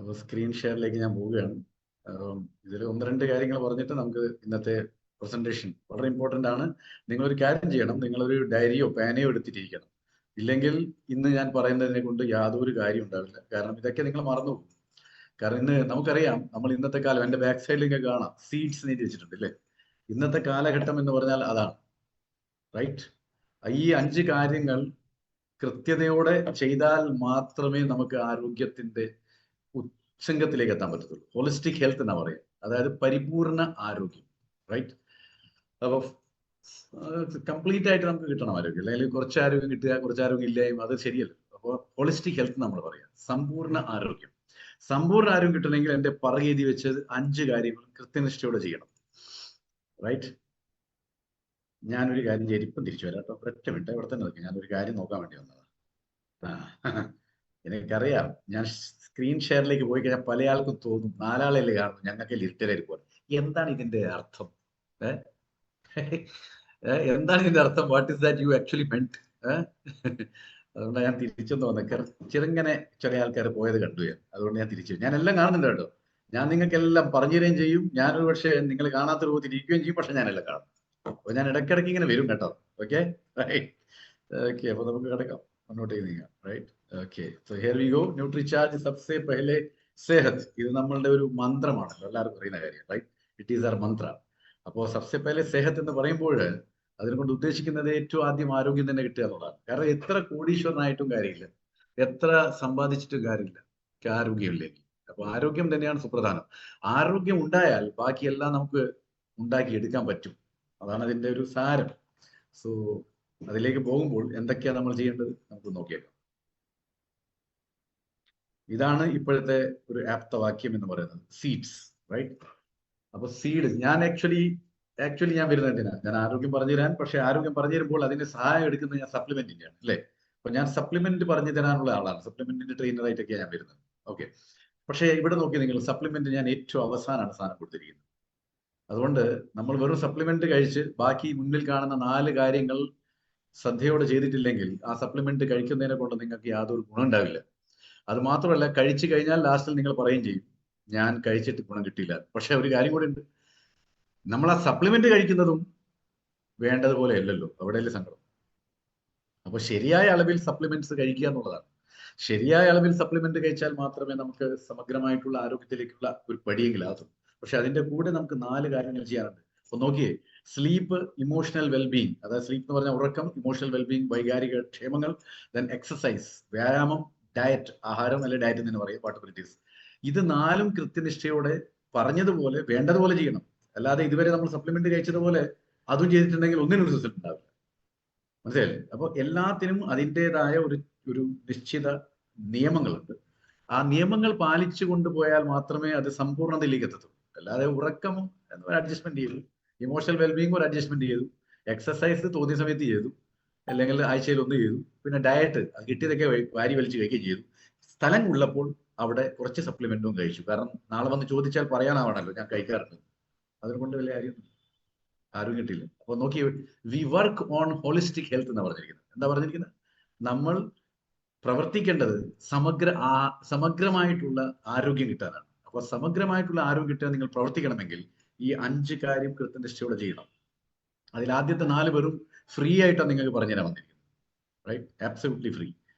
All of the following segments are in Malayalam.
അപ്പോൾ സ്ക്രീൻ ഷെയറിലേക്ക് ഞാൻ പോവുകയാണ്. ഇതിൽ ഒന്ന് രണ്ട് കാര്യങ്ങൾ പറഞ്ഞിട്ട് നമുക്ക് ഇന്നത്തെ പ്രസന്റേഷൻ വളരെ ഇമ്പോർട്ടൻ്റ് ആണ്. നിങ്ങളൊരു കാര്യം ചെയ്യണം, നിങ്ങളൊരു ഡയറിയോ പേനയോ എടുത്തിട്ടിരിക്കണം. ഇല്ലെങ്കിൽ ഇന്ന് ഞാൻ പറയുന്നതിനെ കൊണ്ട് യാതൊരു കാര്യം ഉണ്ടാവില്ല. കാരണം ഇതൊക്കെ നിങ്ങൾ മറന്നുപോകും. കാരണം ഇന്ന് നമുക്കറിയാം, നമ്മൾ ഇന്നത്തെ കാലം എൻ്റെ ബാക്ക് സൈഡിലേക്ക് കാണാം, സീഡ്സ് നീട്ടി വെച്ചിട്ടുണ്ട് അല്ലേ. ഇന്നത്തെ കാലഘട്ടം എന്ന് പറഞ്ഞാൽ അതാണ്, റൈറ്റ്. ഈ 5 കാര്യങ്ങൾ കൃത്യതയോടെ ചെയ്താൽ മാത്രമേ നമുക്ക് ആരോഗ്യത്തിന്റെ ഉത്സംഗത്തിലേക്ക് എത്താൻ പറ്റത്തുള്ളൂ. ഹോളിസ്റ്റിക് ഹെൽത്ത് എന്നാ പറയുക, അതായത് പരിപൂർണ ആരോഗ്യം, റൈറ്റ്. അപ്പൊ കംപ്ലീറ്റ് ആയിട്ട് നമുക്ക് കിട്ടണം ആരോഗ്യം, അല്ലെങ്കിൽ കുറച്ച് ആരോഗ്യം കിട്ടുക, കുറച്ച് ആരോഗ്യം ഇല്ലായ്മ, അത് ശരിയല്ല. അപ്പോൾ ഹോളിസ്റ്റിക് ഹെൽത്ത് നമ്മൾ പറയാം, സമ്പൂർണ്ണ ആരോഗ്യം. സമ്പൂർണ്ണ ആരോഗ്യം കിട്ടണമെങ്കിൽ എൻ്റെ പറയെഴുതി വെച്ചത് 5 കാര്യങ്ങൾ കൃത്യനിഷ്ഠയോടെ ചെയ്യണം, റൈറ്റ്. ഞാനൊരു കാര്യം ചെയ്ത് ഇപ്പം തിരിച്ചു വരാം കേട്ടോ, ഒറ്റ മിനിറ്റ് ഇവിടെ തന്നെ നിൽക്കും. ഞാനൊരു കാര്യം നോക്കാൻ വേണ്ടി വന്നതാണ്. എനിക്കറിയാം, ഞാൻ സ്ക്രീൻ ഷെയറിലേക്ക് പോയി കഴിഞ്ഞാൽ പല ആൾക്കും തോന്നും, 4 ആളല്ലേ കാണുന്നു, ഞങ്ങൾക്ക് ലിറ്ററേറ്റ് പോലെ. എന്താണ് ഇതിന്റെ അർത്ഥം? എന്താണ് ഇതിന്റെ അർത്ഥം? What is that you actually meant? അതുകൊണ്ട് ഞാൻ തിരിച്ചൊന്ന് വന്നേക്കാർ. ചെറുങ്ങനെ ചില ആൾക്കാർ പോയത് കണ്ടു ഞാൻ, അതുകൊണ്ട് ഞാൻ തിരിച്ചു. ഞാൻ എല്ലാം കാണുന്നുണ്ട് കേട്ടോ. ഞാൻ നിങ്ങൾക്കെല്ലാം പറഞ്ഞു തരികയും ചെയ്യും. ഞാനൊരു പക്ഷേ നിങ്ങൾ കാണാത്ത രൂപത്തിൽ ഇരിക്കുകയും ചെയ്യും, പക്ഷെ ഞാനെല്ലാം കാണും. അപ്പൊ ഞാൻ ഇടയ്ക്കിടയ്ക്ക് ഇങ്ങനെ വരും കേട്ടോ. Okay, right. ഓക്കെ, അപ്പൊ നമുക്ക് കിടക്കാം, മുന്നോട്ട് നീങ്ങാം, right. Okay, so here we go. Nutricharge സബ്സെ പെഹലെ സെഹത്. ഇത് നമ്മളുടെ ഒരു മന്ത്രമാണല്ലോ, എല്ലാവർക്കും അറിയുന്ന കാര്യം, right. It is our mantra. അപ്പോൾ സബ്സെ പെഹലെ സെഹത് എന്ന് പറയുമ്പോൾ അതിനെ കൊണ്ട് ഉദ്ദേശിക്കുന്നത് ഏറ്റവും ആദ്യം ആരോഗ്യം തന്നെ കിട്ടുക എന്നുള്ളതാണ്. കാരണം എത്ര കോടീശ്വരനായിട്ടും കാര്യമില്ല, എത്ര സമ്പാദിച്ചിട്ടും കാര്യമില്ല, ആരോഗ്യമില്ലെങ്കിൽ. അപ്പൊ ആരോഗ്യം തന്നെയാണ് സുപ്രധാനം. ആരോഗ്യം ഉണ്ടായാൽ ബാക്കിയെല്ലാം നമുക്ക് ഉണ്ടാക്കിയെടുക്കാൻ പറ്റും. അതാണ് അതിന്റെ ഒരു സാരം. സോ അതിലേക്ക് പോകുമ്പോൾ എന്തൊക്കെയാണ് നമ്മൾ ചെയ്യേണ്ടത് നമുക്ക് നോക്കിയേക്കാം. ഇതാണ് ഇപ്പോഴത്തെ ഒരു ആപ്തവാക്യം എന്ന് പറയുന്നത്, സീഡ്സ്, റൈറ്റ്. അപ്പൊ സീഡ് ഞാൻ ആക്ച്വലി ഞാൻ വരുന്നത് എന്തിനാണ്? ഞാൻ ആരോഗ്യം പറഞ്ഞു തരാൻ. പക്ഷെ ആരോഗ്യം പറഞ്ഞു തരുമ്പോൾ അതിന്റെ സഹായം എടുക്കുന്നത് ഞാൻ സപ്ലിമെന്റിന്റെയാണ്, അല്ലേ. അപ്പൊ ഞാൻ സപ്ലിമെന്റ് പറഞ്ഞു തരാനുള്ള ആളാണ്, സപ്ലിമെന്റിന്റെ ട്രെയിനറായിട്ടൊക്കെയാണ് ഞാൻ വരുന്നത്. ഓക്കെ, പക്ഷേ ഇവിടെ നോക്കി നിങ്ങൾ, സപ്ലിമെന്റ് ഞാൻ ഏറ്റവും അവസാനമാണ് സാധനം കൊടുത്തിരിക്കുന്നത്. അതുകൊണ്ട് നമ്മൾ വെറും സപ്ലിമെന്റ് കഴിച്ച് ബാക്കി മുന്നിൽ കാണുന്ന 4 കാര്യങ്ങൾ ശ്രദ്ധയോടെ ചെയ്തിട്ടില്ലെങ്കിൽ ആ സപ്ലിമെന്റ് കഴിക്കുന്നതിനെ കൊണ്ട് നിങ്ങൾക്ക് യാതൊരു ഗുണം ഉണ്ടാവില്ല. അത് മാത്രമല്ല, കഴിച്ചു കഴിഞ്ഞാൽ ലാസ്റ്റിൽ നിങ്ങൾ പറയുകയും ചെയ്യും, ഞാൻ കഴിച്ചിട്ട് ഗുണം കിട്ടിയില്ല. പക്ഷെ ഒരു കാര്യം കൂടി ഉണ്ട്, നമ്മൾ ആ സപ്ലിമെന്റ് കഴിക്കുന്നതും വേണ്ടതുപോലെ അല്ലല്ലോ, അവിടെയല്ലേ സങ്കടം. അപ്പൊ ശരിയായ അളവിൽ സപ്ലിമെന്റ്സ് കഴിക്കുക എന്നുള്ളതാണ്. ശരിയായ അളവിൽ സപ്ലിമെന്റ് കഴിച്ചാൽ മാത്രമേ നമുക്ക് സമഗ്രമായിട്ടുള്ള ആരോഗ്യത്തിലേക്കുള്ള ഒരു പടിയെങ്കിലും ആകും. പക്ഷെ അതിന്റെ കൂടെ നമുക്ക് 4 കാര്യങ്ങൾ ചെയ്യാറുണ്ട്. അപ്പൊ നോക്കിയേ, സ്ലീപ്പ്, ഇമോഷണൽ വെൽബീങ്, അതായത് സ്ലീപ്പ് എന്ന് പറഞ്ഞാൽ ഉറക്കം, ഇമോഷണൽ വെൽബീങ് വൈകാരിക ക്ഷേമങ്ങൾ, ദെൻ എക്സസൈസ് വ്യായാമം, ഡയറ്റ് ആഹാരം, അല്ലെ ഡയറ്റ് എന്ന് പറയും, വാട്ടർ. ഇത് 4ഉം കൃത്യനിഷ്ഠയോടെ പറഞ്ഞതുപോലെ വേണ്ടതുപോലെ ചെയ്യണം. അല്ലാതെ ഇതുവരെ നമ്മൾ സപ്ലിമെന്റ് കഴിച്ചതുപോലെ അതും ചെയ്തിട്ടുണ്ടെങ്കിൽ ഒന്നിനും റിസൾട്ട് ഉണ്ടാവില്ല. മനസ്സിലായില്ലേ? അപ്പോൾ എല്ലാത്തിനും അതിൻ്റെതായ ഒരു നിശ്ചിത നിയമങ്ങളുണ്ട്. ആ നിയമങ്ങൾ പാലിച്ചു കൊണ്ടുപോയാൽ മാത്രമേ അത് സമ്പൂർണ്ണതയിലേക്ക് എത്തത്തുള്ളൂ. അല്ലാതെ ഉറക്കം ഒരു അഡ്ജസ്റ്റ്മെന്റ് ചെയ്തു, ഇമോഷണൽ വെൽബീങ് ഒരു അഡ്ജസ്റ്റ്മെന്റ് ചെയ്തു, എക്സസൈസ് തോന്നിയ സമയത്ത് ചെയ്തു, അല്ലെങ്കിൽ ആഴ്ചയിൽ 1 ചെയ്തു, പിന്നെ ഡയറ്റ് അത് കിട്ടിയതൊക്കെ വാരി വലിച്ച് കഴിക്കുകയും ചെയ്തു. സ്ഥലം ഉള്ളപ്പോൾ അവിടെ കുറച്ച് സപ്ലിമെന്റും കഴിച്ചു. കാരണം നാളെ വന്ന് ചോദിച്ചാൽ പറയാനാവണല്ലോ ഞാൻ കഴിക്കാറുണ്ട്. അതുകൊണ്ട് വലിയ കാര്യം ആരോഗ്യം കിട്ടില്ല. അപ്പൊ നോക്കി, we work on holistic health എന്നാണ് പറഞ്ഞിരിക്കുന്നത്. എന്താ പറഞ്ഞിരിക്കുന്നത്? നമ്മൾ പ്രവർത്തിക്കേണ്ടത് സമഗ്രമായിട്ടുള്ള ആരോഗ്യം കിട്ടാനാണ്. അപ്പൊ സമഗ്രമായിട്ടുള്ള ആരോഗ്യം കിട്ടാൻ നിങ്ങൾ പ്രവർത്തിക്കണമെങ്കിൽ ഈ 5 കാര്യം കൃത്യനിഷ്ഠയോടെ ചെയ്യണം. അതിൽ ആദ്യത്തെ 4 വെറും ഫ്രീ ആയിട്ടാണ് നിങ്ങൾക്ക് പറഞ്ഞുതരാൻ വന്നിരിക്കുന്നത്, റൈറ്റ്. Absolutely free.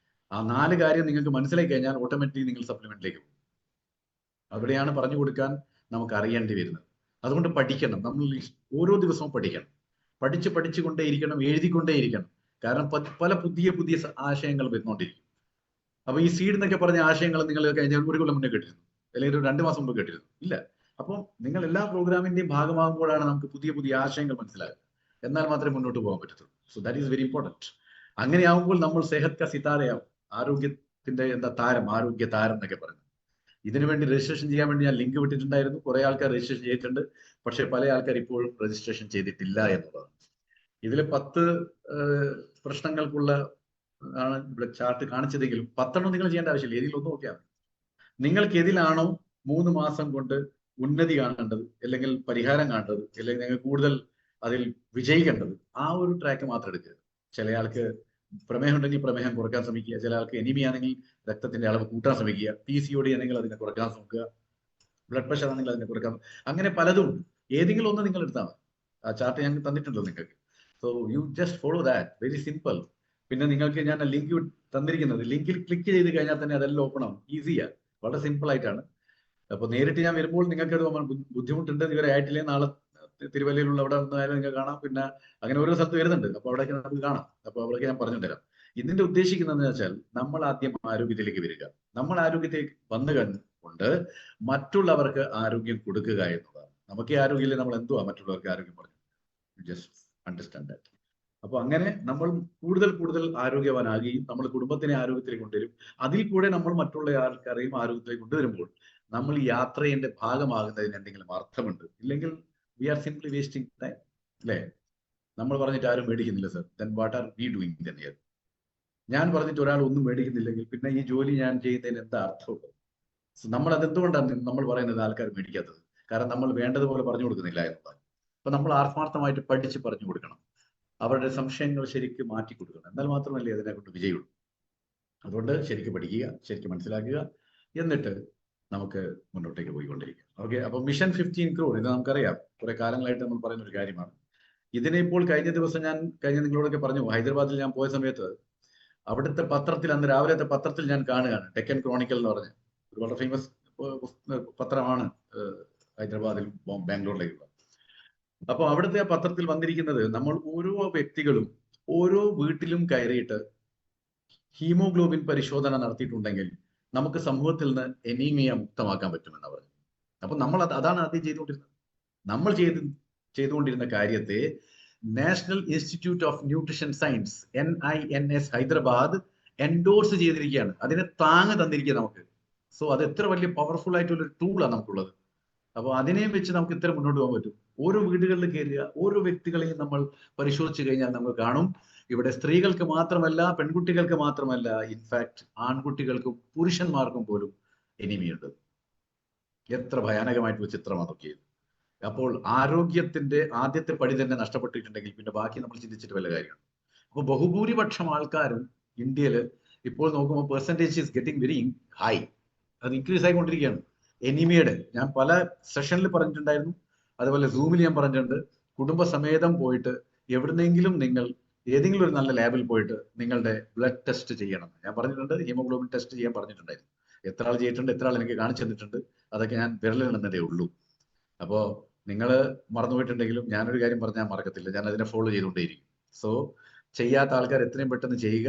ആ 4 കാര്യം നിങ്ങൾക്ക് മനസ്സിലാക്കി കഴിഞ്ഞാൽ ഓട്ടോമാറ്റിക്കലി നിങ്ങൾ സപ്ലിമെന്റിലേക്ക് പോകും. അവിടെയാണ് പറഞ്ഞു കൊടുക്കാൻ നമുക്ക് അറിയേണ്ടി വരുന്നത്. അതുകൊണ്ട് പഠിക്കണം, നമ്മൾ ഓരോ ദിവസവും പഠിക്കണം. പഠിച്ചുകൊണ്ടേയിരിക്കണം, എഴുതിക്കൊണ്ടേയിരിക്കണം. കാരണം പല പുതിയ ആശയങ്ങൾ വരുന്നോണ്ടിരിക്കും. അപ്പൊ ഈ സീഡ് എന്നൊക്കെ പറഞ്ഞ ആശയങ്ങൾ നിങ്ങൾ കഴിഞ്ഞ 1 കൊല്ലം മുന്നേ കേട്ടിരുന്നു, അല്ലെങ്കിൽ ഒരു 2 മാസം മുമ്പ് കേട്ടിരുന്നു? ഇല്ല. അപ്പം നിങ്ങൾ എല്ലാ പ്രോഗ്രാമിന്റെയും ഭാഗമാകുമ്പോഴാണ് നമുക്ക് പുതിയ ആശയങ്ങൾ മനസ്സിലാകുക. എന്നാൽ മാത്രമേ മുന്നോട്ട് പോകാൻ പറ്റത്തുള്ളൂ. So that is very important. അങ്ങനെയാവുമ്പോൾ നമ്മൾ സെഹത് ക സിതാരയാവും, ആരോഗ്യത്തിന്റെ താരം, ആരോഗ്യ താരം എന്നൊക്കെ പറയുന്നത്. ഇതിനുവേണ്ടി രജിസ്ട്രേഷൻ ചെയ്യാൻ വേണ്ടി ഞാൻ ലിങ്ക് വിട്ടിട്ടുണ്ടായിരുന്നു. കുറെ ആൾക്കാർ രജിസ്ട്രേഷൻ ചെയ്തിട്ടുണ്ട്, പക്ഷെ പല ആൾക്കാർ ഇപ്പോഴും രജിസ്ട്രേഷൻ ചെയ്തിട്ടില്ല എന്നുള്ളതാണ്. ഇതിൽ 10 പ്രശ്നങ്ങൾക്കുള്ള ആണ് ഇവിടെ ചാർട്ട് കാണിച്ചതെങ്കിലും 10 നിങ്ങൾ ചെയ്യേണ്ട ആവശ്യമില്ല. ഏതെങ്കിലും ഒന്ന് നോക്കിയാൽ മതി. നിങ്ങൾക്ക് ഏതിലാണോ 3 മാസം കൊണ്ട് ഉന്നതി കാണേണ്ടത്, അല്ലെങ്കിൽ പരിഹാരം കാണേണ്ടത്, അല്ലെങ്കിൽ നിങ്ങൾ കൂടുതൽ അതിൽ വിജയിക്കേണ്ടത്, ആ ഒരു ട്രാക്ക് മാത്രം എടുക്കുക. ചില ആൾക്ക് പ്രമേഹം ഉണ്ടെങ്കിൽ പ്രമേഹം കുറയ്ക്കാൻ ശ്രമിക്കുക. ചില ആൾക്ക് എനിമിയ ആണെങ്കിൽ രക്തത്തിന്റെ അളവ് കൂട്ടാൻ ശ്രമിക്കുക. PCOD ആണെങ്കിൽ അതിനെ കുറയ്ക്കാൻ ശ്രമിക്കുക. ബ്ലഡ് പ്രഷർ ആണെങ്കിൽ അതിനെ കുറയ്ക്കാം. അങ്ങനെ പലതും ഉണ്ട്. ഏതെങ്കിലും ഒന്ന് നിങ്ങൾ എടുത്താൽ മതി. ആ ചാർട്ട് ഞാൻ തന്നിട്ടുണ്ടല്ലോ നിങ്ങൾക്ക്. So you just follow that, very simple. പിന്നെ നിങ്ങൾക്ക് ഞാൻ ലിങ്ക് തന്നിരിക്കുന്നത്, ലിങ്കിൽ ക്ലിക്ക് ചെയ്ത് കഴിഞ്ഞാൽ തന്നെ അതെല്ലാം ഓപ്പൺ ആവും. ഈസിയാ, വളരെ സിമ്പിൾ ആയിട്ടാണ്. അപ്പൊ നേരിട്ട് ഞാൻ വരുമ്പോൾ നിങ്ങൾക്ക് അത് ബുദ്ധിമുട്ടുണ്ട്, ഇതുവരെ ആയിട്ടില്ലേ, നാളെ തിരുവല്ലയിലുള്ള അവിടെ നിന്നായാലും നിങ്ങൾക്ക് കാണാം. പിന്നെ അങ്ങനെ ഓരോ സ്ഥലത്ത് വരുന്നുണ്ട്, അപ്പൊ അവിടേക്ക് നമുക്ക് കാണാം. അപ്പൊ അവിടേക്ക് ഞാൻ പറഞ്ഞു തരാം. ഇതിന്റെ ഉദ്ദേശിക്കുന്നതെന്ന് വെച്ചാൽ നമ്മൾ ആദ്യം ആരോഗ്യത്തിലേക്ക് വരിക. നമ്മൾ ആരോഗ്യത്തിലേക്ക് വന്നു കൊണ്ട് മറ്റുള്ളവർക്ക് ആരോഗ്യം കൊടുക്കുക എന്നുള്ളതാണ്. നമുക്ക് ഈ ആരോഗ്യമില്ല, നമ്മൾ എന്തുവാ മറ്റുള്ളവർക്ക് ആരോഗ്യം പറഞ്ഞു? Just understand that. അപ്പൊ അങ്ങനെ നമ്മൾ കൂടുതൽ കൂടുതൽ ആരോഗ്യവാനാകുകയും നമ്മൾ കുടുംബത്തിനെ ആരോഗ്യത്തിലേക്ക് കൊണ്ടുവരും. അതിൽ കൂടെ നമ്മൾ മറ്റുള്ള ആൾക്കാരെയും ആരോഗ്യത്തിലേക്ക് കൊണ്ടുവരുമ്പോൾ നമ്മൾ യാത്രയുടെ ഭാഗമാകുന്നതിന് എന്തെങ്കിലും അർത്ഥമുണ്ട്. ഇല്ലെങ്കിൽ we are simply wasting time, അല്ലേ? നമ്മൾ പറഞ്ഞിട്ട് ആരും മേടിക്കുന്നില്ല sir, then what are we doing then here? ഞാൻ പറഞ്ഞിട്ട് ഒരാൾ ഒന്നും മേടിക്കുന്നില്ലെങ്കിൽ പിന്നെ ഈ ജോലി ഞാൻ ചെയ്യുന്നതിന് എന്താ അർത്ഥമുള്ളത്? നമ്മൾ അതെന്തുകൊണ്ടാണ് നമ്മൾ പറയുന്നത് ആൾക്കാർ മേടിക്കാത്തത്? കാരണം നമ്മൾ വേണ്ടതുപോലെ പറഞ്ഞു കൊടുക്കുന്നില്ല എന്നതാണ്. അപ്പൊ നമ്മൾ ആത്മാർത്ഥമായിട്ട് പഠിച്ച് പറഞ്ഞു കൊടുക്കണം, അവരുടെ സംശയങ്ങൾ ശരിക്കും മാറ്റി കൊടുക്കണം. എന്നാൽ മാത്രമല്ലേ അതിനെ കൊണ്ട് വിജയമുള്ളൂ. അതുകൊണ്ട് ശരിക്കും പഠിക്കുക, ശരിക്കും മനസ്സിലാക്കുക, എന്നിട്ട് നമുക്ക് മുന്നോട്ടേക്ക് പോയിക്കൊണ്ടിരിക്കുക. ഓക്കെ, അപ്പൊ മിഷൻ 15 crore ഇത് നമുക്കറിയാം, കുറെ കാലങ്ങളായിട്ട് നമ്മൾ പറയുന്ന ഒരു കാര്യമാണ്. ഇതിനെ ഇപ്പോൾ കഴിഞ്ഞ ദിവസം ഞാൻ നിങ്ങളോടൊക്കെ പറഞ്ഞു, ഹൈദരാബാദിൽ ഞാൻ പോയ സമയത്ത് അവിടുത്തെ പത്രത്തിൽ, അന്ന് രാവിലത്തെ പത്രത്തിൽ ഞാൻ കാണുകയാണ്, ഡെക്കൻ ക്രോണിക്കൽ എന്ന് പറഞ്ഞ ഒരു വളരെ ഫേമസ് പത്രമാണ് ഹൈദരാബാദിലും ബാംഗ്ലൂരിലേക്കുള്ള. അപ്പൊ അവിടുത്തെ പത്രത്തിൽ വന്നിരിക്കുന്നത്, നമ്മൾ ഓരോ വ്യക്തികളും ഓരോ വീട്ടിലും കയറിയിട്ട് ഹീമോഗ്ലോബിൻ പരിശോധന നടത്തിയിട്ടുണ്ടെങ്കിൽ നമുക്ക് സമൂഹത്തിൽ നിന്ന് എനീമിയ മുക്തമാക്കാൻ പറ്റുമെന്ന് പറഞ്ഞു. അപ്പൊ നമ്മൾ അതാണ് ആദ്യം ചെയ്തുകൊണ്ടിരുന്നത്. നമ്മൾ ചെയ്തുകൊണ്ടിരുന്ന കാര്യത്തെ national institute of nutrition science NINS Hyderabad endorse ചെയ്തിരിക്കുകയാണ്, അതിനെ താങ്ങ് തന്നിരിക്കുക നമുക്ക്. സോ അത് എത്ര വലിയ പവർഫുൾ ആയിട്ടുള്ള ഒരു ടൂളാണ് നമുക്കുള്ളത്. അപ്പോൾ അതിനെയും വെച്ച് നമുക്ക് ഇത്ര മുന്നോട്ട് പോകാൻ പറ്റും. ഓരോ വീടുകളിൽ കയറുക, ഓരോ വ്യക്തികളെയും നമ്മൾ പരിശോധിച്ചു കഴിഞ്ഞാൽ നമ്മൾ കാണും, ഇവിടെ സ്ത്രീകൾക്ക് മാത്രമല്ല, പെൺകുട്ടികൾക്ക് മാത്രമല്ല, ഇൻഫാക്ട് ആൺകുട്ടികൾക്കും പുരുഷന്മാർക്കും പോലും എനിമിയുണ്ട്. എത്ര ഭയാനകമായിട്ടുള്ള ചിത്രമാണ് നോക്കിയത്. അപ്പോൾ ആരോഗ്യത്തിന്റെ ആദ്യത്തെ പടി തന്നെ നഷ്ടപ്പെട്ടിട്ടുണ്ടെങ്കിൽ പിന്നെ ബാക്കി നമ്മൾ ചിന്തിച്ചിട്ട് വല്ല കാര്യമാണ്. അപ്പോൾ ബഹുഭൂരിപക്ഷം ആൾക്കാരും ഇന്ത്യയിൽ ഇപ്പോൾ നോക്കുമ്പോൾ percentage is getting very high, അത് ഇൻക്രീസ് ആയിക്കൊണ്ടിരിക്കുകയാണ്. എനിമിയുടെ ഞാൻ പല സെഷനിൽ പറഞ്ഞിട്ടുണ്ടായിരുന്നു, അതുപോലെ സൂമിൽ ഞാൻ പറഞ്ഞിട്ടുണ്ട്. കുടുംബസമേതം പോയിട്ട് എവിടുന്നെങ്കിലും നിങ്ങൾ ഏതെങ്കിലും ഒരു നല്ല ലാബിൽ പോയിട്ട് നിങ്ങളുടെ ബ്ലഡ് ടെസ്റ്റ് ചെയ്യണം. ഞാൻ പറഞ്ഞിട്ടുണ്ട്, ഹീമോഗ്ലോബിൻ ടെസ്റ്റ് ചെയ്യാൻ പറഞ്ഞിട്ടുണ്ടായിരുന്നു. എത്ര ആൾ ചെയ്തിട്ടുണ്ട്, എത്ര ആൾ എനിക്ക് കാണിച്ചു തന്നിട്ടുണ്ട്, അതൊക്കെ ഞാൻ വിരലിലെണ്ണതേ ഉള്ളൂ. അപ്പോൾ നിങ്ങൾ മറന്നുപോയിട്ടുണ്ടെങ്കിലും ഞാനൊരു കാര്യം പറഞ്ഞാൽ മറക്കത്തില്ല, ഞാൻ അതിനെ ഫോളോ ചെയ്തുകൊണ്ടേയിരിക്കും. സോ ചെയ്യാത്ത ആൾക്കാർ എത്രയും പെട്ടെന്ന് ചെയ്യുക,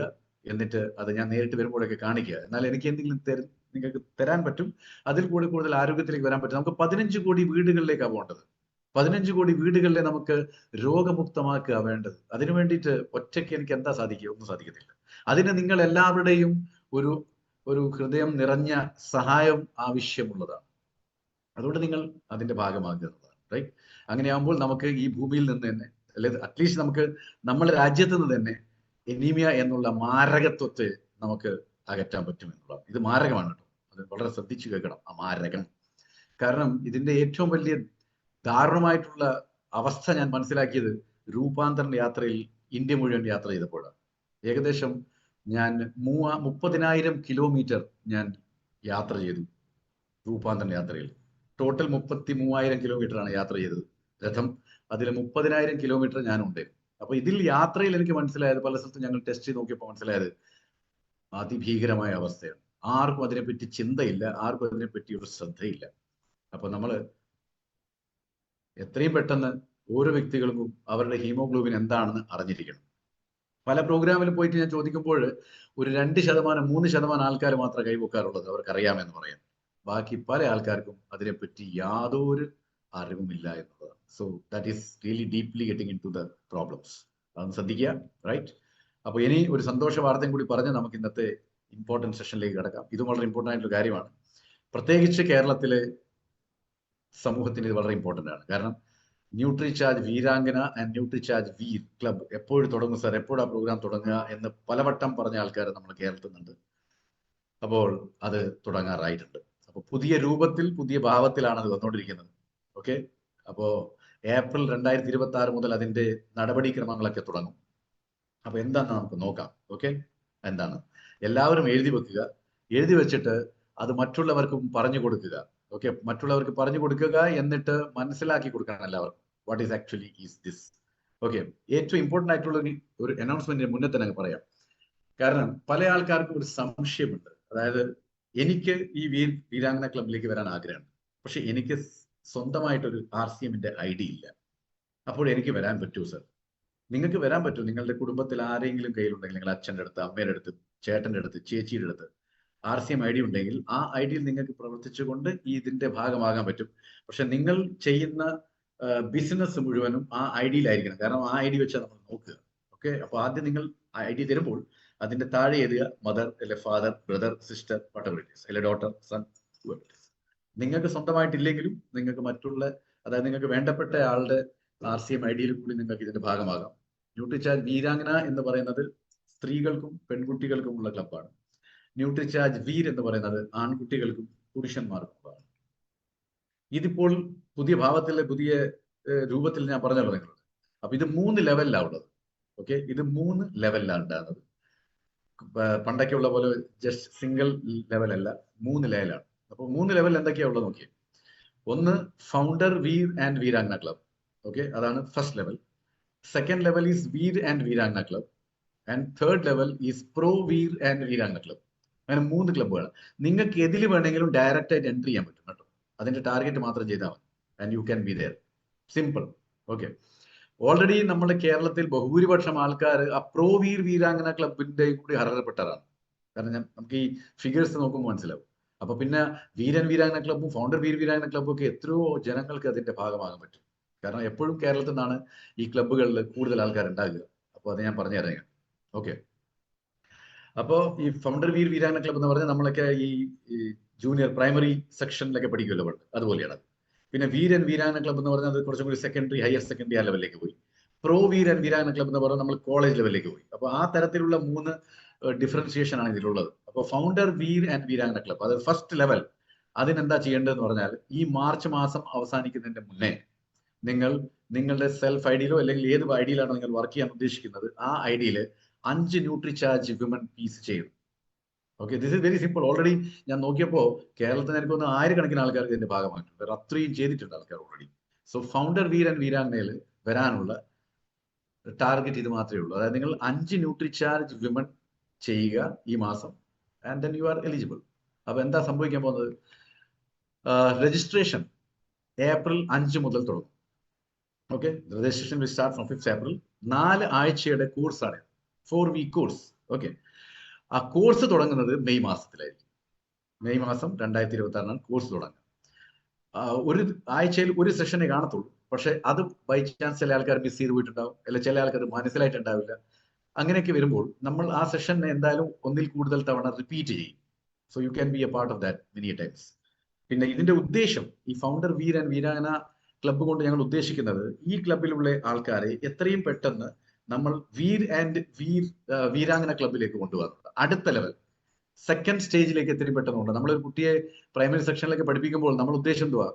എന്നിട്ട് അത് ഞാൻ നേരിട്ട് വരുമ്പോഴൊക്കെ കാണിക്കുക. എന്നാൽ എനിക്ക് എന്തെങ്കിലും നിങ്ങൾക്ക് തരാൻ പറ്റും, അതിൽ കൂടെ കൂടുതൽ ആരോഗ്യത്തിലേക്ക് വരാൻ പറ്റും. നമുക്ക് 15 കോടി വീടുകളിലേക്കാണ് പോകേണ്ടത്. 15 കോടി വീടുകളിലെ നമുക്ക് രോഗമുക്തമാക്കുക വേണ്ടത്. അതിനു വേണ്ടിയിട്ട് ഒറ്റയ്ക്ക് എനിക്ക് എന്താ സാധിക്കുക? ഒന്നും സാധിക്കത്തില്ല. അതിന് നിങ്ങൾ എല്ലാവരുടെയും ഒരു ഹൃദയം നിറഞ്ഞ സഹായം ആവശ്യമുള്ളതാണ്. അതുകൊണ്ട് നിങ്ങൾ അതിന്റെ ഭാഗമാകുക എന്നുള്ളതാണ്, റൈറ്റ്? അങ്ങനെയാകുമ്പോൾ നമുക്ക് ഈ ഭൂമിയിൽ നിന്ന് തന്നെ, അല്ലെങ്കിൽ അറ്റ്ലീസ്റ്റ് നമുക്ക് നമ്മുടെ രാജ്യത്ത് നിന്ന് തന്നെ എനിമിയ എന്നുള്ള മാരകത്വത്തെ നമുക്ക് അകറ്റാൻ പറ്റും എന്നുള്ളതാണ്. ഇത് മാരകമാണ് കേട്ടോ, അത് വളരെ ശ്രദ്ധിച്ചു കേൾക്കണം, ആ മാരകം. കാരണം ഇതിന്റെ ഏറ്റവും വലിയ ദാരുണമായിട്ടുള്ള അവസ്ഥ ഞാൻ മനസ്സിലാക്കിയത് രൂപാന്തരൻ യാത്രയിൽ ഇന്ത്യ മുഴുവൻ യാത്ര ചെയ്തപ്പോഴാണ്. ഏകദേശം ഞാൻ 30,000 കിലോമീറ്റർ ഞാൻ യാത്ര ചെയ്തു രൂപാന്തരൻ യാത്രയിൽ. ടോട്ടൽ 33,000 കിലോമീറ്റർ ആണ് യാത്ര ചെയ്തത് രഥം. അതിൽ 30,000 കിലോമീറ്റർ ഞാനുണ്ട്. അപ്പൊ ഇതിൽ യാത്രയിൽ എനിക്ക് മനസ്സിലായത്, പല സ്ഥലത്തും ഞങ്ങൾ ടെസ്റ്റ് ചെയ്ത് നോക്കിയപ്പോൾ മനസ്സിലായത്, അതിഭീകരമായ അവസ്ഥയാണ്. ആർക്കും അതിനെപ്പറ്റി ചിന്തയില്ല, ആർക്കും അതിനെപ്പറ്റി ഒരു ശ്രദ്ധയില്ല. അപ്പൊ നമ്മൾ എത്രയും പെട്ടെന്ന് ഓരോ വ്യക്തികൾക്കും അവരുടെ ഹീമോഗ്ലോബിൻ എന്താണെന്ന് അറിഞ്ഞിരിക്കണം. പല പ്രോഗ്രാമിൽ പോയിട്ട് ഞാൻ ചോദിക്കുമ്പോൾ ഒരു 2%, 3% ആൾക്കാർ മാത്രമേ കൈവക്കാറുള്ളത്, അവർക്കറിയാമെന്ന് പറയാം. ബാക്കി പല ആൾക്കാർക്കും അതിനെപ്പറ്റി യാതൊരു അറിവുമില്ല എന്നുള്ളതാണ്. So that is really deeply getting into the problems. അതൊന്ന് ശ്രദ്ധിക്കുക, റൈറ്റ്? അപ്പൊ ഇനി ഒരു സന്തോഷ വാർത്തയും കൂടി പറഞ്ഞ് നമുക്ക് ഇന്നത്തെ ഇമ്പോർട്ടൻറ്റ് സെഷനിലേക്ക് കിടക്കാം. ഇതും വളരെ ഇമ്പോർട്ടൻ്റ് ആയിട്ടുള്ള കാര്യമാണ്. പ്രത്യേകിച്ച് കേരളത്തിലെ സമൂഹത്തിന് ഇത് വളരെ ഇമ്പോർട്ടൻ്റ് ആണ്. കാരണം Nutricharge Veerangana and Nutricharge Veer club എപ്പോഴും തുടങ്ങും സാർ, എപ്പോഴാണ് പ്രോഗ്രാം തുടങ്ങുക എന്ന് പലവട്ടം പറഞ്ഞ ആൾക്കാർ നമ്മൾ കേരളത്തിൽ നിന്നുണ്ട്. അപ്പോൾ അത് തുടങ്ങാറായിട്ടുണ്ട്. അപ്പോൾ പുതിയ രൂപത്തിൽ, പുതിയ ഭാവത്തിലാണ് അത് വന്നുകൊണ്ടിരിക്കുന്നത്. ഓക്കെ, അപ്പോൾ ഏപ്രിൽ 2026 മുതൽ അതിന്റെ നടപടിക്രമങ്ങളൊക്കെ തുടങ്ങും. അപ്പൊ എന്താന്ന് നമുക്ക് നോക്കാം. ഓക്കെ, എന്താണ് എല്ലാവരും എഴുതി വെക്കുക. എഴുതി വെച്ചിട്ട് അത് മറ്റുള്ളവർക്കും പറഞ്ഞു കൊടുക്കുക. ഓക്കെ, മറ്റുള്ളവർക്ക് പറഞ്ഞു കൊടുക്കുക, എന്നിട്ട് മനസ്സിലാക്കി കൊടുക്കണം എല്ലാവർക്കും what is actually is this. Okay, ഏറ്റവും ഇമ്പോർട്ടന്റ് ആയിട്ടുള്ള ഒരു അനൗൺസ്മെന്റിന് മുന്നേ തന്നെ പറയാം. കാരണം പല ആൾക്കാർക്കും ഒരു സംശയമുണ്ട്. അതായത് എനിക്ക് ഈ വീരാംഗന ക്ലബിലേക്ക് വരാൻ ആഗ്രഹമുണ്ട്, പക്ഷെ എനിക്ക് സ്വന്തമായിട്ടൊരു RCMന്റെ ID ഇല്ല. അപ്പോൾ എനിക്ക് വരാൻ പറ്റുമോ സർ? നിങ്ങൾക്ക് വരാൻ പറ്റും. നിങ്ങളുടെ കുടുംബത്തിൽ ആരെങ്കിലും കയ്യിലുണ്ടെങ്കിൽ, നിങ്ങളുടെ അച്ഛൻ്റെ അടുത്ത്, അമ്മയുടെ അടുത്ത്, ചേട്ടന്റെ അടുത്ത്, ചേച്ചിയുടെ അടുത്ത് RCM ID ഉണ്ടെങ്കിൽ ആ IDയിൽ നിങ്ങൾക്ക് പ്രവർത്തിച്ചുകൊണ്ട് ഇതിന്റെ ഭാഗമാകാൻ പറ്റും. പക്ഷെ നിങ്ങൾ ചെയ്യുന്ന ബിസിനസ് മുഴുവനും ആ IDയിലായിരിക്കണം. കാരണം ആ ID വെച്ചാൽ നമ്മൾ നോക്കുക. ഓക്കെ, അപ്പൊ ആദ്യം നിങ്ങൾ ID തരുമ്പോൾ അതിന്റെ താഴെ എഴുതുക മദർ, അല്ലെ ഫാദർ, ബ്രദർ, സിസ്റ്റർ, വട്ടവറിറ്റീസ്, അല്ലെ ഡോട്ടർ, സൺ. നിങ്ങൾക്ക് സ്വന്തമായിട്ടില്ലെങ്കിലും നിങ്ങൾക്ക് മറ്റുള്ള, അതായത് നിങ്ങൾക്ക് വേണ്ടപ്പെട്ട ആളുടെ RCM IDയിൽ കൂടി നിങ്ങൾക്ക് ഇതിന്റെ ഭാഗമാകാം. ന്യൂട്രിചാർജ് വീരാംഗന എന്ന് പറയുന്നത് സ്ത്രീകൾക്കും പെൺകുട്ടികൾക്കുമുള്ള ക്ലബ്ബാണ്. ന്യൂട്രിചാർജ് വീർ എന്ന് പറയുന്നത് ആൺകുട്ടികൾക്കും പുരുഷന്മാർക്കുമാണ്. ഇതിപ്പോൾ പുതിയ ഭാവത്തിലെ പുതിയ രൂപത്തിൽ ഞാൻ പറഞ്ഞല്ലോ നിങ്ങളോട്. അപ്പൊ ഇത് 3 ലെവലിലാണ് ഉള്ളത്. ഓക്കെ, ഇത് 3 ലെവലിലാണ് ഉണ്ടാകുന്നത്. പണ്ടൊക്കെയുള്ള പോലെ ജസ്റ്റ് സിംഗിൾ ലെവൽ അല്ല, 3 ലെവലാണ്. അപ്പൊ 3 ലെവൽ എന്തൊക്കെയാ ഉള്ളത് നോക്കിയേ. ഒന്ന് founder Veer and Veerangana club. Okay, അതാണ് first level. Second level is Veer and Veerangana club. And third level is pro Veer and Veerangana club. അങ്ങനെ 3 ക്ലബ്ബുകൾ. നിങ്ങൾക്ക് എതിൽ വേണമെങ്കിലും ഡയറക്റ്റ് ആയിട്ട് എൻട്രി ചെയ്യാൻ പറ്റും കേട്ടോ. അതിന്റെ ടാർഗറ്റ് മാത്രം ചെയ്താൽ മതി, and you can be there. Simple. Okay, already നമ്മുടെ കേരളത്തിൽ ബഹുഭൂരിപക്ഷം ആൾക്കാർ ആ പ്രോ വീർ വീരാംഗന ക്ലബിന്റെ കൂടി അർഹതപ്പെട്ടവരാണ്. കാരണം നമുക്ക് ഈ ഫിഗേഴ്സ് നോക്കുമ്പോൾ മനസ്സിലാവും. അപ്പൊ പിന്നെ വീരൻ വീരാംഗന ക്ലബ്ബും ഫൗണ്ടർ വീർ വീരാംഗന ക്ലബ്ബും ഒക്കെ എത്രയോ ജനങ്ങൾക്ക് അതിന്റെ ഭാഗമാകാൻ പറ്റും. കാരണം എപ്പോഴും കേരളത്തിൽ നിന്നാണ് ഈ ക്ലബ്ബുകളിൽ കൂടുതൽ ആൾക്കാർ ഉണ്ടാകുക. അപ്പോൾ അത് ഞാൻ പറഞ്ഞു തരാം. ഓക്കെ, അപ്പോ ഈ ഫൗണ്ടർ വീർ വീരാംഗന ക്ലബ്ബ് എന്ന് പറഞ്ഞാൽ നമ്മളൊക്കെ ഈ ജൂനിയർ പ്രൈമറി സെക്ഷനിലൊക്കെ പഠിക്കുമല്ലോ പണ്ട്, അതുപോലെയാണ്. പിന്നെ വീരൻ വീരാംഗന ക്ലബ്ബ് എന്ന് പറഞ്ഞാൽ അത് കുറച്ചും കൂടി സെക്കൻഡറി, ഹയർ സെക്കൻഡറി ആ ലെവലിലേക്ക് പോയി. പ്രോ വീരൻ വീരാംഗന ക്ലബ്ബ് എന്ന് പറഞ്ഞാൽ നമ്മൾ കോളേജ് ലെവലിലേക്ക് പോയി. അപ്പൊ ആ തരത്തിലുള്ള 3 ഡിഫറൻസിയേഷൻ ആണ് ഇതിലുള്ളത്. അപ്പൊ ഫൗണ്ടർ വീർ ആൻഡ് വീരാംഗന ക്ലബ്ബ്, അത് ഫസ്റ്റ് ലെവൽ. അതിനെന്താ ചെയ്യേണ്ടതെന്ന് പറഞ്ഞാൽ ഈ മാർച്ച് മാസം അവസാനിക്കുന്നതിന്റെ മുന്നേ നിങ്ങൾ നിങ്ങളുടെ സെൽഫ് IDയിലോ അല്ലെങ്കിൽ ഏത് IDയിലാണോ നിങ്ങൾ വർക്ക് ചെയ്യാൻ ഉദ്ദേശിക്കുന്നത് ആ IDയിൽ 5 ന്യൂട്രിചാർജ് വിമൻ പീസ് ചെയ്യും. Okay, this is very simple. Already ഞാൻ നോക്കിയപ്പോൾ കേരളത്തിൽ എനിക്കൊന്ന് 1000 ആൾക്കാർക്ക് ഇതിന്റെ ഭാഗമായിട്ടുണ്ട്. അത്രയും ചെയ്തിട്ടുണ്ട് ആൾക്കാർ already. So founder Veer and വീരാംഗനയിൽ വരാനുള്ള ടാർഗറ്റ് ഇത് മാത്രമേ ഉള്ളൂ. അതായത് നിങ്ങൾ 5 ന്യൂട്രിചാർജ് വിമൻ ചെയ്യുക ഈ മാസം, and then you are eligible. അപ്പൊ എന്താ സംഭവിക്കാൻ പോകുന്നത്? രജിസ്ട്രേഷൻ ഏപ്രിൽ 5 മുതൽ തുടങ്ങും. Okay, registration will start from 5th April. 4 ആഴ്ചയുടെ കോഴ്സാണ്, 4 വീക്ക് കോഴ്സ്. ഓക്കെ, ആ കോഴ്സ് തുടങ്ങുന്നത് മെയ് മാസത്തിലായിരിക്കും. മെയ് മാസം 2026 കോഴ്സ് തുടങ്ങുക. ഒരു ആഴ്ചയിൽ ഒരു സെഷനെ കാണത്തുള്ളൂ. പക്ഷെ അത് ബൈ ചാൻസ് ചില ആൾക്കാർ മിസ് ചെയ്ത് പോയിട്ടുണ്ടാവും, അല്ലെ ചില ആൾക്കാർ മനസ്സിലായിട്ടുണ്ടാവില്ല. അങ്ങനെയൊക്കെ വരുമ്പോൾ നമ്മൾ ആ സെഷനെ എന്തായാലും ഒന്നിൽ കൂടുതൽ തവണ റിപ്പീറ്റ് ചെയ്യും. So you can be a part of that many times. പിന്നെ ഇതിന്റെ ഉദ്ദേശം, ഈ ഫൗണ്ടർ വീർ ആൻഡ് വീരാംഗന ക്ലബ്ബ് കൊണ്ട് ഞങ്ങൾ ഉദ്ദേശിക്കുന്നത് ഈ ക്ലബിലുള്ള ആൾക്കാരെ എത്രയും പെട്ടെന്ന് നമ്മൾ വീരാംഗന ക്ലബിലേക്ക് കൊണ്ടുപോകുന്നത്. അടുത്ത ലെവൽ, സെക്കൻഡ് സ്റ്റേജിലേക്ക് എത്രയും പെട്ടെന്ന് കൊണ്ട് നമ്മളൊരു കുട്ടിയെ പ്രൈമറി സെക്ഷനിലേക്ക് പഠിപ്പിക്കുമ്പോൾ നമ്മൾ ഉദ്ദേശം എന്തുവാ?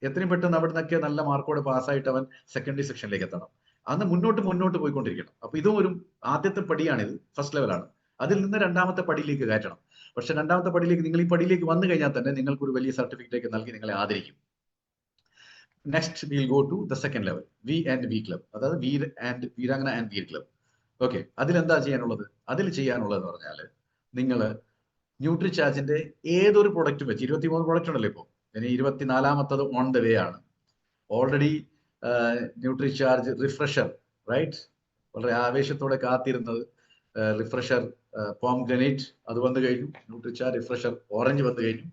എത്രയും പെട്ടെന്ന് അവിടെ നിന്നൊക്കെ നല്ല മാർക്കോടെ പാസ്സായിട്ട് അവൻ സെക്കൻഡറി സെക്ഷനിലേക്ക് എത്തണം. അന്ന് മുന്നോട്ട് പോയിക്കൊണ്ടിരിക്കണം. അപ്പൊ ഇതും ഒരു ആദ്യത്തെ പടിയാണിത്, ഫസ്റ്റ് ലെവലാണ്. അതിൽ നിന്ന് 2ാമത്തെ പടിയിലേക്ക് കയറ്റണം. പക്ഷെ 2ാമത്തെ പടിയിലേക്ക്, നിങ്ങൾ ഈ പടിയിലേക്ക് വന്നു കഴിഞ്ഞാൽ തന്നെ നിങ്ങൾക്ക് ഒരു വലിയ സർട്ടിഫിക്കറ്റ് നൽകി നിങ്ങളെ ആദരിക്കും. Next will go to the second level, V and V club, അതായത് Veerangana and Veer club. Okay, അതിലെന്താ ചെയ്യാനുള്ളത്? അതിൽ ചെയ്യാനുള്ളതെന്ന് പറഞ്ഞാൽ നിങ്ങൾ ന്യൂട്രിചാർജിന്റെ ഏതൊരു പ്രൊഡക്റ്റും വെച്ച്, 23 പ്രൊഡക്റ്റ് ഉണ്ടല്ലോ ഇപ്പോൾ, ഇനി 24ാമത്തത് ഓൺ ദ വേ ആണ്. ഓൾറെഡി ന്യൂട്രിചാർജ് റിഫ്രഷർ, റൈറ്റ്, വളരെ ആവേശത്തോടെ കാത്തിരുന്നത് റിഫ്രഷർ പോംഗ്രനേറ്റ്, അത് വന്നു കഴിഞ്ഞു. ന്യൂട്രിചാർജ് റിഫ്രഷർ ഓറഞ്ച് വന്നു കഴിഞ്ഞു.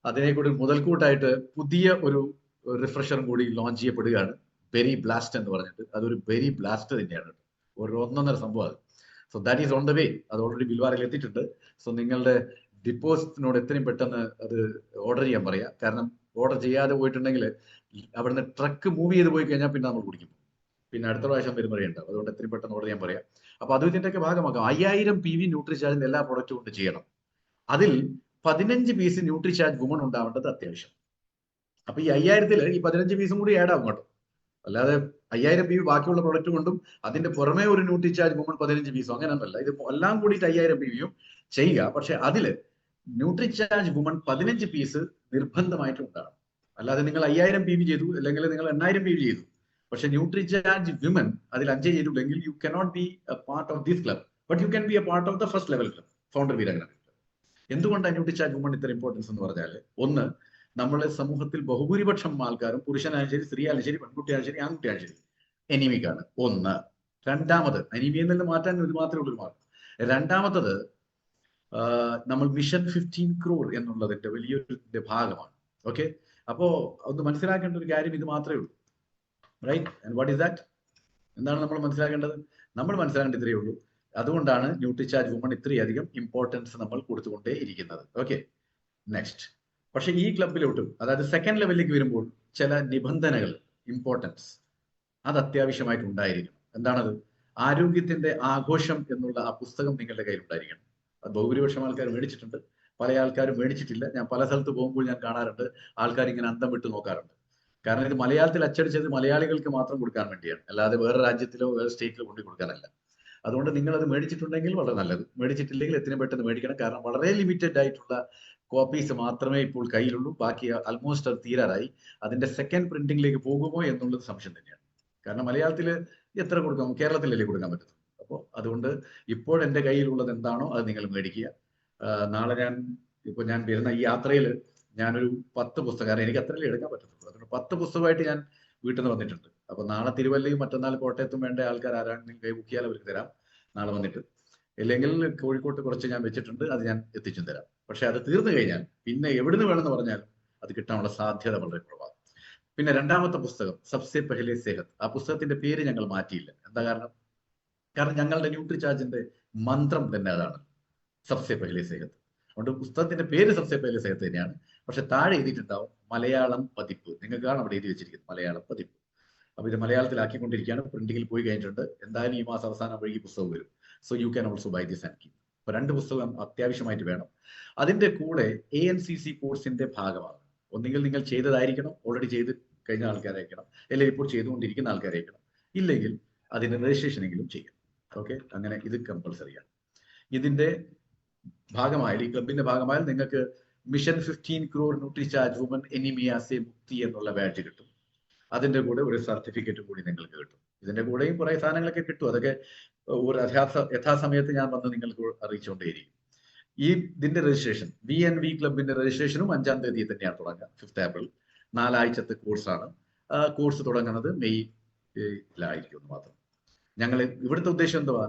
അതിനെ കൂടി മുതൽക്കൂട്ടായിട്ട് പുതിയ ഒരു റിഫ്രഷറും കൂടി ലോഞ്ച് ചെയ്യപ്പെടുകയാണ്, ബെറി ബ്ലാസ്റ്റ് എന്ന് പറഞ്ഞിട്ട്. അതൊരു ബെറി ബ്ലാസ്റ്റ് തന്നെയാണ്, ഒരു ഒന്നൊന്നര സംഭവം അത്. So that is on the way. അത് ഓൾറെഡി ബിൽവാറിൽ എത്തിയിട്ടുണ്ട്. സോ നിങ്ങളുടെ ഡിപ്പോസിറ്റിനോട് എത്രയും പെട്ടെന്ന് അത് ഓർഡർ ചെയ്യാൻ പറയാം. കാരണം ഓർഡർ ചെയ്യാതെ പോയിട്ടുണ്ടെങ്കിൽ അവിടുന്ന് ട്രക്ക് മൂവ് ചെയ്ത് പോയി കഴിഞ്ഞാൽ പിന്നെ നമ്മൾ കുടിക്കും, പിന്നെ അടുത്ത പ്രാവശ്യം വരുമ്പോഴേണ്ടാവും. അതുകൊണ്ട് എത്രയും പെട്ടെന്ന് ഓർഡർ ചെയ്യാൻ പറയാം. അപ്പൊ അത് ഇതിന്റെയൊക്കെ ഭാഗമാക്കാം. 5000 PV ന്യൂട്രിചാർജിന്റെ എല്ലാ പ്രൊഡക്റ്റും കൊണ്ട് ചെയ്യണം. അതിൽ 15 പീസ് ന്യൂട്രിചാർജ് വുമൺ ഉണ്ടാവേണ്ടത് അത്യാവശ്യം. അപ്പൊ ഈ 5000-ൽ ഈ 15 പീസും കൂടി ആഡ് ആവും കേട്ടോ. അല്ലാതെ 5000 PV ബാക്കിയുള്ള പ്രൊഡക്റ്റ് കൊണ്ടും അതിന്റെ പുറമെ ഒരു ന്യൂട്രിചാർജ് വുമൺ 15 പീസോ അങ്ങനെയൊന്നുമല്ല. ഇത് എല്ലാം കൂടിയിട്ട് 5000 PV ചെയ്യുക. പക്ഷെ അതില് ന്യൂട്രിചാർജ് വുമൺ 15 പീസ് നിർബന്ധമായിട്ടും ഉണ്ടാകും. അല്ലാതെ നിങ്ങൾ 5000 PV ചെയ്തു, അല്ലെങ്കിൽ നിങ്ങൾ 8000 PV ചെയ്തു, പക്ഷെ ന്യൂട്രിചാർജ് വിമൻ അതിൽ 5 ചെയ്തിട്ടുണ്ടെങ്കിൽ you cannot be a part of this club, but you can be a part of the first level club, founder Veerangana. എന്തുകൊണ്ടാണ് ന്യൂട്രിചാർജ് വുമൺ ഇത്ര ഇമ്പോർട്ടൻസ് എന്ന് പറഞ്ഞാൽ, ഒന്ന്, നമ്മളെ സമൂഹത്തിൽ ബഹുഭൂരിപക്ഷം ആൾക്കാരും, പുരുഷനായാലും ശരി, സ്ത്രീ ആയാലും ശരി, പെൺകുട്ടിയായാലും ശരി, ആൺകുട്ടിയായാലും ശരി, അനീമിക്കാണ്. ഒന്ന്. രണ്ടാമത്, അനീമിയയിൽ നിന്ന് മാറ്റാൻ ഇത് മാത്രമേ ഉള്ളൂ മാർഗം. രണ്ടാമത്തത്, നമ്മൾ മിഷൻ 15 crore എന്നുള്ളതിന്റെ വലിയൊരു ഭാഗമാണ്. ഓക്കെ, അപ്പോ ഒന്ന് മനസ്സിലാക്കേണ്ട ഒരു കാര്യം ഇത് മാത്രമേ ഉള്ളൂ. Right? And what is that? എന്താണ് നമ്മൾ മനസ്സിലാക്കേണ്ടത്? നമ്മൾ മനസ്സിലാക്കേണ്ടത് ഇത്രയേ ഉള്ളൂ. അതുകൊണ്ടാണ് ന്യൂട്രിചാർജ് വുമൺ ഇത്രയധികം ഇമ്പോർട്ടൻസ് നമ്മൾ കൊടുത്തുകൊണ്ടേ ഇരിക്കുന്നത്. Okay, next. പക്ഷെ ഈ ക്ലബിലോട്ട്, അതായത് സെക്കൻഡ് ലെവലിലേക്ക് വരുമ്പോൾ ചില നിബന്ധനകൾ, ഇമ്പോർട്ടൻസ്, അത് അത്യാവശ്യമായിട്ട് ഉണ്ടായിരിക്കണം. എന്താണത്? ആരോഗ്യത്തിന്റെ ആഘോഷം എന്നുള്ള ആ പുസ്തകം നിങ്ങളുടെ കയ്യിൽ ഉണ്ടായിരിക്കണം. അത് ബഹുഭൂരിപക്ഷം ആൾക്കാർ മേടിച്ചിട്ടുണ്ട്, പല ആൾക്കാരും മേടിച്ചിട്ടില്ല. ഞാൻ പല സ്ഥലത്ത് പോകുമ്പോൾ ഞാൻ കാണാറുണ്ട്, ആൾക്കാർ ഇങ്ങനെ അന്തം വിട്ട് നോക്കാറുണ്ട്. കാരണം ഇത് മലയാളത്തിൽ അച്ചടിച്ചത് മലയാളികൾക്ക് മാത്രം കൊടുക്കാൻ വേണ്ടിയാണ്, അല്ലാതെ വേറെ രാജ്യത്തിലോ വേറെ സ്റ്റേറ്റിലോ കൊണ്ടു കൊടുക്കാനല്ല. അതുകൊണ്ട് നിങ്ങൾ അത് മേടിച്ചിട്ടുണ്ടെങ്കിൽ വളരെ നല്ലത്, മേടിച്ചിട്ടില്ലെങ്കിൽ എത്രയും പെട്ടെന്ന് മേടിക്കണം. കാരണം വളരെ ലിമിറ്റഡ് ആയിട്ടുള്ള കോപ്പീസ് മാത്രമേ ഇപ്പോൾ കയ്യിലുള്ളൂ. ബാക്കി ആൾമോസ്റ്റ് അത് തീരാറായി. അതിന്റെ സെക്കൻഡ് പ്രിന്റിംഗിലേക്ക് പോകുമോ എന്നുള്ളത് സംശയം തന്നെയാണ്. കാരണം മലയാളത്തിൽ എത്ര കൊടുക്കാം, കേരളത്തിലല്ലേ കൊടുക്കാൻ പറ്റുന്നത്. അപ്പോൾ അതുകൊണ്ട് ഇപ്പോൾ എൻ്റെ കയ്യിലുള്ളത് എന്താണോ അത് നിങ്ങൾ മേടിക്കുക. നാളെ ഞാൻ വരുന്ന ഈ യാത്രയിൽ ഞാനൊരു 10 പുസ്തകം, കാരണം എനിക്ക് അത്രയല്ലേ എടുക്കാൻ പറ്റത്തുള്ളൂ, അതുകൊണ്ട് 10 പുസ്തകമായിട്ട് ഞാൻ വീട്ടിൽ നിന്ന് വന്നിട്ടുണ്ട്. അപ്പൊ നാളെ തിരുവല്ലയും മറ്റന്നാൾ കോട്ടയത്തും വേണ്ട ആൾക്കാർ ആരാണെങ്കിൽ കൈ ബുക്ക് ചെയ്യാൻ അവർക്ക് തരാം നാളെ വന്നിട്ട്. ഇല്ലെങ്കിൽ കോഴിക്കോട്ട് കുറച്ച് ഞാൻ വെച്ചിട്ടുണ്ട്, അത് ഞാൻ എത്തിച്ചും തരാം. പക്ഷെ അത് തീർന്നു കഴിഞ്ഞാൽ പിന്നെ എവിടുന്ന് വേണമെന്ന് പറഞ്ഞാൽ അത് കിട്ടാനുള്ള സാധ്യത വളരെ കുറവാണ്. പിന്നെ രണ്ടാമത്തെ പുസ്തകം സബ്സെ പെഹ്ലെ സെഹത്ത്. ആ പുസ്തകത്തിന്റെ പേര് ഞങ്ങൾ മാറ്റിയില്ല. എന്താ കാരണം? കാരണം ഞങ്ങളുടെ ന്യൂട്രിചാർജിന്റെ മന്ത്രം തന്നെ അതാണ്, സബ്സെ പെഹ്ലെ സെഹത്ത്. അതുകൊണ്ട് പുസ്തകത്തിന്റെ പേര് സബ്സെ പെഹ്ലെ സെഹത്ത് തന്നെയാണ്. പക്ഷെ താഴെ എഴുതിയിട്ടുണ്ടാവും മലയാളം പതിപ്പ്. നിങ്ങൾക്കാണ് അവിടെ എഴുതി വെച്ചിരിക്കുന്നത് മലയാളം പതിപ്പ്. അപ്പൊ ഇത് മലയാളത്തിലാക്കിക്കൊണ്ടിരിക്കുകയാണ്, പ്രിന്റിങ്ങിൽ പോയി കഴിഞ്ഞിട്ടുണ്ട്. എന്തായാലും ഈ മാസം അവസാനം വഴി പുസ്തകം വരും. So you can also buy this and keep. അപ്പൊ 2 പുസ്തകം അത്യാവശ്യമായിട്ട് വേണം. അതിന്റെ കൂടെ ANCC കോഴ്സിന്റെ ഭാഗമാണ്. ഒന്നുകിൽ നിങ്ങൾ ചെയ്തതായിരിക്കണം, ഓൾറെഡി ചെയ്ത് കഴിഞ്ഞ ആൾക്കാരായിരിക്കണം, അല്ലെങ്കിൽ ഇപ്പോൾ ചെയ്തുകൊണ്ടിരിക്കുന്ന ആൾക്കാരായിരിക്കണം, ഇല്ലെങ്കിൽ അതിന്റെ രജിസ്ട്രേഷനെങ്കിലും ചെയ്യണം. ഓക്കെ, അങ്ങനെ ഇത് കമ്പൾസറിയാണ്. ഇതിന്റെ ഭാഗമായാൽ, ഈ ക്ലബിന്റെ ഭാഗമായാൽ നിങ്ങൾക്ക് mission 15 crore Nutricharge woman anaemia സെ മുക്തി എന്നുള്ള ബാഡ്ജ് കിട്ടും. അതിന്റെ കൂടെ ഒരു സർട്ടിഫിക്കറ്റ് കൂടി നിങ്ങൾക്ക് കിട്ടും. ഇതിന്റെ കൂടെയും കുറെ സാധനങ്ങളൊക്കെ കിട്ടും. അതൊക്കെ ഒരു യഥാസമയത്ത് ഞാൻ വന്ന് നിങ്ങൾക്ക് അറിയിച്ചുകൊണ്ടേയിരിക്കും. ഇതിന്റെ രജിസ്ട്രേഷൻ, VNV ക്ലബിന്റെ രജിസ്ട്രേഷനും 5-ാം തീയതി തന്നെയാണ് തുടങ്ങുക, 5th April. 4 ആഴ്ചത്തെ കോഴ്സാണ്. കോഴ്സ് തുടങ്ങുന്നത് മെയ്യിലായിരിക്കും മാത്രം. ഞങ്ങൾ ഇവിടുത്തെ ഉദ്ദേശം എന്തുവാ?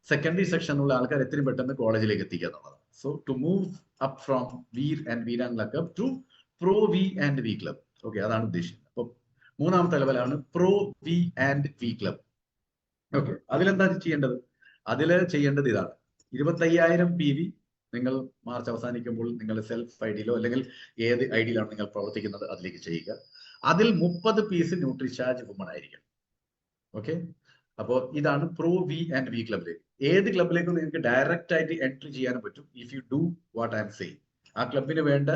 സെക്കൻഡറി സെക്ഷനുള്ള ആൾക്കാർ എത്രയും പെട്ടെന്ന് കോളേജിലേക്ക് എത്തിക്കുക എന്നുള്ളതാണ്. So to move up from Veer and Veerangana club to pro V and V club. Okay, അതാണ് ഉദ്ദേശിക്കുന്നത്. അപ്പൊ 3ാമത്തെ ലെവലാണ് pro V and V club. Okay, അതിലെന്താ ചെയ്യേണ്ടത്? ചെയ്യേണ്ടത് ഇതാണ്. 25,000 PV നിങ്ങൾ മാർച്ച് അവസാനിക്കുമ്പോൾ നിങ്ങളുടെ സെൽഫ് ഐഡിയിലോ അല്ലെങ്കിൽ ഏത് ഐഡിയിലാണ് നിങ്ങൾ പ്രവർത്തിക്കുന്നത് അതിലേക്ക് ചെയ്യുക. അതിൽ 30 പീസ് ന്യൂട്രിചാർജ് വുമൺ ആയിരിക്കും. ഓക്കെ, അപ്പോൾ ഇതാണ് പ്രോ വി ആൻഡ് വി ക്ലബിലേക്ക്. ഏത് ക്ലബിലേക്കും നിങ്ങൾക്ക് ഡയറക്റ്റ് ആയിട്ട് എൻട്രി ചെയ്യാനും പറ്റും if you do what I am saying. ആ ക്ലബിന് വേണ്ട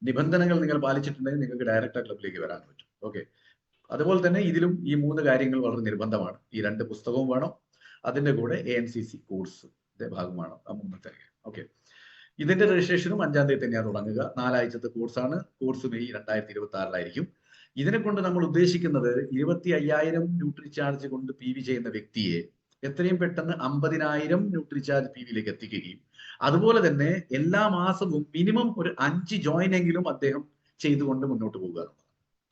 നിബന്ധനകൾ നിങ്ങൾ പാലിച്ചിട്ടുണ്ടെങ്കിൽ നിങ്ങൾക്ക് ഡയറക്റ്റ് ആ ക്ലബിലേക്ക് വരാൻ പറ്റും. ഓക്കെ, അതുപോലെ തന്നെ ഇതിലും ഈ 3 കാര്യങ്ങൾ വളരെ നിർബന്ധമാണ്. ഈ 2 പുസ്തകവും വേണം, അതിന്റെ കൂടെ ANCC കോഴ്സിന്റെ ഭാഗമാണ് ആ 3 കാര്യം. ഓക്കെ, ഇതിന്റെ രജിസ്ട്രേഷനും 5-ാം തീയതി തന്നെയാണ് തുടങ്ങുക. 4 ആഴ്ചത്തെ കോഴ്സാണ്. കോഴ്സ് മെയ് 2026 ഇതിനെ കൊണ്ട് നമ്മൾ ഉദ്ദേശിക്കുന്നത് 25,000 ന്യൂട്രിചാർജ് കൊണ്ട് PV ചെയ്യുന്ന വ്യക്തിയെ എത്രയും പെട്ടെന്ന് 50,000 ന്യൂട്രിചാർജ് PVയിലേക്ക് എത്തിക്കുകയും അതുപോലെ തന്നെ എല്ലാ മാസവും മിനിമം ഒരു 5 ജോയിൻ എങ്കിലും അദ്ദേഹം ചെയ്തുകൊണ്ട് മുന്നോട്ട് പോകുക.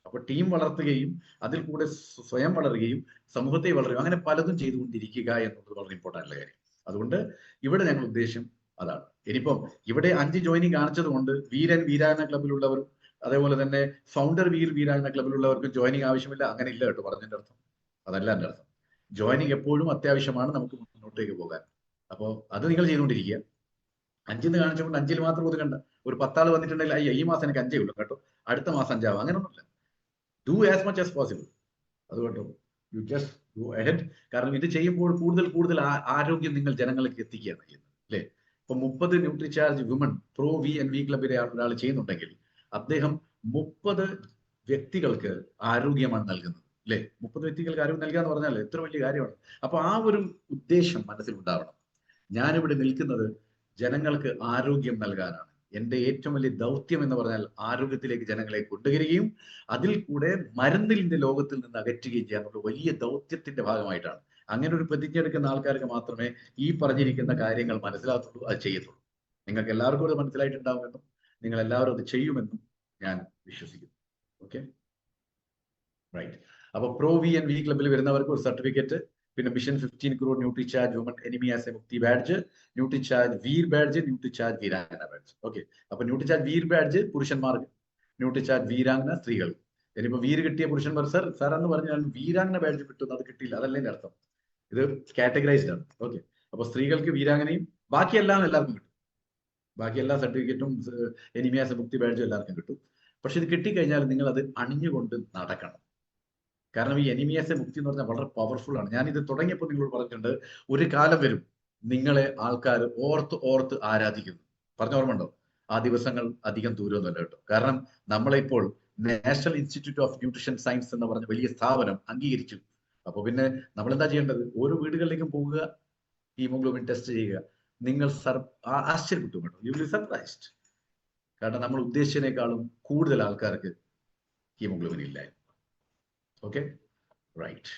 അപ്പൊ ടീം വളർത്തുകയും അതിൽ കൂടെ സ്വയം വളരുകയും സമൂഹത്തെ വളരുകയും അങ്ങനെ പലതും ചെയ്തുകൊണ്ടിരിക്കുക എന്നുള്ളത് വളരെ ഇമ്പോർട്ടൻ്റ് ആയിട്ടുള്ള കാര്യം. അതുകൊണ്ട് ഇവിടെ ഞങ്ങൾ ഉദ്ദേശം അതാണ്. ഇനിയിപ്പം ഇവിടെ 5 ജോയിനിങ് കാണിച്ചത് കൊണ്ട് വീരാംഗന ക്ലബിലുള്ളവരും അതേപോലെ തന്നെ ഫൗണ്ടർ വീരാംഗന ക്ലബിലുള്ളവർക്ക് ജോയിനിങ് ആവശ്യമില്ല, അങ്ങനെ ഇല്ല കേട്ടോ പറഞ്ഞതിന്റെ അർത്ഥം. അതല്ല എൻ്റെ അർത്ഥം. ജോയിനിങ് എപ്പോഴും അത്യാവശ്യമാണ് നമുക്ക് മുന്നോട്ടേക്ക് പോകാൻ. അപ്പോൾ അത് നിങ്ങൾ ചെയ്തുകൊണ്ടിരിക്കുക. 5 കാണിച്ചുകൊണ്ട് 5 മാത്രം ഒതുക്കണ്ട. ഒരു 10 ആൾ വന്നിട്ടുണ്ടെങ്കിൽ ഈ മാസം എനിക്ക് 5 ഉള്ളൂ കേട്ടോ, അടുത്ത മാസം 5 ആവും, അങ്ങനെയൊന്നുമില്ല. Do as much as possible. അതുകൊണ്ട് യു ജസ്റ്റ് ഗോ അഹെഡ്. കാരണം ഇത് ചെയ്യുമ്പോൾ കൂടുതൽ ആരോഗ്യം നിങ്ങൾ ജനങ്ങളിലേക്ക് എത്തിക്കുകയാണ് ചെയ്യുന്നത്, അല്ലേ? ഇപ്പൊ 30 Nutricharge woman pro V and V ക്ലബിലെ ഒരാൾ ചെയ്യുന്നുണ്ടെങ്കിൽ അദ്ദേഹം 30 വ്യക്തികൾക്ക് ആരോഗ്യമാണ് നൽകുന്നത്. അല്ലേ? 30 വ്യക്തികൾക്ക് ആരോഗ്യം നൽകുക എന്ന് പറഞ്ഞാൽ എത്ര വലിയ കാര്യമാണ്. അപ്പൊ ആ ഒരു ഉദ്ദേശം മനസ്സിലുണ്ടാവണം. ഞാനിവിടെ നിൽക്കുന്നത് ജനങ്ങൾക്ക് ആരോഗ്യം നൽകാനാണ്. എൻ്റെ ഏറ്റവും വലിയ ദൗത്യം എന്ന് പറഞ്ഞാൽ ആരോഗ്യത്തിലേക്ക് ജനങ്ങളെ കൊണ്ടുവരികയും അതിൽ കൂടെ മരുന്നിന്റെ ലോകത്തിൽ നിന്ന് അകറ്റുകയും ചെയ്യാനുള്ള വലിയ ദൗത്യത്തിന്റെ ഭാഗമായിട്ടാണ്. അങ്ങനെ ഒരു പ്രതിജ്ഞ എടുക്കുന്ന ആൾക്കാർക്ക് മാത്രമേ ഈ പറഞ്ഞിരിക്കുന്ന കാര്യങ്ങൾ മനസ്സിലാകത്തുള്ളൂ, അത് ചെയ്യത്തുള്ളൂ. നിങ്ങൾക്ക് എല്ലാവർക്കും അത് മനസ്സിലായിട്ടുണ്ടാവുമെന്നും നിങ്ങൾ എല്ലാവരും അത് ചെയ്യുമെന്നും ഞാൻ വിശ്വസിക്കുന്നു. Okay, right. അപ്പൊ പ്രോ വി ആൻഡ് വി ക്ലബിൽ വരുന്നവർക്ക് ഒരു സർട്ടിഫിക്കറ്റ്, പിന്നെ mission 15 crore Nutricharge woman anaemia as a മുക്തി badge, Nutricharge Veer badge, Nutricharge Veerangana badge. Okay, അപ്പൊ ന്യൂട്രിചാർജ് വീർ ബാഡ്ജ് പുരുഷന്മാർക്ക്, ന്യൂട്രിചാർജ് വീരാംഗന സ്ത്രീകൾ. ഇനിയിപ്പോ വീര് കിട്ടിയ പുരുഷന്മാർ സാർ എന്ന് പറഞ്ഞാൽ വീരാംഗന ബാഡ്ജ് കിട്ടുന്നു, അത് കിട്ടിയില്ല, അതല്ലേ എന്റെ അർത്ഥം. ഇത് കാറ്റഗറൈസ്ഡ് ആണ്. ഓക്കെ, അപ്പൊ സ്ത്രീകൾക്ക് വീരാംഗനയും ബാക്കിയെല്ലാം എല്ലാവർക്കും കിട്ടും. ബാക്കി എല്ലാ സർട്ടിഫിക്കറ്റും എനിമി ആസ് എ മുക്തി ബാഡ്ജും എല്ലാവർക്കും കിട്ടും. പക്ഷെ ഇത് കിട്ടിക്കഴിഞ്ഞാൽ നിങ്ങൾ അത് അണിഞ്ഞുകൊണ്ട് നടക്കണം. കാരണം ഈ എനിമിയാസെ മുക്തി എന്ന് പറഞ്ഞാൽ വളരെ പവർഫുൾ ആണ്. ഞാൻ ഇത് തുടങ്ങിയപ്പോൾ നിങ്ങളോട് പറഞ്ഞിട്ടുണ്ട്, ഒരു കാലം വരും നിങ്ങളെ ആൾക്കാർ ഓർത്ത് ആരാധിക്കുന്നു. പറഞ്ഞ ഓർമ്മയുണ്ടോ? ആ ദിവസങ്ങൾ അധികം ദൂരമൊന്നുമല്ല കേട്ടോ. കാരണം നമ്മളെ ഇപ്പോൾ national institute of nutrition science എന്ന് പറഞ്ഞ വലിയ സ്ഥാപനം അംഗീകരിച്ചു. അപ്പൊ പിന്നെ നമ്മൾ എന്താ ചെയ്യേണ്ടത്? ഓരോ വീടുകളിലേക്കും പോകുക, ഹീമോഗ്ലോബിൻ ടെസ്റ്റ് ചെയ്യുക. നിങ്ങൾ ആശ്ചര്യപ്പെട്ടു കേട്ടോ, യു വിൽ ബി സർപ്രൈസ്ഡ്. കാരണം നമ്മൾ ഉദ്ദേശിച്ചതിനേക്കാളും കൂടുതൽ ആൾക്കാർക്ക് ഹീമോഗ്ലോബിൻ ഇല്ല. Okay, right.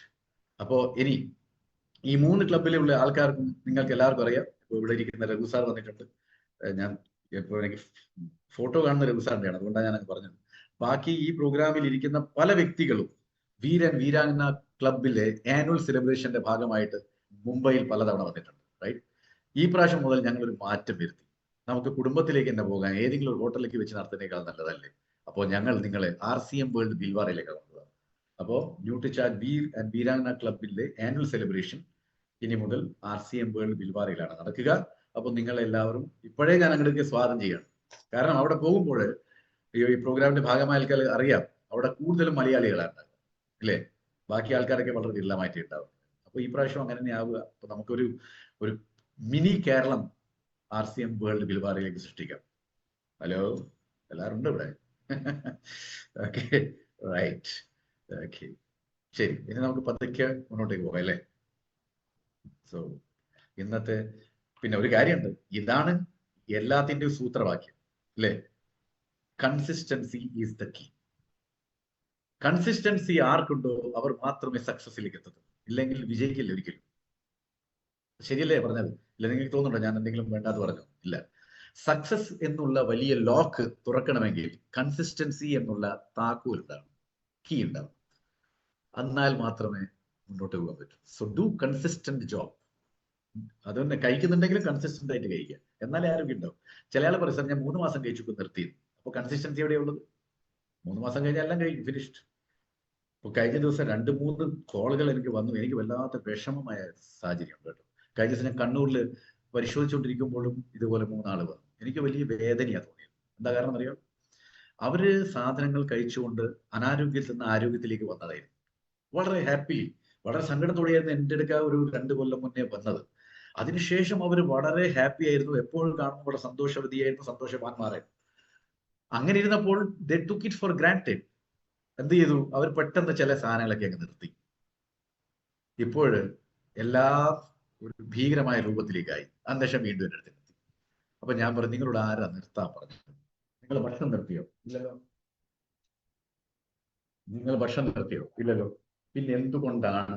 അപ്പോ ഇനി ഈ 3 ക്ലബിലുള്ള ആൾക്കാർക്കും നിങ്ങൾക്ക് എല്ലാവർക്കും അറിയാം. ഇപ്പോൾ ഇവിടെ ഇരിക്കുന്ന രഘു സാർ വന്നിട്ടുണ്ട്. ഞാൻ ഇപ്പോൾ എനിക്ക് ഫോട്ടോ കാണുന്ന രഘു സാറിന്റെയാണ്, അതുകൊണ്ടാണ് ഞാൻ പറഞ്ഞത്. ബാക്കി ഈ പ്രോഗ്രാമിൽ ഇരിക്കുന്ന പല വ്യക്തികളും വീരൻ വീരാംഗന ക്ലബിലെ ആനുവൽ സെലിബ്രേഷന്റെ ഭാഗമായിട്ട് മുംബൈയിൽ പലതവണ വന്നിട്ടുണ്ട്. റൈറ്റ്. ഈ പ്രാവശ്യം മുതൽ ഞങ്ങൾ ഒരു മാറ്റം വരുത്തി. നമുക്ക് കുടുംബത്തിലേക്ക് തന്നെ പോകാൻ ഏതെങ്കിലും ഒരു ഹോട്ടലിലേക്ക് വെച്ച് നടത്തുന്നതിനേക്കാൾ നല്ലതല്ലേ? അപ്പോൾ ഞങ്ങൾ നിങ്ങളെ RCM വേൾഡ് ബിൽവാറയിലേക്ക് കൊണ്ടുപോകാം. അപ്പോൾ ന്യൂട്രിചാർജ് വീർ ആൻഡ് വീരാംഗന ക്ലബിന്റെ ആനുവൽ സെലിബ്രേഷൻ ഇനി മുതൽ RCM വേൾഡ് ബിൽവാറയിലാണ് നടക്കുക. അപ്പൊ നിങ്ങൾ എല്ലാവരും ഇപ്പോഴേ ഞാൻ അങ്ങോട്ടേക്ക് സ്വാഗതം ചെയ്യണം. കാരണം അവിടെ പോകുമ്പോൾ ഈ പ്രോഗ്രാമിന്റെ ഭാഗമായ ആൾക്കാർ അറിയാം, അവിടെ കൂടുതലും മലയാളികളാണ് ഉണ്ടാകുക, അല്ലേ? ബാക്കി ആൾക്കാരൊക്കെ വളരെ വിരളമായിട്ട് ഉണ്ടാവും. അപ്പൊ ഈ പ്രാവശ്യം അങ്ങനെ തന്നെ ആവുക. അപ്പൊ നമുക്കൊരു മിനി കേരളം RCM വേൾഡ് ബിൽവാറയിലേക്ക് സൃഷ്ടിക്കാം. ഹലോ, എല്ലാവരും ഉണ്ട് ഇവിടെ? Okay, right. ഓക്കെ, ശരി. ഇനി നമുക്ക് പതുക്കെ മുന്നോട്ടേക്ക് പോകാം, അല്ലേ? സോ ഇന്നത്തെ പിന്നെ ഒരു കാര്യമുണ്ട്, ഇതാണ് എല്ലാത്തിന്റെയും സൂത്രവാക്യം, അല്ലേ? Consistency is the key. Consistency ആർക്കുണ്ടോ അവർ മാത്രമേ സക്സസിലേക്ക് എത്തത്തുള്ളൂ, ഇല്ലെങ്കിൽ വിജയിക്കില്ല ഒരിക്കലും. ശരിയല്ലേ പറഞ്ഞത്? ഇല്ല, നിങ്ങൾക്ക് തോന്നുന്നുണ്ടോ ഞാൻ എന്തെങ്കിലും വേണ്ടാതെ പറഞ്ഞു? ഇല്ല. സക്സസ് എന്നുള്ള വലിയ ലോക്ക് തുറക്കണമെങ്കിൽ കൺസിസ്റ്റൻസി എന്നുള്ള താക്കോൽ ഉണ്ടാവും, കീ ഉണ്ടാവും. എന്നാൽ മാത്രമേ മുന്നോട്ട് പോകാൻ പറ്റൂ. So do consistent job. അതുതന്നെ കഴിക്കുന്നുണ്ടെങ്കിലും കൺസിസ്റ്റന്റ് ആയിട്ട് കഴിക്കുക, എന്നാലേ ആരോഗ്യം ഉണ്ടാവും. ചില ആൾ പറയും, സാർ ഞാൻ 3 മാസം കഴിച്ചു നിർത്തി. അപ്പൊ കൺസിസ്റ്റൻസി എവിടെയുള്ളത്? 3 മാസം കഴിഞ്ഞാൽ എല്ലാം കഴിഞ്ഞു, ഫിനിഷ്ഡ്. ഇപ്പൊ കഴിഞ്ഞ ദിവസം 2-3 കോളുകൾ എനിക്ക് വന്നു. എനിക്ക് വല്ലാത്ത വിഷമമായ സാഹചര്യം ഉണ്ട് കേട്ടോ. കഴിഞ്ഞ ദിവസം ഞാൻ കണ്ണൂരിൽ പരിശോധിച്ചുകൊണ്ടിരിക്കുമ്പോഴും ഇതുപോലെ 3 ആൾ വന്നു. എനിക്ക് വലിയ വേദനയാണ് തോന്നിയത്. എന്താ കാരണം അറിയാം? അവര് സാധനങ്ങൾ കഴിച്ചുകൊണ്ട് അനാരോഗ്യത്തിൽ നിന്ന് ആരോഗ്യത്തിലേക്ക് വന്നതായിരുന്നു. വളരെ ഹാപ്പിലി, വളരെ സങ്കടത്തോടെയായിരുന്നു എൻ്റെ അടുക്ക ഒരു 2 കൊല്ലം മുന്നേ വന്നത്. അതിനുശേഷം അവർ വളരെ ഹാപ്പി ആയിരുന്നു, എപ്പോഴും കാണുമ്പോൾ വളരെ സന്തോഷവതിയായിരുന്നു, സന്തോഷവാന്മാരായിരുന്നു. അങ്ങനെ ഇരുന്നപ്പോൾ ദേ ടുക്ക് ഇറ്റ് ഫോർ ഗ്രാന്റഡ്. എന്ത് ചെയ്തു? അവർ പെട്ടെന്ന് ചില സാധനങ്ങളൊക്കെ അങ്ങ് നിർത്തി. ഇപ്പോൾ എല്ലാം ഒരു ഭീകരമായ രൂപത്തിലേക്കായി. അന്നേഷം വീണ്ടും എൻ്റെ അടുത്ത് നിർത്തി. അപ്പൊ ഞാൻ പറഞ്ഞു, നിങ്ങളോട് ആരാ നിർത്താൻ പറഞ്ഞു? നിങ്ങൾ ഭക്ഷണം നിർത്തിയോ? ഇല്ലല്ലോ. നിങ്ങൾ ഭക്ഷണം നിർത്തിയോ? ഇല്ലല്ലോ. പിന്നെ എന്തുകൊണ്ടാണ്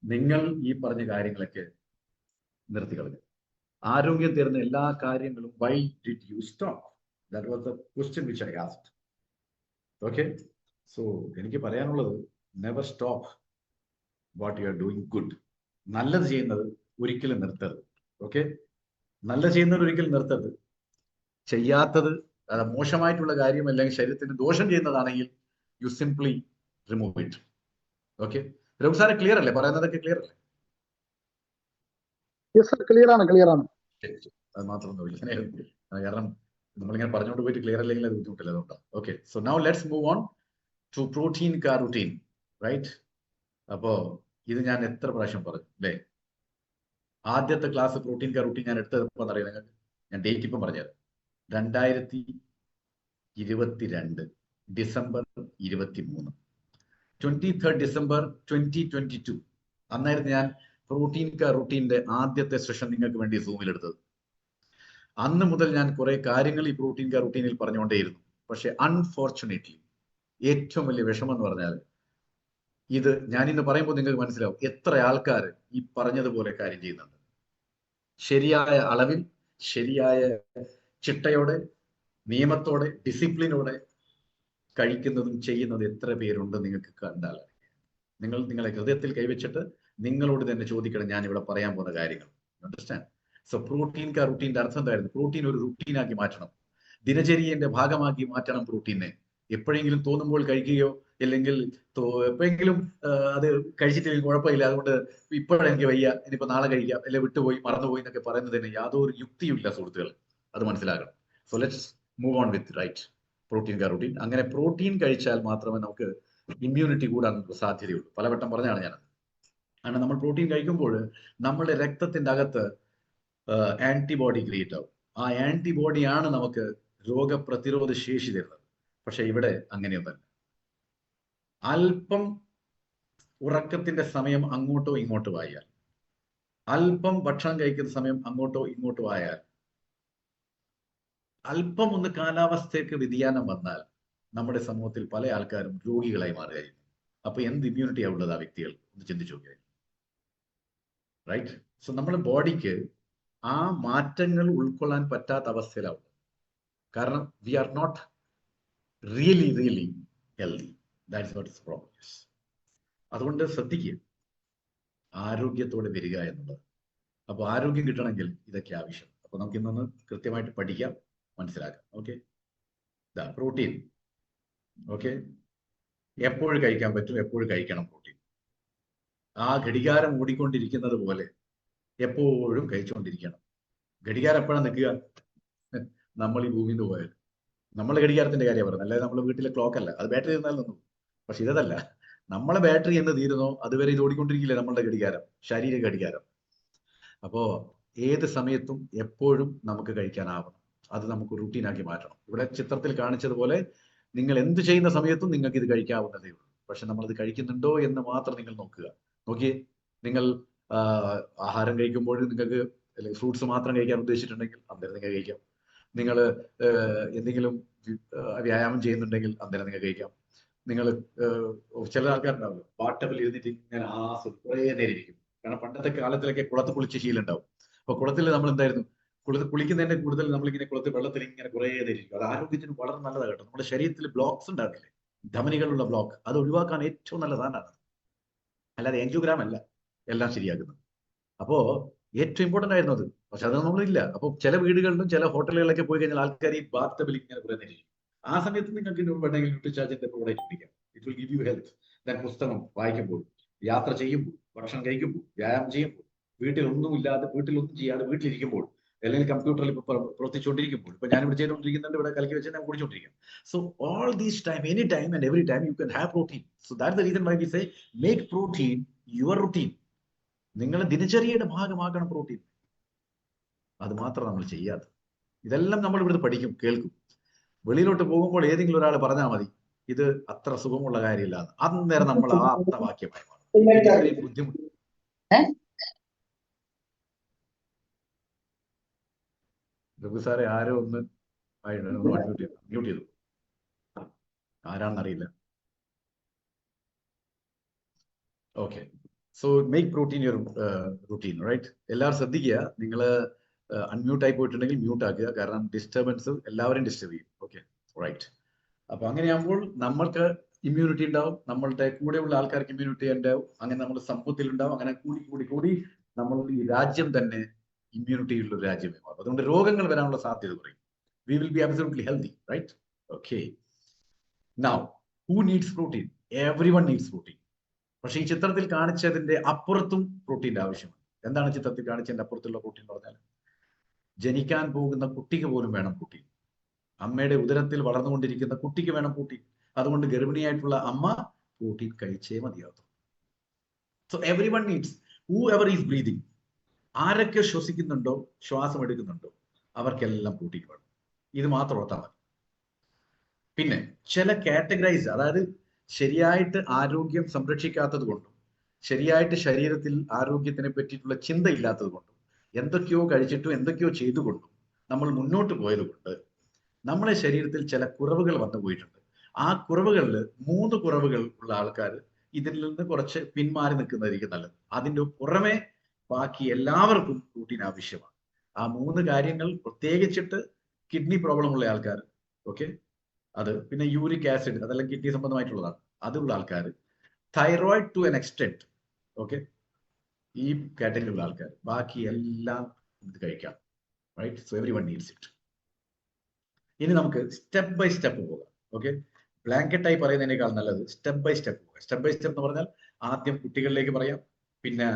നിങ്ങൾ ഈ പറഞ്ഞ കാര്യങ്ങളൊക്കെ നിർത്തി കളഞ്ഞത്? ആരോഗ്യം തരുന്ന എല്ലാ കാര്യങ്ങളും why did you stop? That was the question which I asked. Okay, so എനിക്ക് പറയാനുള്ളത്, never stop what you are doing good. നല്ലത് ചെയ്യുന്നത് ഒരിക്കലും നിർത്തരുത്. ഓക്കെ, നല്ലത് ചെയ്യുന്നത് ഒരിക്കലും നിർത്തരുത്. ചെയ്യാത്തത്, അത് മോശമായിട്ടുള്ള കാര്യം അല്ലെങ്കിൽ ശരീരത്തിന് ദോഷം ചെയ്യുന്നതാണെങ്കിൽ you simply remove it. Okay, Raghu സാറെ ക്ലിയർ അല്ലേ? പറയുന്നതൊക്കെ ക്ലിയർ അല്ലേ? ക്ലിയർ ആണ്, ക്ലിയർ ആണ്. അത് മാത്രമൊന്നുമില്ല, കാരണം നമ്മളിങ്ങനെ പറഞ്ഞുകൊണ്ട് പോയിട്ട് ക്ലിയർ അല്ലെങ്കിൽ അത് ബുദ്ധിമുട്ടില്ല, അതുകൊണ്ടാണ്. Okay, so now let's move on to protein car routine. Right. അപ്പോ ഇത് ഞാൻ എത്ര പ്രാവശ്യം പറഞ്ഞു, അല്ലേ? ആദ്യത്തെ ക്ലാസ് പ്രോട്ടീൻ കാർ റുട്ടീൻ ഞാൻ എടുത്തപ്പോൾ അറിയാം നിങ്ങൾക്ക്. ഞാൻ ഡേറ്റ് ഇപ്പം പറഞ്ഞത് 2022 ഡിസംബർ 23. 23 ഡിസംബർ 2022 അന്നായിരുന്നു ഞാൻ റൂട്ടീന്റെ ആദ്യത്തെ സെഷൻ നിങ്ങൾക്ക് വേണ്ടി സൂമിൽ എടുത്തത്. അന്ന് മുതൽ ഞാൻ കുറെ കാര്യങ്ങൾ ഈ റൂട്ടീനിൽ പറഞ്ഞുകൊണ്ടേയിരുന്നു. പക്ഷെ അൺഫോർച്ചുനേറ്റ്ലി ഏറ്റവും വലിയ വിഷമം എന്ന് പറഞ്ഞാൽ, ഇത് ഞാനിന്ന് പറയുമ്പോൾ നിങ്ങൾക്ക് മനസ്സിലാവും എത്ര ആൾക്കാർ ഈ പറഞ്ഞതുപോലെ കാര്യം ചെയ്യുന്നുണ്ട്. ശരിയായ അളവിൽ, ശരിയായ ചിട്ടയോടെ, നിയമത്തോടെ, ഡിസിപ്ലിനോടെ കഴിക്കുന്നതും ചെയ്യുന്നതും എത്ര പേരുണ്ട് നിങ്ങൾക്ക് കണ്ടാൽ. നിങ്ങളെ ഹൃദയത്തിൽ കൈവച്ചിട്ട് നിങ്ങളോട് തന്നെ ചോദിക്കണം ഞാൻ ഇവിടെ പറയാൻ പോകുന്ന കാര്യങ്ങൾ. അണ്ടർസ്റ്റാൻഡ്? സോ റൂട്ടീന്റെ അർത്ഥം എന്തായിരുന്നു? പ്രോട്ടീൻ ഒരു റുട്ടീനാക്കി മാറ്റണം, ദിനചര്യന്റെ ഭാഗമാക്കി മാറ്റണം പ്രോട്ടീനെ. എപ്പോഴെങ്കിലും തോന്നുമ്പോൾ കഴിക്കുകയോ അല്ലെങ്കിൽ എപ്പോഴെങ്കിലും അത് കഴിച്ചിട്ടില്ലെങ്കിൽ കുഴപ്പമില്ല, അതുകൊണ്ട് ഇപ്പോഴെനിക്ക് വയ്യ, ഇനിയിപ്പോ നാളെ കഴിക്കാം, അല്ലെങ്കിൽ വിട്ടുപോയി മറന്നുപോയി എന്നൊക്കെ പറയുന്നതിന് യാതൊരു യുക്തിയുമില്ല സുഹൃത്തുക്കൾ. അത് മനസ്സിലാക്കണം. So let's move on with right routine. അങ്ങനെ പ്രോട്ടീൻ കഴിച്ചാൽ മാത്രമേ നമുക്ക് ഇമ്മ്യൂണിറ്റി കൂടാൻ സാധ്യതയുള്ളൂ. പലവട്ടം പറഞ്ഞാണ് ഞാനത്. കാരണം നമ്മൾ പ്രോട്ടീൻ കഴിക്കുമ്പോൾ നമ്മുടെ രക്തത്തിന്റെ അകത്ത് ആന്റിബോഡി ക്രിയേറ്റ് ആവും. ആ ആന്റിബോഡിയാണ് നമുക്ക് രോഗപ്രതിരോധ ശേഷി തരുന്നത്. പക്ഷെ ഇവിടെ അങ്ങനെയൊന്നല്ല. അല്പം ഉറക്കത്തിന്റെ സമയം അങ്ങോട്ടോ ഇങ്ങോട്ടോ ആയാൽ, അല്പം ഭക്ഷണം കഴിക്കുന്ന സമയം അങ്ങോട്ടോ ഇങ്ങോട്ടോ ആയാൽ, അല്പം ഒന്ന് കാലാവസ്ഥയ്ക്ക് വ്യതിയാനം വന്നാൽ നമ്മുടെ സമൂഹത്തിൽ പല ആൾക്കാരും രോഗികളായി മാറുകയായിരുന്നു. അപ്പൊ എന്ത് ഇമ്മ്യൂണിറ്റിയാ ഉള്ളത് ആ വ്യക്തികൾ? ഒന്ന് ചിന്തിച്ചു നോക്കിയാൽ. റൈറ്റ്? സോ നമ്മുടെ ബോഡിക്ക് ആ മാറ്റങ്ങൾ ഉൾക്കൊള്ളാൻ പറ്റാത്ത അവസ്ഥയിലാവും. കാരണം we are not really healthy. That's what is problem. അതുകൊണ്ട് ശ്രദ്ധിക്കുക, ആരോഗ്യത്തോടെ വരിക എന്നുള്ളത്. അപ്പൊ ആരോഗ്യം കിട്ടണമെങ്കിൽ ഇതൊക്കെ ആവശ്യം. അപ്പൊ നമുക്ക് ഇന്നൊന്ന് കൃത്യമായിട്ട് പഠിക്കാം, മനസ്സിലാക്കാം. Okay, protein. ഓക്കെ, എപ്പോഴും കഴിക്കാൻ പറ്റും, എപ്പോഴും കഴിക്കണം പ്രോട്ടീൻ. ആ ഘടികാരം ഓടിക്കൊണ്ടിരിക്കുന്നത് പോലെ എപ്പോഴും കഴിച്ചുകൊണ്ടിരിക്കണം. ഘടികാരം എപ്പോഴാണ് നിൽക്കുക? നമ്മൾ ഈ ഭൂമിയിൽ നിന്ന് പോയാൽ. നമ്മളെ ഘടികാരത്തിന്റെ കാര്യം പറയുന്നത്, അല്ലാതെ നമ്മളെ വീട്ടിലെ ക്ലോക്ക് അല്ല. അത് ബാറ്ററി ഇരുന്നാൽ നിന്നു. പക്ഷെ ഇതല്ല, നമ്മളെ ബാറ്ററി എന്ന് തീരുന്നോ അതുവരെ ഇത് ഓടിക്കൊണ്ടിരിക്കില്ലേ നമ്മളുടെ ഘടികാരം, ശാരീരിക ഘടികാരം. അപ്പോ ഏത് സമയത്തും എപ്പോഴും നമുക്ക് കഴിക്കാനാവണം. അത് നമുക്ക് റുട്ടീനാക്കി മാറ്റണം. ഇവിടെ ചിത്രത്തിൽ കാണിച്ചതുപോലെ നിങ്ങൾ എന്ത് ചെയ്യുന്ന സമയത്തും നിങ്ങൾക്ക് ഇത് കഴിക്കാവുന്നതേ ഉള്ളൂ. പക്ഷെ നമ്മളത് കഴിക്കുന്നുണ്ടോ എന്ന് മാത്രം നിങ്ങൾ നോക്കുക. നോക്കിയേ, നിങ്ങൾ ആഹാരം കഴിക്കുമ്പോൾ നിങ്ങൾക്ക് അല്ലെങ്കിൽ ഫ്രൂട്ട്സ് മാത്രം കഴിക്കാൻ ഉദ്ദേശിച്ചിട്ടുണ്ടെങ്കിൽ അന്നേരം നിങ്ങൾ കഴിക്കാം. നിങ്ങൾ എന്തെങ്കിലും വ്യായാമം ചെയ്യുന്നുണ്ടെങ്കിൽ അന്നേരം നിങ്ങൾ കഴിക്കാം. നിങ്ങൾ ചില ആൾക്കാരുണ്ടാവുമല്ലോ, വാട്ടപ്പിൽ ഇരുന്നിട്ട് ഇങ്ങനെ കുറേ നേരം ഇരിക്കും. കാരണം പണ്ടത്തെ കാലത്തിലൊക്കെ കുളത്ത് കുളിച്ച് ശീലം ഉണ്ടാവും. അപ്പൊ കുളത്തിൽ നമ്മൾ എന്തായിരുന്നു, കുളിക്കുന്നതിന്റെ കൂടുതൽ നമ്മളിങ്ങനെ കുളത്തിൽ വെള്ളത്തിൽ ഇങ്ങനെ കുറേ നേരം ഇരിക്കും. അത് ആരോഗ്യത്തിന് വളരെ നല്ലതാണ് കേട്ടോ. നമ്മുടെ ശരീരത്തിൽ ബ്ലോക്സ് ഉണ്ടാവില്ലേ, ധമനികളുള്ള ബ്ലോക്ക്, അത് ഒഴിവാക്കാൻ ഏറ്റവും നല്ല സാധനമാണ്. അല്ലാതെ എൻജിയോഗ്രാം അല്ല എല്ലാം ശരിയാക്കുന്നത്. അപ്പോ ഏറ്റവും ഇമ്പോർട്ടന്റ് ആയിരുന്നു അത്. പക്ഷെ അത് നമ്മളില്ല. അപ്പൊ ചില വീടുകളിലും ചില ഹോട്ടലുകളിലൊക്കെ പോയി കഴിഞ്ഞാൽ ആൾക്കാർ ഈ ബാത്ത് ടബിൽ ഇങ്ങനെ കുറേ നേരം ഇരിക്കും. ആ സമയത്ത് നിങ്ങൾക്ക് വേണമെങ്കിൽ ന്യൂട്രിചാർജിന്റെ പ്രോഡക്റ്റ് കുടിക്കാം. It will give you health. ഞാൻ പുസ്തകം വായിക്കുമ്പോൾ, യാത്ര ചെയ്യുമ്പോൾ, ഭക്ഷണം കഴിക്കുമ്പോൾ, വ്യായാമം ചെയ്യുമ്പോൾ, വീട്ടിലൊന്നും ചെയ്യാതെ വീട്ടിലിരിക്കുമ്പോൾ, അല്ലെങ്കിൽ കമ്പ്യൂട്ടറിൽ പ്രവർത്തിച്ചുകൊണ്ടിരിക്കുമ്പോൾ, ഇപ്പൊ ഞാനിവിടെ ചെയ്തുകൊണ്ടിരിക്കുന്നുണ്ട്, ഇവിടെ കലക്കി വെച്ച് ഞാൻ കുടിച്ചുകൊണ്ടിരിക്കും. So all these time, any time and every time you can have protein. So that's the reason why we say make protein your routine. നിങ്ങൾ ദിനചര്യയുടെ ഭാഗമാക്കണം പ്രോട്ടീൻ. അത് മാത്രം നമ്മൾ ചെയ്യാതെ. ഇതെല്ലാം നമ്മൾ ഇവിടുന്ന് പഠിക്കും, കേൾക്കും. വെളിയിലോട്ട് പോകുമ്പോൾ ഏതെങ്കിലും ഒരാൾ പറഞ്ഞാൽ മതി ഇത് അത്ര സുഖമുള്ള കാര്യമില്ല, അന്നേരം നമ്മൾ ആ ആപ്തവാക്യമായി മാറും. ബുദ്ധിമുട്ട്. രഘു സാറെ ആരോ ഒന്ന് മ്യൂട്ട് ചെയ്തു, ആരാണെന്നറിയില്ല. Okay, so make protein your routine. Right? എല്ലാവരും ശ്രദ്ധിക്കുക, നിങ്ങൾ അൺമ്യൂട്ട് ആയി പോയിട്ടുണ്ടെങ്കിൽ മ്യൂട്ട് ആക്കുക. കാരണം ഡിസ്റ്റർബൻസ് എല്ലാവരും ഡിസ്റ്റർബ് ചെയ്യും. Okay, right. അപ്പൊ അങ്ങനെയാകുമ്പോൾ നമ്മൾക്ക് ഇമ്മ്യൂണിറ്റി ഉണ്ടാവും, നമ്മളുടെ കൂടെയുള്ള ആൾക്കാർക്ക് ഇമ്മ്യൂണിറ്റി ഉണ്ടാവും, അങ്ങനെ നമ്മുടെ സമൂഹത്തിൽ ഉണ്ടാവും. അങ്ങനെ കൂടി നമ്മൾ ഈ രാജ്യം തന്നെ ഇമ്മ്യൂണിറ്റി ഉള്ള ഒരു രാജ്യമേ മാറും. അതുകൊണ്ട് രോഗങ്ങൾ വരാനുള്ള സാധ്യത കുറയും. We will be absolutely healthy. Right? Okay, now who needs protein? Everyone needs protein. പക്ഷെ ഈ ചിത്രത്തിൽ കാണിച്ചതിന്റെ അപ്പുറത്തും പ്രോട്ടീന്റെ ആവശ്യമാണ്. എന്താണ് ചിത്രത്തിൽ കാണിച്ചതിന്റെ അപ്പുറത്തുള്ള പ്രോട്ടീൻ എന്ന് പറഞ്ഞാൽ? ജനിക്കാൻ പോകുന്ന കുട്ടിക്ക് പോലും വേണം പ്രോട്ടീൻ. അമ്മയുടെ ഉദരത്തിൽ വളർന്നുകൊണ്ടിരിക്കുന്ന കുട്ടിക്ക് വേണം പ്രോട്ടീൻ. അതുകൊണ്ട് ഗർഭിണിയായിട്ടുള്ള അമ്മ പ്രോട്ടീൻ കഴിച്ചേ മതിയാകും. So everyone needs, who ever is breathing. ആരൊക്കെ ശ്വസിക്കുന്നുണ്ടോ, ശ്വാസം എടുക്കുന്നുണ്ടോ, അവർക്കെല്ലാം പ്രോട്ടീൻ വേണം. ഇത് മാത്രം ഓർത്താൽ മതി. പിന്നെ ചില കാറ്റഗറൈസ്, അതായത് ശരിയായിട്ട് ആരോഗ്യം സംരക്ഷിക്കാത്തത് കൊണ്ടും ശരിയായിട്ട് ശരീരത്തിൽ ആരോഗ്യത്തിനെ പറ്റിയിട്ടുള്ള ചിന്ത ഇല്ലാത്തത് കൊണ്ടും എന്തൊക്കെയോ കഴിച്ചിട്ടും എന്തൊക്കെയോ ചെയ്തുകൊണ്ടും നമ്മൾ മുന്നോട്ട് പോയത് കൊണ്ട് നമ്മുടെ ശരീരത്തിൽ ചില കുറവുകൾ വന്നു പോയിട്ടുണ്ട്. ആ കുറവുകളിൽ 3 കുറവുകൾ ഉള്ള ആൾക്കാർ ഇതിൽ നിന്ന് കുറച്ച് പിന്മാറി നിൽക്കുന്നതായിരിക്കും നല്ലത്. അതിൻ്റെ പുറമെ ബാക്കി എല്ലാവർക്കും പ്രോട്ടീൻ ആവശ്യമാണ്. ആ 3 കാര്യങ്ങൾ പ്രത്യേകിച്ചിട്ട് കിഡ്നി പ്രോബ്ലം ഉള്ള ആൾക്കാർ, ഓക്കെ, അത് പിന്നെ യൂറിക് ആസിഡ് അതെല്ലാം കിഡ്നി സംബന്ധമായിട്ടുള്ളതാണ്, അതുള്ള ആൾക്കാർ, thyroid to an extent, okay, ഈ കാറ്റഗറിയിലുള്ള ആൾക്കാർ, ബാക്കി എല്ലാം ഇത് കഴിക്കാം. Right? So every one needs it. ഇനി നമുക്ക് സ്റ്റെപ്പ് ബൈ സ്റ്റെപ്പ് പോകാം. ഓക്കെ, ബ്ലാങ്കറ്റായി പറയുന്നതിനേക്കാൾ നല്ലത് സ്റ്റെപ്പ് ബൈ സ്റ്റെപ്പ് പോകാം. സ്റ്റെപ്പ് ബൈ സ്റ്റെപ്പ് എന്ന് പറഞ്ഞാൽ ആദ്യം കുട്ടികളിലേക്ക് പറയാം, പിന്നെ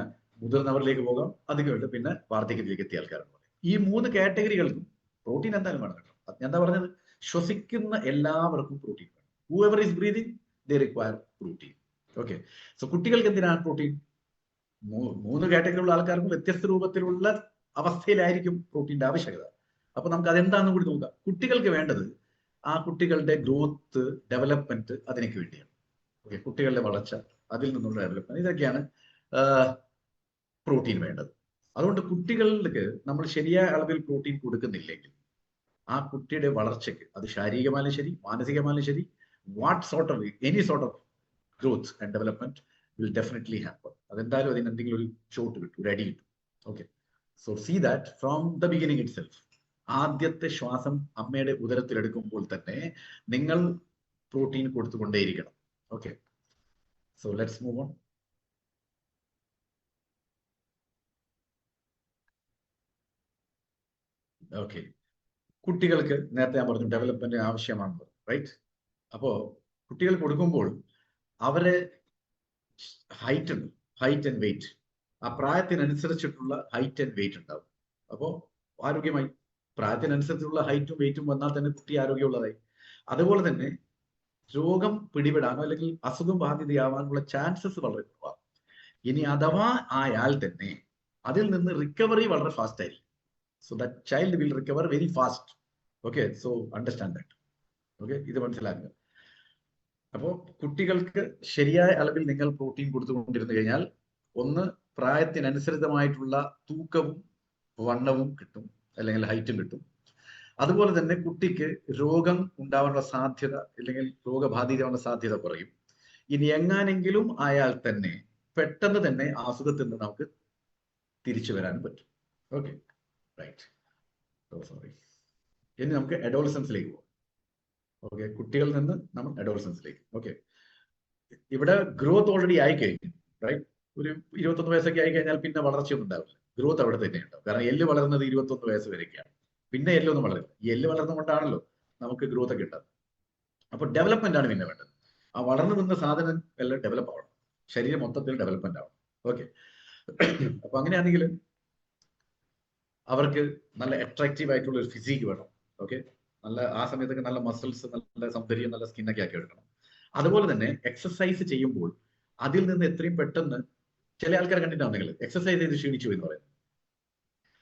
മുതിർന്നവരിലേക്ക് പോകാം, അത് കഴിഞ്ഞിട്ട് പിന്നെ വാർദ്ധക്യത്തിലേക്ക് എത്തിയ ആൾക്കാരാണ് പറയാം. ഈ 3 കാറ്റഗറികൾക്കും പ്രോട്ടീൻ എന്തായാലും വേണം കേട്ടോ. ഞാൻ എന്താ പറഞ്ഞത്? ശ്വസിക്കുന്ന എല്ലാവർക്കും പ്രോട്ടീൻ വേണം. Whoever is breathing they require protein. Okay, so കുട്ടികൾക്ക് എന്തിനാണ് പ്രോട്ടീൻ? 3 കാറ്റഗറിയുള്ള ആൾക്കാർക്കും വ്യത്യസ്ത രൂപത്തിലുള്ള അവസ്ഥയിലായിരിക്കും പ്രോട്ടീന്റെ ആവശ്യകത. അപ്പൊ നമുക്ക് അതെന്താണെന്ന് കൂടി നോക്കാം. കുട്ടികൾക്ക് വേണ്ടത് ആ കുട്ടികളുടെ ഗ്രോത്ത്, ഡെവലപ്മെന്റ്, അതിനൊക്കെ വേണ്ടിയാണ്. ഓക്കെ, കുട്ടികളുടെ വളർച്ച, അതിൽ നിന്നുള്ള ഡെവലപ്മെന്റ്, ഇതൊക്കെയാണ് പ്രോട്ടീൻ വേണ്ടത്. അതുകൊണ്ട് കുട്ടികൾക്ക് നമ്മൾ ശരിയായ അളവിൽ പ്രോട്ടീൻ കൊടുക്കുന്നില്ലെങ്കിൽ ആ കുട്ടിയുടെ വളർച്ചയ്ക്ക്, അത് ശാരീരികമായാലും ശരി മാനസികമായാലും ശരി, what sort of any sort of growth and development will definitely happen. അതെന്തായാലും അതിന് എന്തെങ്കിലും ഒരു ഷോട്ട് കിട്ടും, ഒരു അടി കിട്ടും. Okay, so see that from the beginning itself. ആദ്യത്തെ ശ്വാസം അമ്മയുടെ ഉദരത്തിലെടുക്കുമ്പോൾ തന്നെ നിങ്ങൾ പ്രോട്ടീൻ കൊടുത്തുകൊണ്ടേയിരിക്കണം. Okay, so let's move on. Okay, കുട്ടികൾക്ക് നേരത്തെ ഞാൻ പറഞ്ഞു ഡെവലപ്മെന്റ് ആവശ്യമാണ്, റൈറ്റ്? അപ്പോ കുട്ടികൾ കൊടുക്കുമ്പോൾ അവരെ ഹൈറ്റ് ഉണ്ട്, ഹൈറ്റ് ആൻഡ് വെയിറ്റ്, ആ പ്രായത്തിനനുസരിച്ചിട്ടുള്ള ഹൈറ്റ് ആൻഡ് വെയിറ്റ് ഉണ്ടാവും. അപ്പോൾ ആരോഗ്യമായി, പ്രായത്തിനനുസരിച്ചുള്ള ഹൈറ്റും വെയിറ്റും വന്നാൽ തന്നെ കുട്ടി ആരോഗ്യമുള്ളതായി. അതുപോലെ തന്നെ രോഗം പിടിപെടാനോ അല്ലെങ്കിൽ അസുഖം ബാധിതയാവാനുള്ള ചാൻസസ് വളരെ കുറവാണ്. ഇനി അഥവാ ആയാൽ തന്നെ അതിൽ നിന്ന് റിക്കവറി വളരെ ഫാസ്റ്റ് ആയിരിക്കും. So that child will recover very fast. Okay, so understand that. Okay, ഇത് മനസ്സിലാക്കുക. അപ്പോൾ കുട്ടികൾക്ക് ശരിയായ അളവിൽ നിങ്ങൾ പ്രോട്ടീൻ കൊടുത്തുകൊണ്ടിരുന്നു കഴിഞ്ഞാൽ ഒന്ന്, പ്രായത്തിനനുസൃതമായിട്ടുള്ള തൂക്കവും വണ്ണവും കിട്ടും, അല്ലെങ്കിൽ ഹൈറ്റും കിട്ടും. അതുപോലെ തന്നെ കുട്ടിക്ക് രോഗം ഉണ്ടാവാനുള്ള സാധ്യത അല്ലെങ്കിൽ രോഗബാധിതമാവാനുള്ള സാധ്യത കുറയും. ഇനി എങ്ങാനെങ്കിലും ആയാൽ തന്നെ പെട്ടെന്ന് തന്നെ അസുഖത്തിൽ നിന്ന് നമുക്ക് തിരിച്ചു വരാനും പറ്റും. Okay, right. സോറി. ഇനി നമുക്ക് അഡോളസൻസിലേക്ക് പോകാം. ഓക്കെ, കുട്ടികളിൽ നിന്ന് നമ്മൾ അഡോളസൻസിലേക്ക്. ഓക്കെ, ഇവിടെ ഗ്രോത്ത് ഓൾറെഡി ആയിക്കഴിഞ്ഞു, റൈറ്റ്? ഒരു 21 വയസ്സൊക്കെ ആയി കഴിഞ്ഞാൽ പിന്നെ വളർച്ചയൊന്നും ഉണ്ടാവില്ല. ഗ്രോത്ത് അവിടെ തന്നെ ഉണ്ടാവും. കാരണം എല്ല് വളർന്നത് 21 വയസ്സ് വരെയൊക്കെയാണ്. പിന്നെ എല്ലൊന്നും വളരില്ല. ഈ എല്ല് വളർന്നുകൊണ്ടാണല്ലോ നമുക്ക് ഗ്രോത്ത് ഒക്കെ ഉണ്ടാകുന്നത്. അപ്പൊ ഡെവലപ്മെന്റ് ആണ് പിന്നെ വേണ്ടത്. ആ വളർന്നു നിന്ന സാധനം എല്ലാം ഡെവലപ്പ് ആവണം, ശരീരം മൊത്തത്തിൽ ഡെവലപ്മെന്റ് ആവണം. ഓക്കെ, അപ്പൊ അങ്ങനെയാണെങ്കിൽ അവർക്ക് നല്ല അട്രാക്റ്റീവ് ആയിട്ടുള്ള ഒരു ഫിസിക്ക് വേണം. ഓക്കെ, നല്ല ആ സമയത്തൊക്കെ നല്ല മസിൽസ്, നല്ല സൗന്ദര്യം, നല്ല സ്കിന്നൊക്കെ ആക്കി എടുക്കണം. അതുപോലെ തന്നെ എക്സസൈസ് ചെയ്യുമ്പോൾ അതിൽ നിന്ന് എത്രയും പെട്ടെന്ന്, ചില ആൾക്കാരെ കണ്ടിട്ടുണ്ടെങ്കിൽ എക്സസൈസ് ചെയ്ത് ക്ഷീണിച്ചു എന്ന് പറയുന്നത്,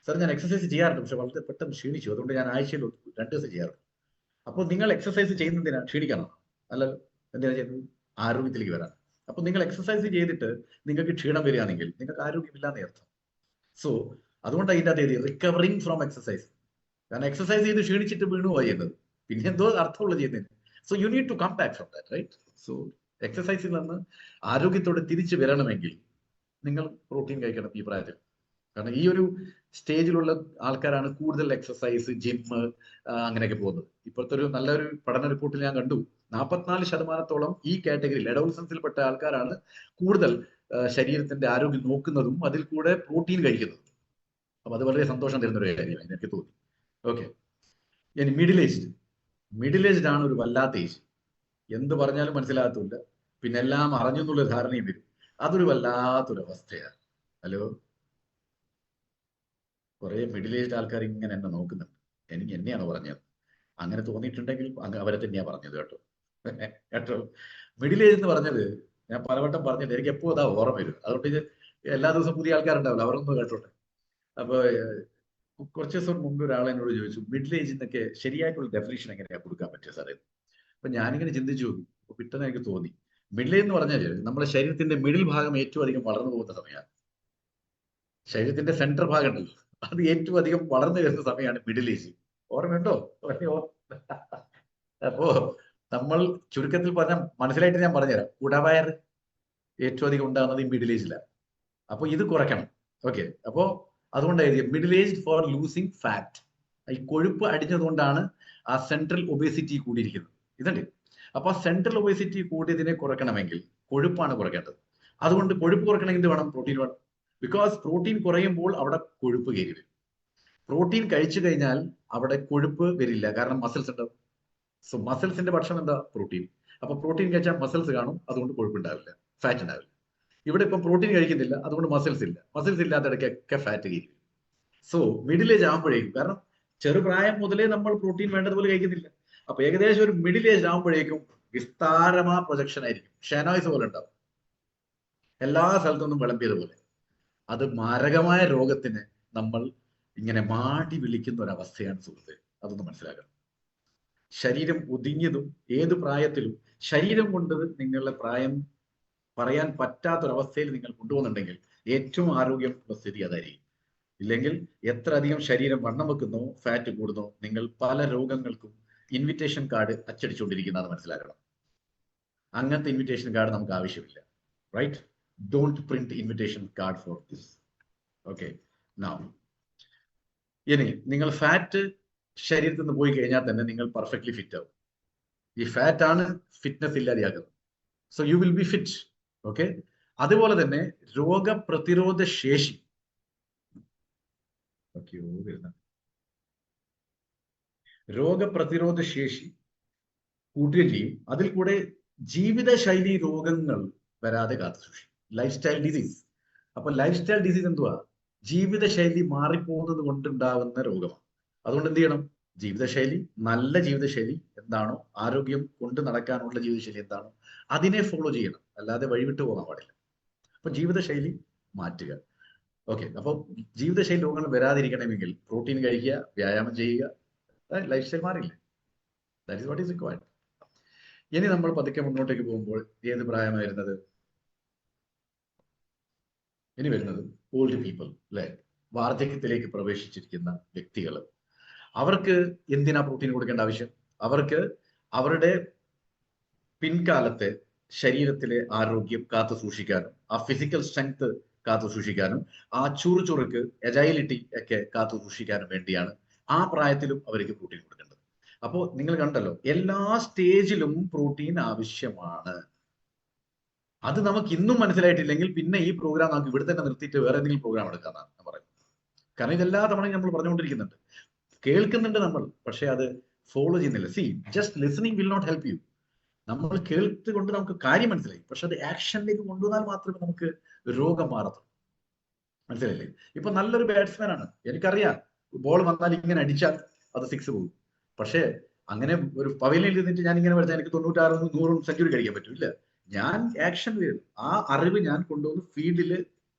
സാർ ഞാൻ എക്സസൈസ് ചെയ്യാറുണ്ട് പക്ഷെ വളരെ പെട്ടെന്ന് ക്ഷീണിച്ചു, അതുകൊണ്ട് ഞാൻ ആഴ്ചയിൽ 2 ദിവസം ചെയ്യാറുണ്ട്. അപ്പോൾ നിങ്ങൾ എക്സസൈസ് ചെയ്യുന്നതിനാ ക്ഷീണിക്കണം? അല്ലല്ലോ. എന്തിനാ ചെയ്യുന്നത്? ആരോഗ്യത്തിലേക്ക് വരാൻ. അപ്പൊ നിങ്ങൾ എക്സസൈസ് ചെയ്തിട്ട് നിങ്ങൾക്ക് ക്ഷീണം വരികയാണെങ്കിൽ നിങ്ങൾക്ക് ആരോഗ്യമില്ലാന്ന് അർത്ഥം. സോ അതുകൊണ്ട് അതിൻ്റെ അകത്ത് റിക്കവറിങ് ഫ്രോം എക്സസൈസ്. കാരണം എക്സസൈസ് ചെയ്ത് ക്ഷീണിച്ചിട്ട് വീണു പോയി എന്നത് പിന്നെ എന്തോ അർത്ഥമുള്ള ചെയ്യുന്നതിന്. So you need to come back from that, right? So എക്സസൈസിൽ നിന്ന് ആരോഗ്യത്തോടെ തിരിച്ചു വരണമെങ്കിൽ നിങ്ങൾ പ്രോട്ടീൻ കഴിക്കണം ഈ പ്രായത്തിൽ. കാരണം ഈ ഒരു സ്റ്റേജിലുള്ള ആൾക്കാരാണ് കൂടുതൽ എക്സസൈസ്, ജിമ്മ്, അങ്ങനെയൊക്കെ പോകുന്നത്. ഇപ്പോഴത്തെ ഒരു നല്ലൊരു പഠന റിപ്പോർട്ടിൽ ഞാൻ കണ്ടു, 44% ഈ കാറ്റഗറിയിൽ അഡോളസൻസിൽപ്പെട്ട ആൾക്കാരാണ് കൂടുതൽ ശരീരത്തിന്റെ ആരോഗ്യം നോക്കുന്നതും അതിൽ കൂടെ പ്രോട്ടീൻ കഴിക്കുന്നതും. അപ്പൊ അത് വളരെ സന്തോഷം തരുന്ന ഒരു കാര്യമാണ് എനിക്ക് തോന്നി. ഓക്കെ, ഇനി മിഡിൽ ഏജ്ഡ് ആണ് ഒരു വല്ലാത്ത ഏജ്. എന്ത് പറഞ്ഞാലും മനസ്സിലാകത്തില്ല, പിന്നെ എല്ലാം അറിഞ്ഞു എന്നുള്ള ധാരണയും വരും. അതൊരു വല്ലാത്തൊരു അവസ്ഥയാണ്. ഹലോ, കുറെ മിഡിൽ ഏജ്ഡ് ആൾക്കാർ ഇങ്ങനെ എന്നെ നോക്കുന്നുണ്ട്. എനിക്ക് എന്നെയാണ് പറഞ്ഞത്. അങ്ങനെ തോന്നിയിട്ടുണ്ടെങ്കിൽ അവരെ തന്നെയാ പറഞ്ഞത് കേട്ടോ. കേട്ടോ, മിഡിൽ ഏജ് എന്ന് പറഞ്ഞത് ഞാൻ പലവട്ടം പറഞ്ഞിട്ട് എനിക്ക് എപ്പോ അതാ ഓർമ്മ വരും. അതുകൊണ്ട് എല്ലാ ദിവസവും പുതിയ ആൾക്കാരുണ്ടാവില്ല, അവരൊന്നും കേട്ടോട്ടെ. അപ്പൊ കുറച്ച് ദിവസം മുമ്പ് ഒരാൾ എന്നോട് ചോദിച്ചു, മിഡിൽ ഏജ് എന്നൊക്കെ ശരിയായിട്ടുള്ള ഡെഫിനേഷൻ എങ്ങനെയാ കൊടുക്കാൻ പറ്റുക സാറേ? അപ്പൊ ഞാനിങ്ങനെ ചിന്തിച്ചു, പെട്ടെന്ന് എനിക്ക് തോന്നി, മിഡിൽ ഏജ് എന്ന് പറഞ്ഞാൽ നമ്മുടെ ശരീരത്തിന്റെ മിഡിൽ ഭാഗം ഏറ്റവും അധികം വളർന്നു പോകുന്ന സമയമാണ്. ശരീരത്തിന്റെ സെൻട്രൽ ഭാഗം ഉണ്ടല്ലോ, അത് ഏറ്റവും അധികം വളർന്നു വരുന്ന സമയമാണ് മിഡിൽ ഏജ്. ഓർമ്മയുണ്ടോ? അപ്പോ നമ്മൾ ചുരുക്കത്തിൽ പറഞ്ഞാൽ മനസ്സിലായിട്ട് ഞാൻ പറഞ്ഞുതരാം. കുടവയർ ഏറ്റവും അധികം ഉണ്ടാകുന്നത് ഈ മിഡിൽ ഏജിലാണ്. അപ്പൊ ഇത് കുറയ്ക്കണം. ഓക്കെ, അപ്പോ അതുകൊണ്ടായിരിക്കും middle age for losing fat. ഈ കൊഴുപ്പ് അടിഞ്ഞതുകൊണ്ടാണ് ആ സെൻട്രൽ ഒബേസിറ്റി കൂടിയിരിക്കുന്നത്. ഇതല്ലേ? അപ്പൊ ആ സെൻട്രൽ ഒബേസിറ്റി കൂടിയതിനെ കുറയ്ക്കണമെങ്കിൽ കൊഴുപ്പാണ് കുറയ്ക്കേണ്ടത്. അതുകൊണ്ട് കൊഴുപ്പ് കുറയ്ക്കണമെങ്കിൽ എന്ത് വേണം? പ്രോട്ടീൻ വേണം. ബിക്കോസ് പ്രോട്ടീൻ കുറയുമ്പോൾ അവിടെ കൊഴുപ്പ് കയറി വരും. പ്രോട്ടീൻ കഴിച്ചു കഴിഞ്ഞാൽ അവിടെ കൊഴുപ്പ് വരില്ല, കാരണം മസിൽസ് ഉണ്ടാവും. സോ മസിൽസിന്റെ ഭക്ഷണം എന്താ? പ്രോട്ടീൻ. അപ്പൊ പ്രോട്ടീൻ കഴിച്ചാൽ മസിൽസ് കാണും, അതുകൊണ്ട് കൊഴുപ്പ് ഉണ്ടാവില്ല, ഫാറ്റ് ഉണ്ടാവില്ല. ഇവിടെ ഇപ്പം പ്രോട്ടീൻ കഴിക്കുന്നില്ല, അതുകൊണ്ട് മസിൽസ് ഇല്ല. മസിൽസ് ഇല്ലാത്തിടയ്ക്കൊക്കെ ഫാറ്റ് കയറി വരും. സോ മിഡിൽ ഏജ് ആകുമ്പോഴേക്കും, കാരണം ചെറുപ്രായം മുതലേ നമ്മൾ പ്രോട്ടീൻ വേണ്ടതുപോലെ കഴിക്കുന്നില്ല. അപ്പൊ ഏകദേശം ഒരു മിഡിൽ ഏജ് ആകുമ്പോഴേക്കും വിസ്താരമാ പ്രൊജക്ഷൻ ആയിരിക്കും. ഷെനോയ്സ് പോലെ ഉണ്ടാവും, എല്ലാ സ്ഥലത്തുനിന്നും വിളമ്പിയതുപോലെ. അത് മാരകമായ രോഗത്തിന് നമ്മൾ ഇങ്ങനെ മാടി വിളിക്കുന്ന ഒരവസ്ഥയാണ് സുഹൃത്ത്. അതൊന്ന് മനസ്സിലാക്കണം. ശരീരം ഒതുങ്ങിയതും ഏത് പ്രായത്തിലും ശരീരം കൊണ്ട് നിങ്ങളുടെ പ്രായം പറയാൻ പറ്റാത്തൊരവസ്ഥയിൽ നിങ്ങൾ കൊണ്ടുപോകുന്നുണ്ടെങ്കിൽ ഏറ്റവും ആരോഗ്യമുള്ള സ്ഥിതി അതായിരിക്കും. ഇല്ലെങ്കിൽ എത്ര അധികം ശരീരം വണ്ണം വെക്കുന്നോ ഫാറ്റ് കൂടുന്നോ നിങ്ങൾ പല രോഗങ്ങൾക്കും ഇൻവിറ്റേഷൻ കാർഡ് അച്ചടിച്ചുകൊണ്ടിരിക്കുന്നത് മനസ്സിലാക്കണം. അങ്ങനത്തെ ഇൻവിറ്റേഷൻ കാർഡ് നമുക്ക് ആവശ്യമില്ല. Right? Don't print invitation card for this. Okay, now ഇനി നിങ്ങൾ ഫാറ്റ് ശരീരത്തിൽ നിന്ന് പോയി കഴിഞ്ഞാൽ തന്നെ നിങ്ങൾ പെർഫെക്റ്റ്ലി ഫിറ്റ് ആവും. ഈ ഫാറ്റ് ആണ് ഫിറ്റ്നസ് ഇല്ലാതെയാക്കുന്നത്. So you will be fit. Okay, അതുപോലെ തന്നെ രോഗപ്രതിരോധ ശേഷി രോഗപ്രതിരോധ ശേഷി കൂട്ടുകയും ചെയ്യും. അതിൽ കൂടെ ജീവിതശൈലി രോഗങ്ങൾ വരാതെ കാത്തു സൂക്ഷിക്കും. Life style disease. അപ്പൊ ലൈഫ് സ്റ്റൈൽ ഡിസീസ് എന്തുവാ? ജീവിതശൈലി മാറിപ്പോകുന്നത് കൊണ്ടുണ്ടാവുന്ന രോഗമാണ്. അതുകൊണ്ട് എന്ത് ചെയ്യണം? ജീവിതശൈലി, നല്ല ജീവിതശൈലി എന്താണോ, ആരോഗ്യം കൊണ്ട് നടക്കാനുള്ള ജീവിതശൈലി എന്താണോ അതിനെ ഫോളോ ചെയ്യണം, അല്ലാതെ വഴിവിട്ട് പോകാൻ പാടില്ല. അപ്പൊ ജീവിതശൈലി മാറ്റുക. ഓക്കെ, അപ്പൊ ജീവിതശൈലി രോഗങ്ങൾ വരാതിരിക്കണമെങ്കിൽ പ്രോട്ടീൻ കഴിക്കുക, വ്യായാമം ചെയ്യുക, ലൈഫ് സ്റ്റൈൽ മാറിയില്ലേ? That is what is required. ഇനി നമ്മൾ പതുക്കെ മുന്നോട്ടേക്ക് പോകുമ്പോൾ ഏത് പ്രായമാണ് വരുന്നത്? ഇനി വരുന്നത് ഓൾഡ് പീപ്പിൾ, അല്ലെ? വാർദ്ധക്യത്തിലേക്ക് പ്രവേശിച്ചിരിക്കുന്ന വ്യക്തികൾ. അവർക്ക് എന്തിനാ പ്രോട്ടീൻ കൊടുക്കേണ്ട ആവശ്യം? അവർക്ക് അവരുടെ പിൻകാലത്തെ ശരീരത്തിലെ ആരോഗ്യം കാത്തു സൂക്ഷിക്കാനും ആ ഫിസിക്കൽ സ്ട്രെങ്ത് കാത്തു സൂക്ഷിക്കാനും ആ ചുറുചുറുക്ക്, എജൈലിറ്റി ഒക്കെ കാത്തു സൂക്ഷിക്കാനും വേണ്ടിയാണ് ആ പ്രായത്തിലും അവർക്ക് പ്രോട്ടീൻ കൊടുക്കേണ്ടത്. അപ്പോൾ നിങ്ങൾ കണ്ടല്ലോ, എല്ലാ സ്റ്റേജിലും പ്രോട്ടീൻ ആവശ്യമാണ്. അത് നമുക്ക് ഇന്നും മനസ്സിലായിട്ടില്ലെങ്കിൽ പിന്നെ ഈ പ്രോഗ്രാം നമുക്ക് ഇവിടെ തന്നെ നിർത്തിയിട്ട് വേറെ എന്തെങ്കിലും പ്രോഗ്രാം എടുക്കാന്നാണ് ഞാൻ പറയുന്നത്. കാരണം ഇതെല്ലാ തവണയും നമ്മൾ പറഞ്ഞുകൊണ്ടിരിക്കുന്നുണ്ട്, കേൾക്കുന്നുണ്ട് നമ്മൾ, പക്ഷെ അത് ഫോളോ ചെയ്യുന്നില്ല. See, just listening will not help you. നമ്മൾ കേൾത്തുകൊണ്ട് നമുക്ക് കാര്യം മനസ്സിലായി, പക്ഷെ അത് ആക്ഷനിലേക്ക് കൊണ്ടുവന്നാൽ മാത്രമേ നമുക്ക് രോഗം മാറത്തുള്ളൂ. മനസ്സിലായില്ലേ? ഇപ്പൊ നല്ലൊരു ബാറ്റ്സ്മാൻ ആണ്, എനിക്കറിയാം ബോൾ വന്നാൽ ഇങ്ങനെ അടിച്ചാൽ അത് 6 പോകും. പക്ഷേ അങ്ങനെ ഒരു പവലിയനിൽ ഇരുന്നിട്ട് ഞാൻ ഇങ്ങനെ വരുത്താൻ എനിക്ക് 96 100 സെഞ്ചുറി കഴിക്കാൻ പറ്റില്ല. ഞാൻ ആക്ഷൻ വരും, ആ അറിവ് ഞാൻ കൊണ്ടുവന്ന് ഫീൽഡിൽ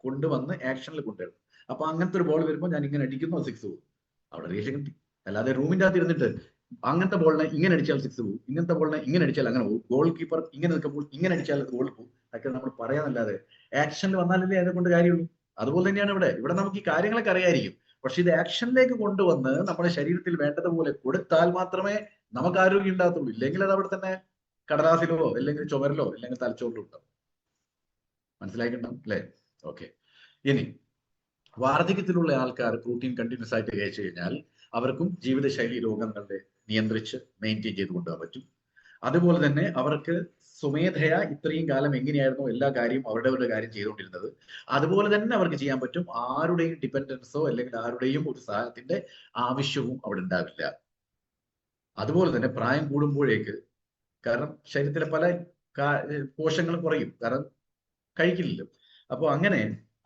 കൊണ്ടുവന്ന് ആക്ഷനിൽ കൊണ്ടുവരും. അപ്പൊ അങ്ങനത്തെ ഒരു ബോൾ വരുമ്പോൾ ഞാൻ ഇങ്ങനെ അടിക്കുന്നു, 6 പോകും. അവിടെ റിയേഷൻ കിട്ടി. അല്ലാതെ റൂമിന്റെ അകത്ത് ഇരുന്നിട്ട് അങ്ങനത്തെ ബോളിനെ ഇങ്ങനെ അടിച്ചാൽ 6 പോകും, ഇങ്ങനത്തെ ബോളിനെ ഇങ്ങനെ അടിച്ചാൽ അങ്ങനെ പോകും, ഗോൾ കീപ്പർ ഇങ്ങനെ നിൽക്കുമ്പോൾ ഇങ്ങനെ അടിച്ചാൽ ഗോൾ പോകും, അതൊക്കെ നമ്മൾ പറയാനല്ലാതെ ആക്ഷനിൽ വന്നാലല്ലേ അതിനെ കൊണ്ട് കാര്യമുള്ളൂ. അതുപോലെ തന്നെയാണ് ഇവിടെ നമുക്ക് ഈ കാര്യങ്ങളൊക്കെ അറിയായിരിക്കും, പക്ഷെ ഇത് ആക്ഷനിലേക്ക് കൊണ്ടുവന്ന് നമ്മുടെ ശരീരത്തിൽ വേണ്ടതുപോലെ കൊടുത്താൽ മാത്രമേ നമുക്ക് ആരോഗ്യം ഉണ്ടാകത്തുള്ളൂ. ഇല്ലെങ്കിൽ അത് അവിടെ തന്നെ കടലാസിലോ അല്ലെങ്കിൽ ചുമരിലോ അല്ലെങ്കിൽ തലച്ചോറിലോ ഉണ്ടാവും. മനസ്സിലായിട്ടുണ്ടാവും അല്ലേ? ഓക്കെ, ഇനി വാർദ്ധക്യത്തിലുള്ള ആൾക്കാർ പ്രോട്ടീൻ കണ്ടിന്യൂസ് ആയിട്ട് കഴിച്ചു കഴിഞ്ഞാൽ അവർക്കും ജീവിതശൈലി രോഗങ്ങളുടെ നിയന്ത്രിച്ച് മെയിൻറ്റെയിൻ ചെയ്ത് കൊണ്ടുപോകാൻ പറ്റും. അതുപോലെ തന്നെ അവർക്ക് സ്വമേധയാ ഇത്രയും കാലം എങ്ങനെയായിരുന്നു എല്ലാ കാര്യവും അവരുടെ കാര്യം ചെയ്തുകൊണ്ടിരുന്നത്, അതുപോലെ തന്നെ അവർക്ക് ചെയ്യാൻ പറ്റും. ആരുടെയും ഡിപ്പെൻഡൻസോ അല്ലെങ്കിൽ ആരുടെയും ഒരു സഹായത്തിന്റെ ആവശ്യവും അവിടെ ഉണ്ടാവില്ല. അതുപോലെ തന്നെ പ്രായം കൂടുമ്പോഴേക്ക്, കാരണം ശരീരത്തിലെ പല കോശങ്ങളും കുറയും, കാരണം കഴിക്കില്ലല്ലോ. അപ്പോൾ അങ്ങനെ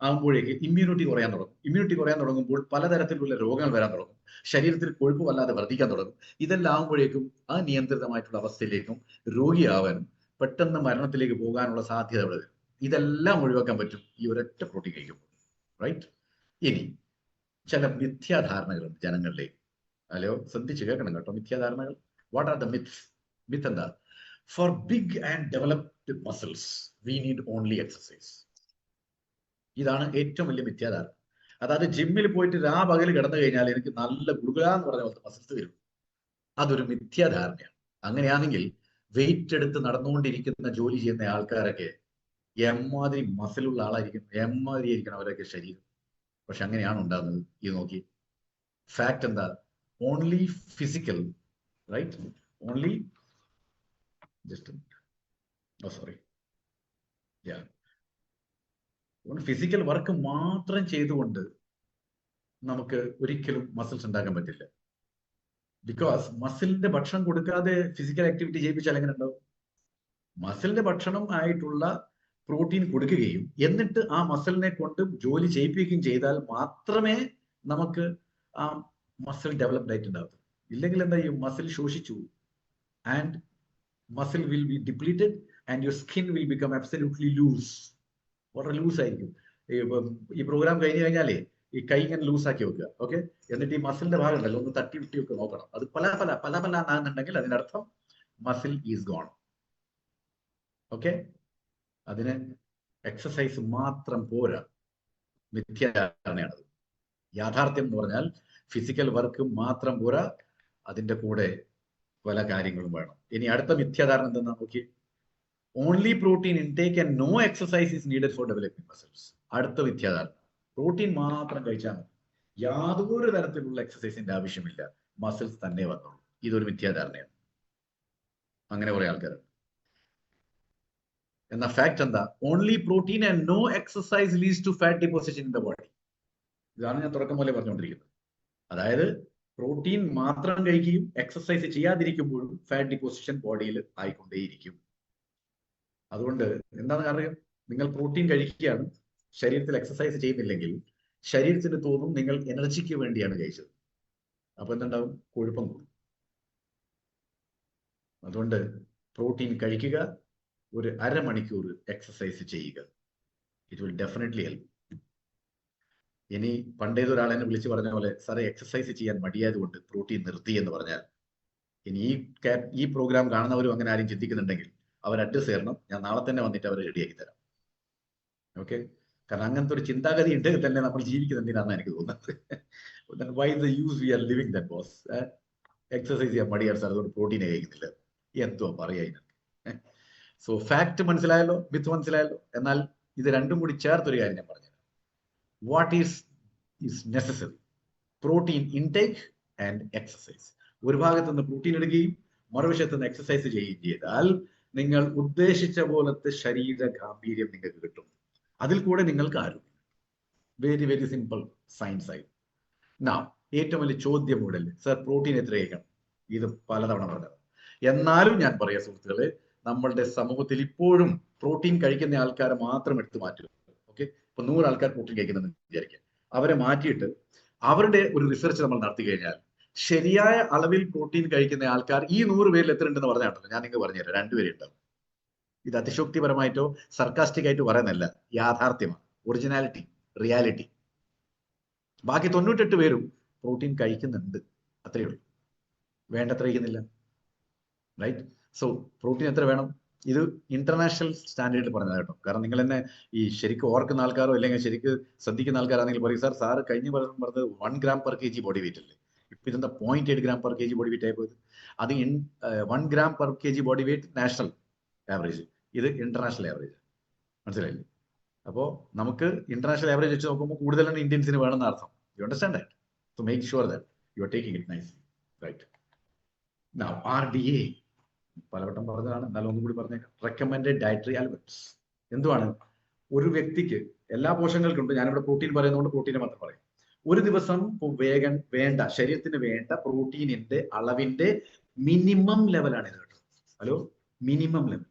ആകുമ്പോഴേക്ക് ഇമ്മ്യൂണിറ്റി കുറയാൻ തുടങ്ങും. ഇമ്മ്യൂണിറ്റി കുറയാൻ തുടങ്ങുമ്പോൾ പലതരത്തിലുള്ള രോഗങ്ങൾ വരാൻ തുടങ്ങും, ശരീരത്തിൽ കൊഴുപ്പ് വല്ലാതെ വർദ്ധിക്കാൻ തുടങ്ങും. ഇതെല്ലാം ആകുമ്പോഴേക്കും അനിയന്ത്രിതമായിട്ടുള്ള അവസ്ഥയിലേക്കും രോഗിയാവാനും പെട്ടെന്ന് മരണത്തിലേക്ക് പോകാനുള്ള സാധ്യത അവിടെ വരും. ഇതെല്ലാം ഒഴിവാക്കാൻ പറ്റും ഈ ഒരൊറ്റ പ്രോട്ടീൻ കഴിക്കുമ്പോൾ. റൈറ്റ്? ഇനി ചില മിഥ്യാധാരണകളുണ്ട് ജനങ്ങളിലേക്ക്. അല്ലയോ, ശ്രദ്ധിച്ച് കേൾക്കണം കേട്ടോ. മിഥ്യാധാരണകൾ. What are the myths? Myth എന്താ? For big and developed muscles, we need only exercise. ഇതാണ് ഏറ്റവും വലിയ മിഥ്യാധാരണ. അതായത് ജിമ്മിൽ പോയിട്ട് പകൽ കിടന്നു കഴിഞ്ഞാൽ എനിക്ക് നല്ല ഗുരുകുലാന്ന് പറഞ്ഞ പോലത്തെ മസിൽസ് വരും. അതൊരു മിഥ്യാധാരണയാണ്. അങ്ങനെയാണെങ്കിൽ വെയിറ്റ് എടുത്ത് നടന്നുകൊണ്ടിരിക്കുന്ന ജോലി ചെയ്യുന്ന ആൾക്കാരൊക്കെ എമ്മാതിരി മസിലുള്ള ആളായിരിക്കും, എമ്മാതിരി ആയിരിക്കണം അവരൊക്കെ ശരീരം. പക്ഷെ അങ്ങനെയാണ് ഉണ്ടാകുന്നത്. ഇത് നോക്കി, ഫാക്ട് എന്താ? Only physical, right? Only physical work മാത്രം ചെയ്തുകൊണ്ട് നമുക്ക് ഒരിക്കലും മസിൽസ് ഉണ്ടാക്കാൻ പറ്റില്ല. ബിക്കോസ് മസിലിന്റെ ഭക്ഷണം കൊടുക്കാതെ ഫിസിക്കൽ ആക്ടിവിറ്റി ചെയ്യിപ്പിച്ചാൽ എങ്ങനെ ഉണ്ടാവും? മസിലിന്റെ ഭക്ഷണം ആയിട്ടുള്ള പ്രോട്ടീൻ കൊടുക്കുകയും എന്നിട്ട് ആ മസിലിനെ കൊണ്ട് ജോലി ചെയ്യിപ്പിക്കുകയും ചെയ്താൽ മാത്രമേ നമുക്ക് ആ മസിൽ ഡെവലപ്ഡ് ആയിട്ട് ഉണ്ടാവും. ഇല്ലെങ്കിൽ എന്താ ചെയ്യും? മസിൽ ശോഷിച്ചു, and muscle will be depleted and your skin will become absolutely loose. വളരെ ലൂസ് ആയിരിക്കും. ഈ പ്രോഗ്രാം കഴിഞ്ഞു കഴിഞ്ഞാലേ ഈ കൈ ഇങ്ങനെ ലൂസാക്കി വെക്കുക, ഓക്കെ? എന്നിട്ട് ഈ മസിലിന്റെ ഭാഗം ഉണ്ടല്ലോ ഒന്ന് തട്ടി വിട്ടി ഒക്കെ നോക്കണം. അത് പല ആകുന്നുണ്ടെങ്കിൽ അതിനർത്ഥം മസിൽ ഈസ് ഗോൺ. ഓക്കെ? അതിന് എക്സസൈസ് മാത്രം പോരാ, മിഥ്യാധാരണയാണത്. യാഥാർത്ഥ്യം എന്ന് പറഞ്ഞാൽ ഫിസിക്കൽ വർക്ക് മാത്രം പോരാ, അതിന്റെ കൂടെ പല കാര്യങ്ങളും വേണം. ഇനി അടുത്ത മിഥ്യാധാരണ എന്താ നോക്കി, only protein intake and no exercise is needed for developing muscles. അടുത്ത മിഥ്യാധാരണ, പ്രോട്ടീൻ മാത്രം കഴിച്ചാൽ മതി, യാതൊരു തരത്തിലുള്ള എക്സസൈസിന്റെ ആവശ്യമില്ല, മസിൽസ് തന്നെ വന്നോളൂ. ഇതൊരു മിഥ്യാധാരണയാണ്. അങ്ങനെ കുറെ ആൾക്കാരുണ്ട്. എന്ന ഫാക്ട് എന്താ? Only protein and no exercise leads to fat deposition in the body. ഇതാണ് ഞാൻ തുടക്കം പോലെ പറഞ്ഞുകൊണ്ടിരിക്കുന്നത്. അതായത് പ്രോട്ടീൻ മാത്രം കഴിക്കുകയും എക്സസൈസ് ചെയ്യാതിരിക്കുമ്പോഴും ഫാറ്റ് ഡിപ്പോസിഷൻ ബോഡിയിൽ ആയിക്കൊണ്ടേയിരിക്കും. അതുകൊണ്ട് എന്താണെന്ന് അറിയാം, നിങ്ങൾ പ്രോട്ടീൻ കഴിക്കുകയാണ്, ശരീരത്തിൽ എക്സസൈസ് ചെയ്യുന്നില്ലെങ്കിൽ ശരീരത്തിന് തോന്നും നിങ്ങൾ എനർജിക്ക് വേണ്ടിയാണ് കഴിച്ചത്. അപ്പൊ എന്തുണ്ടാവും? കൊഴുപ്പം കൂടും. അതുകൊണ്ട് പ്രോട്ടീൻ കഴിക്കുക, ഒരു അരമണിക്കൂർ എക്സസൈസ് ചെയ്യുക. It will definitely help. ഇനി പണ്ടേതൊരാളെന്നെ വിളിച്ച് പറഞ്ഞ പോലെ, സാറേ എക്സസൈസ് ചെയ്യാൻ മടിയായതുകൊണ്ട് പ്രോട്ടീൻ നിർത്തി എന്ന് പറഞ്ഞാൽ, ഇനി ഈ പ്രോഗ്രാം കാണുന്നവരും അങ്ങനെ ആരും ചിന്തിക്കുന്നുണ്ടെങ്കിൽ അവർ അഡ്രസ് ചെയ്യണം. ഞാൻ നാളെ തന്നെ വന്നിട്ട് അവർ റെഡിയാക്കി തരാം. ഓക്കെ? കാരണം അങ്ങനത്തെ ഒരു ചിന്താഗതി ഉണ്ടെങ്കിൽ തന്നെ നമ്മൾ ജീവിക്കുന്നതിനാണെന്ന് എനിക്ക് തോന്നുന്നത്. Why the use we are living that boss? Exercise ചെയ്യാൻ മടിയാണ് സാർ, അതുകൊണ്ട് പ്രോട്ടീനെ കഴിക്കുന്നില്ല. എന്തോ പറയാ. സോ ഫാക്ട് മനസ്സിലായല്ലോ, മിത്ത് മനസ്സിലായല്ലോ. എന്നാൽ ഇത് രണ്ടും കൂടി ചേർത്തൊരു കാര്യം ഞാൻ പറഞ്ഞു. What is necessary? Protein intake and exercise. ഒരു ഭാഗത്ത് നിന്ന് പ്രോട്ടീൻ എടുക്കുകയും മറുവശത്ത് നിന്ന് എക്സസൈസ് ചെയ്യുകയും ചെയ്താൽ നിങ്ങൾ ഉദ്ദേശിച്ച പോലത്തെ ശരീര ഗാംഭീര്യം നിങ്ങൾക്ക് കിട്ടും. അതിൽ കൂടെ നിങ്ങൾക്ക് ആരോഗ്യം. വെരി വെരി സിമ്പിൾ സയൻസ് ആയി. ഏറ്റവും വലിയ ചോദ്യം കൂടല്ലേ, സാർ പ്രോട്ടീൻ എത്ര കഴിക്കണം? ഇത് പലതവണ പറഞ്ഞത്. എന്നാലും ഞാൻ പറയാം സുഹൃത്തുക്കളെ, നമ്മളുടെ സമൂഹത്തിൽ ഇപ്പോഴും പ്രോട്ടീൻ കഴിക്കുന്ന ആൾക്കാരെ മാത്രം എടുത്തു മാറ്റുക. ഓക്കെ? ഇപ്പൊ 100 ആൾക്കാർ പ്രോട്ടീൻ കഴിക്കുന്നെന്ന് വിചാരിക്കുക. അവരെ മാറ്റിയിട്ട് അവരുടെ ഒരു റിസർച്ച് നമ്മൾ നടത്തി കഴിഞ്ഞാൽ ശരിയായ അളവിൽ പ്രോട്ടീൻ കഴിക്കുന്ന ആൾക്കാർ ഈ 100 പേരിൽ എത്ര ഉണ്ടെന്ന് പറഞ്ഞാണല്ലോ ഞാൻ നിങ്ങൾക്ക് പറഞ്ഞുതരാം. 2 പേരെ ഉണ്ടാവും. ഇത് അതിശോക്തിപരമായിട്ടോ സർക്കാസ്റ്റിക് ആയിട്ടോ പറയുന്നല്ല, യാഥാർത്ഥ്യമാണ്, ഒറിജിനാലിറ്റി, റിയാലിറ്റി. ബാക്കി 98 പേരും പ്രോട്ടീൻ കഴിക്കുന്നുണ്ട്, അത്രയേ ഉള്ളൂ. വേണ്ടത്ര കഴിക്കുന്നില്ല. റൈറ്റ്? സോ പ്രോട്ടീൻ എത്ര വേണം? ഇത് ഇന്റർനാഷണൽ സ്റ്റാൻഡേർഡിൽ പറഞ്ഞത് കേട്ടോ. കാരണം നിങ്ങൾ തന്നെ ഈ ശരിക്കും ഓർക്കുന്ന ആൾക്കാരോ അല്ലെങ്കിൽ ശരിക്കും ശ്രദ്ധിക്കുന്ന ആൾക്കാരാണെങ്കിൽ പറയും, സാർ കഴിഞ്ഞ പറഞ്ഞത് 1 gram per kg body weight അല്ലേ, ഇപ്പൊ ഇതെന്താ 0.8 gram per kg body weight ആയി പോയത്? അത് 1 gram per kg body weight national average, ഇത് ഇന്റർനാഷണൽ ആവറേജ്. മനസ്സിലായില്ലേ? അപ്പോൾ നമുക്ക് ഇന്റർനാഷണൽ ആവറേജ് വെച്ച് നോക്കുമ്പോൾ കൂടുതലാണ് ഇന്ത്യൻസിന് വേണമെന്ന് അർത്ഥം. You understand that? So make sure that you are taking it nicely. Right? Now RDA പലവട്ടം പറഞ്ഞതാണ്, എന്നാലും ഒന്നും കൂടി പറഞ്ഞേക്കാം. Recommended dietary allowance. എന്തുവാണ്? ഒരു വ്യക്തിക്ക് എല്ലാ പോഷകങ്ങൾക്കുണ്ട്, ഞാനിവിടെ പ്രോട്ടീൻ പറയുന്നതുകൊണ്ട് പ്രോട്ടീനെ മാത്രം പറയും. ഒരു ദിവസം വേണ്ട ശരീരത്തിന് വേണ്ട പ്രോട്ടീനിന്റെ അളവിന്റെ മിനിമം ലെവലാണ് ഇത് കേട്ടോ. Hello, minimum level.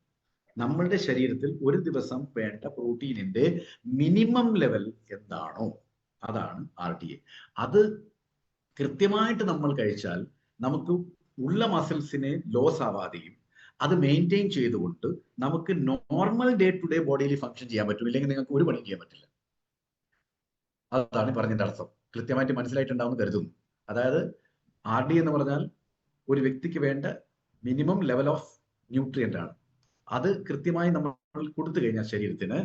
നമ്മളുടെ ശരീരത്തിൽ ഒരു ദിവസം വേണ്ട പ്രോട്ടീനിന്റെ മിനിമം ലെവൽ എന്താണോ അതാണ് RDA. അത് കൃത്യമായിട്ട് നമ്മൾ കഴിച്ചാൽ നമുക്ക് ഉള്ള മസിൽസിനെ ലോസ് ആവാതെയും അത് മെയിൻറ്റെയിൻ ചെയ്തുകൊണ്ട് നമുക്ക് നോർമൽ ഡേ ടു ഡേ ബോഡിയിൽ ഫംഗ്ഷൻ ചെയ്യാൻ പറ്റും. ഇല്ലെങ്കിൽ നിങ്ങൾക്ക് ഒരു പണി ചെയ്യാൻ പറ്റില്ല. അതാണ് പറഞ്ഞതിന്റെ അർത്ഥം. കൃത്യമായിട്ട് മനസ്സിലായിട്ടുണ്ടാവുമെന്ന് കരുതുന്നു. അതായത് RDA എന്ന് പറഞ്ഞാൽ ഒരു വ്യക്തിക്ക് വേണ്ട മിനിമം ലെവൽ ഓഫ് ന്യൂട്രിയന്റ് ആണ്. അത് കൃത്യമായി നമ്മൾ കൊടുത്തു കഴിഞ്ഞാൽ ശരീരത്തിന്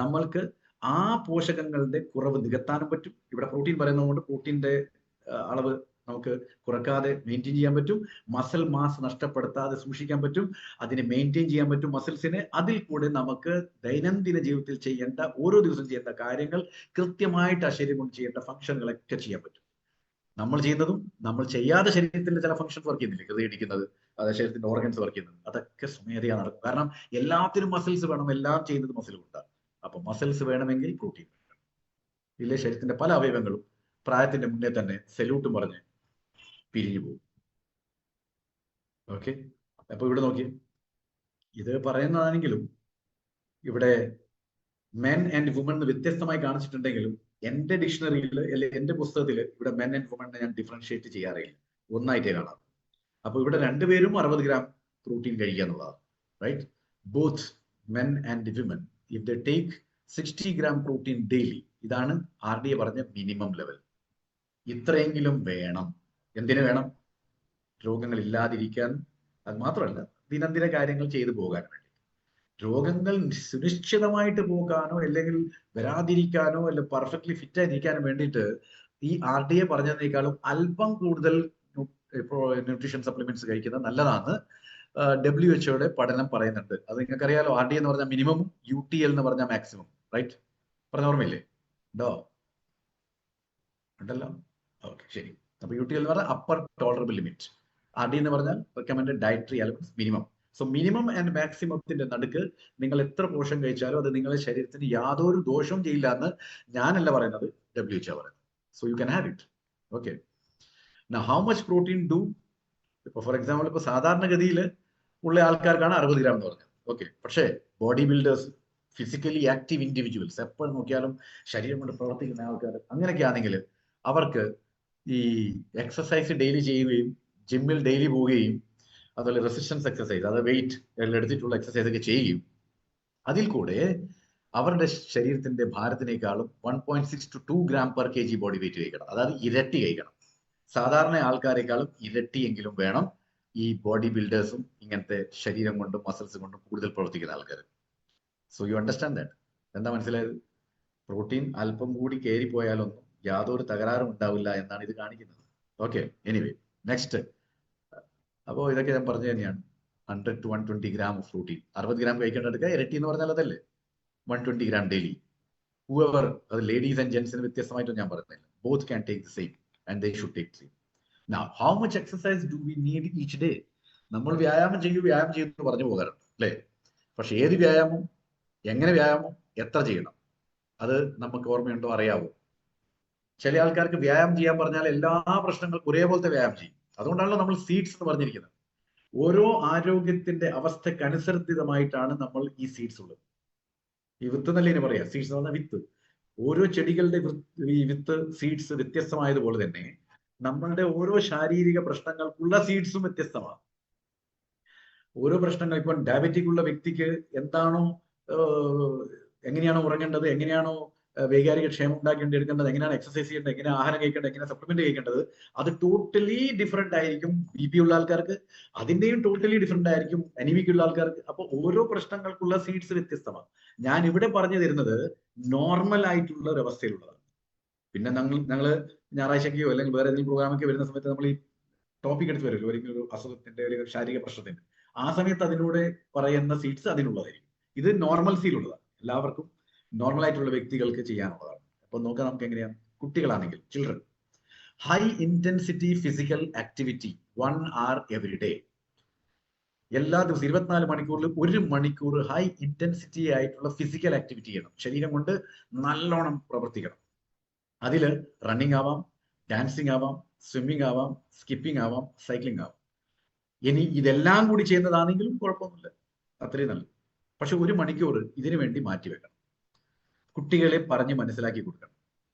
നമ്മൾക്ക് ആ പോഷകങ്ങളുടെ കുറവ് നികത്താനും പറ്റും. ഇവിടെ പ്രോട്ടീൻ പറയുന്നതുകൊണ്ട് പ്രോട്ടീന്റെ അളവ് നമുക്ക് കുറക്കാതെ മെയിൻറ്റെയിൻ ചെയ്യാൻ പറ്റും. മസിൽ മാസ് നഷ്ടപ്പെടുത്താതെ സൂക്ഷിക്കാൻ പറ്റും. അതിനെ മെയിൻറ്റെയിൻ ചെയ്യാൻ പറ്റും മസിൽസിനെ. അതിൽ കൂടെ നമുക്ക് ദൈനംദിന ജീവിതത്തിൽ ചെയ്യേണ്ട, ഓരോ ദിവസം ചെയ്യേണ്ട കാര്യങ്ങൾ കൃത്യമായിട്ട് ആ ശരീരം കൊണ്ട് ചെയ്യേണ്ട ഫംഗ്ഷനുകളൊക്കെ ചെയ്യാൻ പറ്റും. നമ്മൾ ചെയ്യുന്നതും നമ്മൾ ചെയ്യാതെ ശരീരത്തിന്റെ ചില ഫംഗ്ഷൻസ് വർക്ക് ചെയ്യുന്നില്ല, ഹൃദയം ഇടിക്കുന്നത്, അതായത് ശരീരത്തിന്റെ ഓർഗൻസ് വർക്ക് ചെയ്യുന്നത്, അതൊക്കെ സ്വമേധയാ നടക്കും. കാരണം എല്ലാത്തിനും മസിൽസ് വേണം, എല്ലാം ചെയ്യുന്നത് മസിൽ കൊണ്ടാണ്. അപ്പൊ മസിൽസ് വേണമെങ്കിൽ പ്രോട്ടീൻ വേണം. ഇല്ലേ ശരീരത്തിന്റെ പല അവയവങ്ങളും പ്രായത്തിന്റെ മുന്നേ തന്നെ സെല്യൂട്ടും പറഞ്ഞ് പിരിഞ്ഞു പോകും. ഓക്കെ, അപ്പൊ ഇവിടെ നോക്കി, ഇത് പറയുന്നതാണെങ്കിലും ഇവിടെ മെൻ ആൻഡ് വുമൺ വ്യത്യസ്തമായി കാണിച്ചിട്ടുണ്ടെങ്കിലും എന്റെ ഡിക്ഷണറിയിൽ അല്ലെങ്കിൽ എന്റെ പുസ്തകത്തിൽ ഇവിടെ മെൻ ആൻഡ് വുമൺ ഞാൻ ഡിഫറൻഷിയേറ്റ് ചെയ്യാറില്ല, ഒന്നായിട്ടേ കാണാം. അപ്പൊ ഇവിടെ രണ്ടുപേരും 60 ഗ്രാം പ്രോട്ടീൻ കഴിക്കുക എന്നുള്ളതാണ്. Right, both men and women if they take 60 gram protein daily, ഇതാണ് RDA പറഞ്ഞ മിനിമം ലെവൽ. ഇത്രയെങ്കിലും വേണം. എന്തിനു വേണം? രോഗങ്ങൾ ഇല്ലാതിരിക്കാൻ, അത് മാത്രമല്ല ദിനംദിന കാര്യങ്ങൾ ചെയ്തു പോകാൻ വേണ്ടി. രോഗങ്ങൾ സുനിശ്ചിതമായിട്ട് പോകാനോ അല്ലെങ്കിൽ വരാതിരിക്കാനോ അല്ല പെർഫെക്റ്റ്ലി ഫിറ്റ് ആയിരിക്കാനോ വേണ്ടിയിട്ട് ഈ RDA പറഞ്ഞതിനേക്കാളും അല്പം കൂടുതൽ ന്യൂട്രീഷൻ സപ്ലിമെന്റ്സ് കഴിക്കുന്നത് നല്ലതാണ്. WHO പഠനം പറയുന്നുണ്ട്. അത് നിങ്ങൾക്കറിയാലോ, RDA എന്ന് പറഞ്ഞാൽ മിനിമം, UTL എന്ന് പറഞ്ഞാൽ മാക്സിമം. റൈറ്റ്, പറഞ്ഞ ഓർമ്മയില്ലേ? ഉണ്ടല്ലോ. ഓക്കെ, ശരി. അപ്പൊ UTL എന്ന് പറഞ്ഞാൽ അപ്പർ ടോളറബിൾ ലിമിറ്റ്, RDA എന്ന് പറഞ്ഞാൽ recommended dietary allowance minimum. So minimum and മാക്സിമത്തിന്റെ നടുക്ക് നിങ്ങൾ എത്ര പോഷൻ കഴിച്ചാലും അത് നിങ്ങളുടെ ശരീരത്തിന് യാതൊരു ദോഷവും ചെയ്യില്ല എന്ന് ഞാനല്ല പറയുന്നത്, WHO പറയുന്നത്. So you can have it. Okay, how much protein do, ഇപ്പൊ ഫോർ എക്സാമ്പിൾ ഇപ്പൊ സാധാരണഗതിയിൽ ഉള്ള ആൾക്കാർക്കാണ് 60 ഗ്രാം എന്ന് പറഞ്ഞത്. ഓക്കെ, പക്ഷേ body builders, physically active individuals, എപ്പോഴും നോക്കിയാലും ശരീരം കൊണ്ട് പ്രവർത്തിക്കുന്ന ആൾക്കാർ, അങ്ങനെയൊക്കെ ആണെങ്കിൽ അവർക്ക് ഈ എക്സസൈസ് ഡെയിലി ചെയ്യുകയും ജിമ്മിൽ ഡെയിലി പോവുകയും അതുപോലെ റെസിസ്റ്റൻസ് എക്സസൈസ്, അത് വെയിറ്റ് എടുത്തിട്ടുള്ള എക്സസൈസ് ഒക്കെ ചെയ്യുകയും അതിൽ കൂടെ അവരുടെ ശരീരത്തിന്റെ ഭാരത്തിനേക്കാളും 1.6 to 2 gram per kg body weight കഴിക്കണം. അതായത് ഇരട്ടി കഴിക്കണം. സാധാരണ ആൾക്കാരെക്കാളും ഇരട്ടിയെങ്കിലും വേണം ഈ ബോഡി ബിൽഡേഴ്സും ഇങ്ങനത്തെ ശരീരം കൊണ്ടും മസിൽസ് കൊണ്ടും കൂടുതൽ പ്രവർത്തിക്കുന്ന ആൾക്കാർ. So you understand that? എന്താ മനസ്സിലായത്? പ്രോട്ടീൻ അല്പം കൂടി കയറിപ്പോയാലൊന്നും യാതൊരു തകരാറും ഉണ്ടാവില്ല എന്നാണ് ഇത് കാണിക്കുന്നത്. Okay, anyway next. അപ്പോൾ ഇതൊക്കെ ഞാൻ പറഞ്ഞു തന്നെയാണ്. 100 to 120 gram of protein, 60 gram കഴിക്കേണ്ടടുക്കുക. ഇരട്ടി എന്ന് പറഞ്ഞാൽ അതല്ലേ, 120 ഗ്രാം ഡെയിലി. ഹൂഎവർ, അത് ലേഡീസ് ആൻഡ് ജെന്റ്സിന് വ്യത്യസ്തമായിട്ടും ഞാൻ പറയുന്നില്ല. Both can take the same and they should take same. Now, how much exercise do we need each day? നമ്മൾ വ്യായാമം ചെയ്യുന്നു പറഞ്ഞു പോകാറുണ്ട് അല്ലേ? പക്ഷെ ഏത് വ്യായാമം, എങ്ങനെ വ്യായാമം, എത്ര ചെയ്യണം, അത് നമുക്ക് ഓർമ്മയുണ്ടോ, അറിയാവോ? ചില ആൾക്കാർക്ക് വ്യായാമം ചെയ്യാൻ പറഞ്ഞാൽ എല്ലാ പ്രശ്നങ്ങൾക്കും ഒരേപോലത്തെ വ്യായാമം ചെയ്യും. അതുകൊണ്ടാണല്ലോ നമ്മൾ സീഡ്സ് എന്ന് പറഞ്ഞിരിക്കുന്നത്. ഓരോ ആരോഗ്യത്തിന്റെ അവസ്ഥക്കനുസൃതമായിട്ടാണ് നമ്മൾ ഈ സീഡ്സ് ഉള്ളത്. ഈ വിത്ത് എന്നല്ലേ ഇനി പറയാ, സീഡ്സ് എന്ന് പറഞ്ഞാൽ വിത്ത്. ഓരോ ചെടികളുടെ ഈ വിത്ത് സീഡ്സ് വ്യത്യസ്തമായതുപോലെ തന്നെ നമ്മളുടെ ഓരോ ശാരീരിക പ്രശ്നങ്ങൾക്കുള്ള സീഡ്സും വ്യത്യസ്തമാണ്. ഓരോ പ്രശ്നങ്ങൾ, ഇപ്പം ഡയബറ്റിക് ഉള്ള വ്യക്തിക്ക് എന്താണോ, എങ്ങനെയാണോ ഉറങ്ങേണ്ടത്, എങ്ങനെയാണോ വൈകാരിക ക്ഷേമം ഉണ്ടാക്കേണ്ടത്, എങ്ങനെയാണ് എക്സസൈസ് ചെയ്യേണ്ടത്, എങ്ങനെ ആഹാരം കഴിക്കേണ്ടത്, എങ്ങനെ സപ്ലിമെന്റ് കഴിക്കേണ്ടത്, അത് ടോട്ടലി ഡിഫറെന്റ് ആയിരിക്കും. BP ഉള്ള ആൾക്കാർക്ക് അതിന്റെയും ടോട്ടലി ഡിഫറെന്റ് ആയിരിക്കും അനീമിക് ഉള്ള ആൾക്കാർക്ക്. അപ്പൊ ഓരോ പ്രശ്നങ്ങൾക്കുള്ള സീഡ്സ് വ്യത്യസ്തമാണ്. ഞാൻ ഇവിടെ പറഞ്ഞു തരുന്നത് നോർമൽ ആയിട്ടുള്ള ഒരു അവസ്ഥയിലുള്ളതാണ്. പിന്നെ ഞങ്ങള് ഞായറാഴ്ചയ്ക്കോ അല്ലെങ്കിൽ വേറെ ഏതെങ്കിലും പ്രോഗ്രാമൊക്കെ വരുന്ന സമയത്ത് നമ്മൾ ഈ ടോപ്പിക് എടുത്ത് വരുമല്ലോ, ഒരിക്കലും ഒരു അസുഖത്തിന്റെ ഒരു ശാരീരിക പ്രശ്നത്തിന്റെ, ആ സമയത്ത് അതിലൂടെ പറയുന്ന സീഡ്സ് അതിനുള്ളതായിരിക്കും. ഇത് നോർമൽസിയിലുള്ളതാണ്, എല്ലാവർക്കും നോർമൽ ആയിട്ടുള്ള വ്യക്തികൾക്ക് ചെയ്യാനുള്ളതാണ്. അപ്പൊ നോക്കാം നമുക്ക് എങ്ങനെയാണ്. കുട്ടികളാണെങ്കിൽ children, high intensity physical activity 1 hour every day. എല്ലാ ദിവസവും 24 മണിക്കൂറിൽ 1 മണിക്കൂർ ഹൈ ഇന്റൻസിറ്റി ആയിട്ടുള്ള ഫിസിക്കൽ ആക്ടിവിറ്റി ചെയ്യണം. ശരീരം കൊണ്ട് നല്ലോണം പ്രവർത്തിക്കണം. അതിൽ റണ്ണിങ് ആവാം, ഡാൻസിങ് ആവാം, സ്വിമ്മിങ് ആവാം, സ്കിപ്പിംഗ് ആവാം, സൈക്ലിംഗ് ആവാം. ഇനി ഇതെല്ലാം കൂടി ചെയ്യുന്നതാണെങ്കിലും കുഴപ്പമൊന്നുമില്ല, അത്രയും നല്ലത്. പക്ഷെ 1 മണിക്കൂർ ഇതിനു വേണ്ടി മാറ്റിവെക്കണം. കുട്ടികളെ പറഞ്ഞ് മനസ്സിലാക്കി കൊടുക്കണം.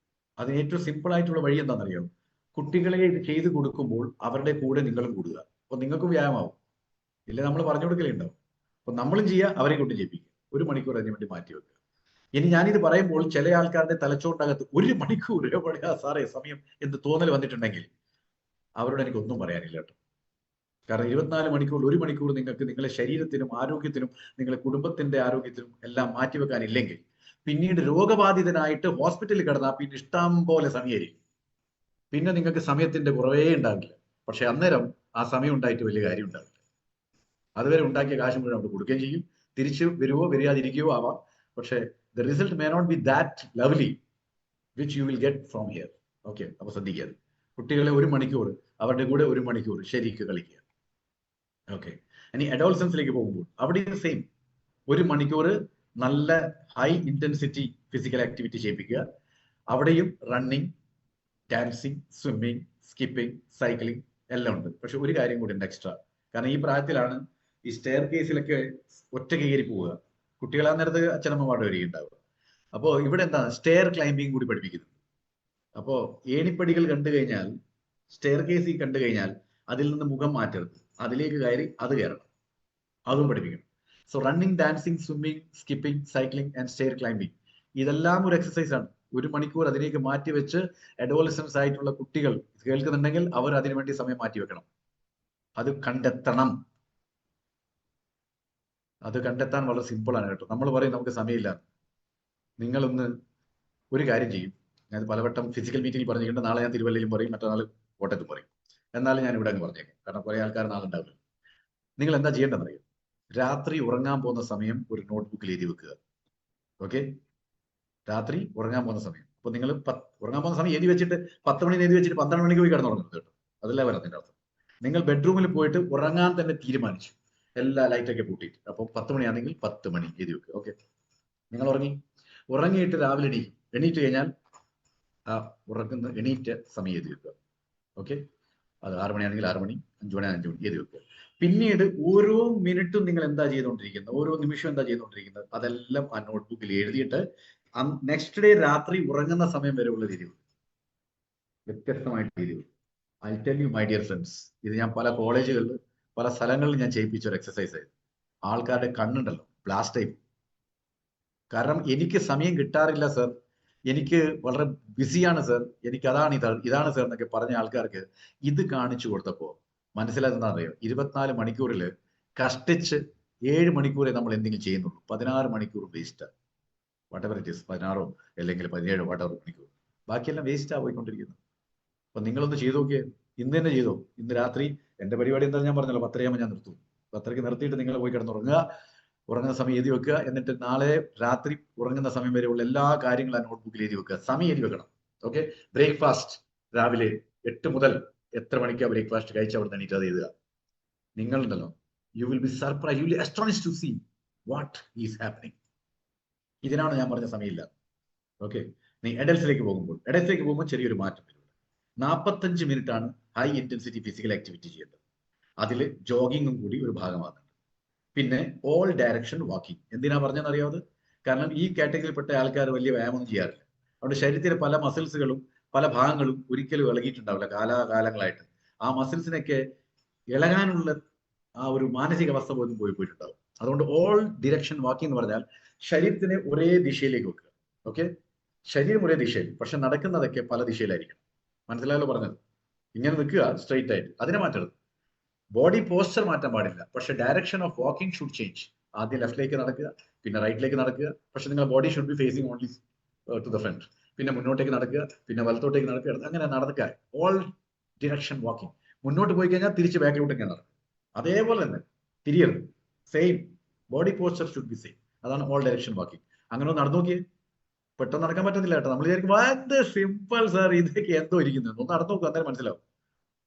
അതിന് ഏറ്റവും സിമ്പിൾ ആയിട്ടുള്ള വഴി എന്താണെന്നറിയോ? കുട്ടികളെ ഇത് ചെയ്ത് കൊടുക്കുമ്പോൾ അവരുടെ കൂടെ നിങ്ങളും കൂടുക. അപ്പൊ നിങ്ങൾക്ക് വ്യായാമമാവും. ഇല്ല, നമ്മൾ പറഞ്ഞു കൊടുക്കലുണ്ടാവും. അപ്പൊ നമ്മളും ചെയ്യുക, അവരെ കൊണ്ട് ചെയ്യിപ്പിക്കുക. 1 മണിക്കൂർ അതിന് വേണ്ടി മാറ്റിവെക്കുക. ഇനി ഞാനിത് പറയുമ്പോൾ ചില ആൾക്കാരുടെ തലച്ചോറിനകത്ത് 1 മണിക്കൂർ എവിടെയാ സാറേ സമയം എന്ന് തോന്നൽ വന്നിട്ടുണ്ടെങ്കിൽ അവരോട് എനിക്കൊന്നും പറയാനില്ല കേട്ടോ. കാരണം 24 മണിക്കൂർ 1 മണിക്കൂർ നിങ്ങൾക്ക് നിങ്ങളുടെ ശരീരത്തിനും ആരോഗ്യത്തിനും നിങ്ങളുടെ കുടുംബത്തിന്റെ ആരോഗ്യത്തിനും എല്ലാം മാറ്റിവെക്കാനില്ലെങ്കിൽ പിന്നീട് രോഗബാധിതനായിട്ട് ഹോസ്പിറ്റലിൽ കിടന്നാൽ പിന്നെ ഇഷ്ടം പോലെ സമയമായിരിക്കും. പിന്നെ നിങ്ങൾക്ക് സമയത്തിന്റെ കുറവേ ഉണ്ടാവില്ല. പക്ഷെ അന്നേരം ആ സമയം ഉണ്ടായിട്ട് വലിയ കാര്യം ഉണ്ടാവില്ല. അതുവരെ ഉണ്ടാക്കിയ കാശ് മുഴുവൻ അവിടെ കൊടുക്കുകയും ചെയ്യും. തിരിച്ചു വരുവോ വരികയോ ആവാം. പക്ഷെ the result may not be that lovely which you will get from here. Okay, അപ്പൊ ശ്രദ്ധിക്കുക. കുട്ടികളെ 1 മണിക്കൂർ അവരുടെ കൂടെ 1 മണിക്കൂർ ശരിക്ക് കളിക്കുക. ഓക്കെ, ഇനി അഡോൾസൻസിലേക്ക് പോകുമ്പോൾ അവിടെ സെയിം 1 മണിക്കൂർ നല്ല ഹൈ ഇന്റൻസിറ്റി ഫിസിക്കൽ ആക്ടിവിറ്റി ചെയ്യിപ്പിക്കുക. അവിടെയും running, dancing, swimming, skipping, cycling എല്ലാം ഉണ്ട്. പക്ഷെ ഒരു കാര്യം കൂടി ഉണ്ട് എക്സ്ട്രാ. കാരണം ഈ പ്രായത്തിലാണ് ഈ സ്റ്റെയർ കേസിലൊക്കെ ഒറ്റ കയറി പോവുക. കുട്ടികളാ നേരത്ത് അച്ഛനമ്മമാരുടെ വരികയുണ്ടാവുക. അപ്പോൾ ഇവിടെ എന്താണ് സ്റ്റെയർ ക്ലൈംബിംഗ് കൂടി പഠിപ്പിക്കുന്നത്. അപ്പോ ഏണിപ്പടികൾ കണ്ടു കഴിഞ്ഞാൽ, സ്റ്റെയർ കേസിൽ കണ്ടു കഴിഞ്ഞാൽ അതിൽ നിന്ന് മുഖം മാറ്റരുത്, അതിലേക്ക് കയറി അത് കയറണം, അതും പഠിപ്പിക്കണം. So running, dancing, swimming, skipping, cycling and stair climbing ഇതെല്ലാം ഒരു എക്സസൈസ് ആണ്. 1 മണിക്കൂർ അതിലേക്ക് മാറ്റിവെച്ച് അഡോളസൻസ് ആയിട്ടുള്ള കുട്ടികൾ കേൾക്കുന്നുണ്ടെങ്കിൽ അവർ അതിനുവേണ്ടി സമയം മാറ്റിവെക്കണം. അത് കണ്ടെത്തണം. അത് കണ്ടെത്താൻ വളരെ സിമ്പിളാണ് കേട്ടോ. നമ്മൾ പറയും നമുക്ക് സമയമില്ല. നിങ്ങളൊന്ന് ഒരു കാര്യം ചെയ്യും. ഞാൻ പലവട്ടം ഫിസിക്കൽ മീറ്റിംഗിൽ പറഞ്ഞിട്ടുണ്ട്. നാളെ ഞാൻ തിരുവല്ലയിലും പറയും, മറ്റന്നാൾ കോട്ടയത്തും പറയും. എന്നാലും ഞാൻ ഇവിടെ അങ്ങ് പറഞ്ഞേക്കാം, കാരണം കുറെ ആൾക്കാർ നാളെ ഉണ്ടാവില്ല. നിങ്ങൾ എന്താ ചെയ്യേണ്ടതെന്ന് അറിയാം. രാത്രി ഉറങ്ങാൻ പോകുന്ന സമയം ഒരു നോട്ട്ബുക്കിൽ എഴുതി വെക്കുക. ഓക്കെ, രാത്രി ഉറങ്ങാൻ പോകുന്ന സമയം. അപ്പൊ നിങ്ങൾ ഉറങ്ങാൻ പോകുന്ന സമയം എഴുതി വെച്ചിട്ട് 10 മണി എഴുതി വെച്ചിട്ട് 12 മണിക്ക് പോയി കിടന്നുറങ്ങുന്നത് കേട്ടോ. അതല്ല പറയുന്നതിന്റെ അർത്ഥം. നിങ്ങൾ ബെഡ്റൂമിൽ പോയിട്ട് ഉറങ്ങാൻ തന്നെ തീരുമാനിച്ചു, എല്ലാ ലൈറ്റൊക്കെ പൂട്ടിയിട്ട്. അപ്പോൾ 10 മണിയാണെങ്കിൽ 10 മണി എഴുതി വെക്കുക. ഓക്കെ, നിങ്ങൾ ഉറങ്ങിയിട്ട് രാവിലെ എണീറ്റ് കഴിഞ്ഞാൽ ആ എണീറ്റ സമയം എഴുതി വെക്കുക. ഓക്കെ, അത് 6 മണിയാണെങ്കിൽ 6 മണി, 5 മണി 5 മണി എഴുതി വെക്കുക. പിന്നീട് ഓരോ മിനിറ്റും നിങ്ങൾ എന്താ ചെയ്തുകൊണ്ടിരിക്കുന്നത്, ഓരോ നിമിഷവും എന്താ ചെയ്തുകൊണ്ടിരിക്കുന്നത്, അതെല്ലാം ആ നോട്ട്ബുക്കിൽ എഴുതിയിട്ട് നെക്സ്റ്റ് ഡേ രാത്രി ഉറങ്ങുന്ന സമയം വരെ ഉള്ള രീതി വ്യത്യസ്തമായിട്ട് രീതി. I tell you my dear friends, ഇത് ഞാൻ പല കോളേജുകളിൽ പല സ്ഥലങ്ങളിൽ ഞാൻ ചെയ്യിപ്പിച്ച ഒരു എക്സസൈസ് ആയിരുന്നു. ആൾക്കാരുടെ കണ്ണുണ്ടല്ലോ ബ്ലാസ്റ്റ് ആയി. കാരണം എനിക്ക് സമയം കിട്ടാറില്ല സർ, എനിക്ക് വളരെ ബിസിയാണ് സർ, എനിക്ക് ഇതാണ് സർ എന്നൊക്കെ പറഞ്ഞ ആൾക്കാർക്ക് ഇത് കാണിച്ചു കൊടുത്തപ്പോ മനസ്സിലാകുന്ന അറിയോ, 24 മണിക്കൂറിൽ കഷ്ടിച്ച് 7 മണിക്കൂറേ നമ്മൾ എന്തെങ്കിലും ചെയ്യുന്നുള്ളൂ. 16 മണിക്കൂർ വേസ്റ്റ്. വാട്ടെവർ ഇറ്റ് ഈസ്, 16 അല്ലെങ്കിൽ 17 വാട്ടെവർ മണിക്കൂർ, ബാക്കിയെല്ലാം വേസ്റ്റാ പോയിക്കൊണ്ടിരിക്കുന്നു. അപ്പൊ നിങ്ങളൊന്ന് ചെയ്തു നോക്കിയേ. ഇന്ന് തന്നെ ചെയ്തോ. ഇന്ന് രാത്രി എന്റെ പരിപാടി എന്താ ഞാൻ പറഞ്ഞല്ലോ, 10:30 ഞാൻ നിർത്തും. 10:30 നിർത്തിയിട്ട് നിങ്ങൾ പോയി കിടന്നുറങ്ങുക. ഉറങ്ങുന്ന സമയം എഴുതി വെക്കുക. എന്നിട്ട് നാളെ രാത്രി ഉറങ്ങുന്ന സമയം വരെയുള്ള എല്ലാ കാര്യങ്ങളും ആ നോട്ട്ബുക്കിൽ എഴുതി വെക്കുക. സമയം എഴുതി വെക്കണം. ഓക്കെ, ബ്രേക്ക്ഫാസ്റ്റ് രാവിലെ 8 മുതൽ എത്ര മണിക്കാണ് ബ്രേക്ക്ഫാസ്റ്റ് കഴിച്ച് അവിടെ തന്നെ അത് എഴുതുക. നിങ്ങളുണ്ടല്ലോ, you will be surprise, you will astonish to see what is happening. ഇതിനാണ് ഞാൻ പറഞ്ഞ സമയമില്ല. ഓക്കെ, നീ എഡൽസിലേക്ക് പോകുമ്പോൾ ചെറിയൊരു മാറ്റം വരും. 45 മിനിറ്റ് ആണ് ഹൈ ഇന്റൻസിറ്റി ഫിസിക്കൽ ആക്ടിവിറ്റി ചെയ്യേണ്ടത്. അതിൽ ജോഗിങ്ങും കൂടി ഒരു ഭാഗമാകുന്നുണ്ട്. പിന്നെ ഓൾ ഡയറക്ഷൻ വാക്കിംഗ്. എന്തിനാ പറഞ്ഞതെന്ന് അറിയാതെ? കാരണം ഈ കാറ്റഗറിയിൽപ്പെട്ട ആൾക്കാർ വലിയ വ്യായാമം ചെയ്യാറില്ല. അതുകൊണ്ട് ശരീരത്തിലെ പല മസിൽസുകളും പല ഭാഗങ്ങളും ഒരിക്കലും ഇളകിയിട്ടുണ്ടാവില്ല കാലാകാലങ്ങളായിട്ട്. ആ മസിൽസിനൊക്കെ ഇളകാനുള്ള ആ ഒരു മാനസികാവസ്ഥ പോലും പോയിട്ടുണ്ടാവും. അതുകൊണ്ട് ഓൾ ഡിറക്ഷൻ വാക്കിംഗ് എന്ന് പറഞ്ഞാൽ ശരീരത്തിനെ ഒരേ ദിശയിലേക്ക് വെക്കുക. ഓക്കെ, ശരീരം ഒരേ ദിശയിൽ, പക്ഷെ നടക്കുന്നതൊക്കെ പല ദിശയിലായിരിക്കണം. മനസ്സിലായല്ലോ പറഞ്ഞത്? ഇങ്ങനെ നിൽക്കുക സ്ട്രെയിറ്റ് ആയിട്ട്, അതിനെ മാറ്റരുത്. ബോഡി പോസ്ചർ മാറ്റാൻ പാടില്ല, പക്ഷെ direction of walking should change. ആദ്യം ലെഫ്റ്റിലേക്ക് നടക്കുക, പിന്നെ റൈറ്റിലേക്ക് നടക്കുക. പക്ഷെ നിങ്ങളുടെ body should be facing only to the front. പിന്നെ മുന്നോട്ടേക്ക് നടക്കുക, പിന്നെ വലത്തോട്ടേക്ക് നടക്കുക, അങ്ങനെ നടക്കുക. All direction walking. മുന്നോട്ട് പോയി കഴിഞ്ഞാൽ തിരിച്ച് ബാക്കിലോട്ടൊക്കെ നടക്കും. അതേപോലെ തന്നെ തിരിയരുത്. Same body posture should be same. അതാണ് ഓൾ ഡയറക്ഷൻ വാക്കിംഗ്. അങ്ങനെ നടന്നു നോക്കിയേ. പെട്ടെന്ന് നടക്കാൻ പറ്റുന്നില്ല കേട്ടോ. നമ്മൾ വിചാരിക്കും എന്ത് സിമ്പിൾ സാർ, ഇതൊക്കെ എന്തോ ഇരിക്കുന്നത്. ഒന്ന് നടന്നു നോക്കുക, അന്നേരം മനസ്സിലാവും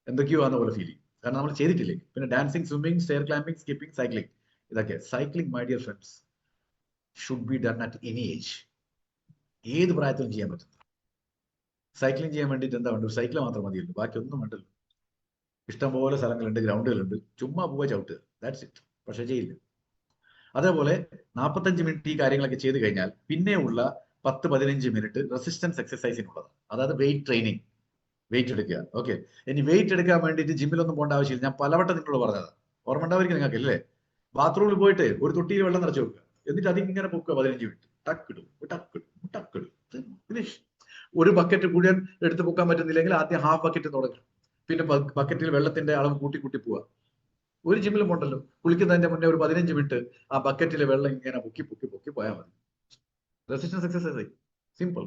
എന്തൊക്കെയോ ആണെന്ന പോലെ ഫീൽ ചെയ്യും. കാരണം നമ്മൾ ചെയ്തിട്ടില്ലേ. പിന്നെ dancing, swimming, stair climbing, skipping, cycling, ഇതൊക്കെ. Cycling my dear friends should be done at any age. ഏത് പ്രായത്തിലും ചെയ്യാൻ പറ്റും. സൈക്ലിംഗ് ചെയ്യാൻ വേണ്ടിയിട്ട് എന്താ വേണ്ടത്? ഒരു സൈക്കിൾ മാത്രം മതിയല്ലോ, ബാക്കി ഒന്നും വേണ്ടല്ലോ. ഇഷ്ടംപോലെ സ്ഥലങ്ങളുണ്ട്, ഗ്രൗണ്ടുകളുണ്ട്. ചുമ്മാ പോവുക, ചവിട്ടുക, ദാറ്റ്സ് ഇറ്റ്. പക്ഷെ ചെയ്യില്ല. അതേപോലെ 45 മിനിറ്റ് ഈ കാര്യങ്ങളൊക്കെ ചെയ്ത് കഴിഞ്ഞാൽ പിന്നെയുള്ള 10-15 മിനിറ്റ് റെസിസ്റ്റൻസ് എക്സസൈസിനുള്ളതാണ്. അതായത് വെയിറ്റ് ട്രെയിനിങ്, വെയിറ്റ് എടുക്കുക. ഓക്കെ, ഇനി വെയിറ്റ് എടുക്കാൻ വേണ്ടിയിട്ട് ജിമ്മിലൊന്നും പോകേണ്ട ആവശ്യമില്ല. ഞാൻ പലവട്ടം നിങ്ങളോട് പറഞ്ഞതാണ്, ഓർമ്മ ഉണ്ടായിരിക്കും നിങ്ങൾക്ക് അല്ലേ? ബാത്റൂമിൽ പോയിട്ട് ഒരു തൊട്ടിയിൽ വെള്ളം നിറച്ച് വെക്കുക, എന്നിട്ട് അതിങ്ങനെ പൊക്കുക 15 മിനിറ്റ്. ടക്കിടും ടക്കിടും ടക്കിടും, ഫിനിഷ്. ഒരു ബക്കറ്റ് മുഴുവൻ എടുത്ത് പൊക്കാൻ പറ്റുന്നില്ലെങ്കിൽ ആദ്യം ഹാഫ് ബക്കറ്റ് തുടങ്ങും. പിന്നെ ബക്കറ്റിൽ വെള്ളത്തിന്റെ അളവ് കൂട്ടി പോവുക. ഒരു ജിമ്മിലും പോണ്ടല്ലോ. കുളിക്കുന്നതിന്റെ മുന്നേ ഒരു 15 മിനിറ്റ് ആ ബക്കറ്റിലെ വെള്ളം ഇങ്ങനെ പൊക്കി പൊക്കി പൊക്കി പോയാൽ മതി. Resistance exercise simple.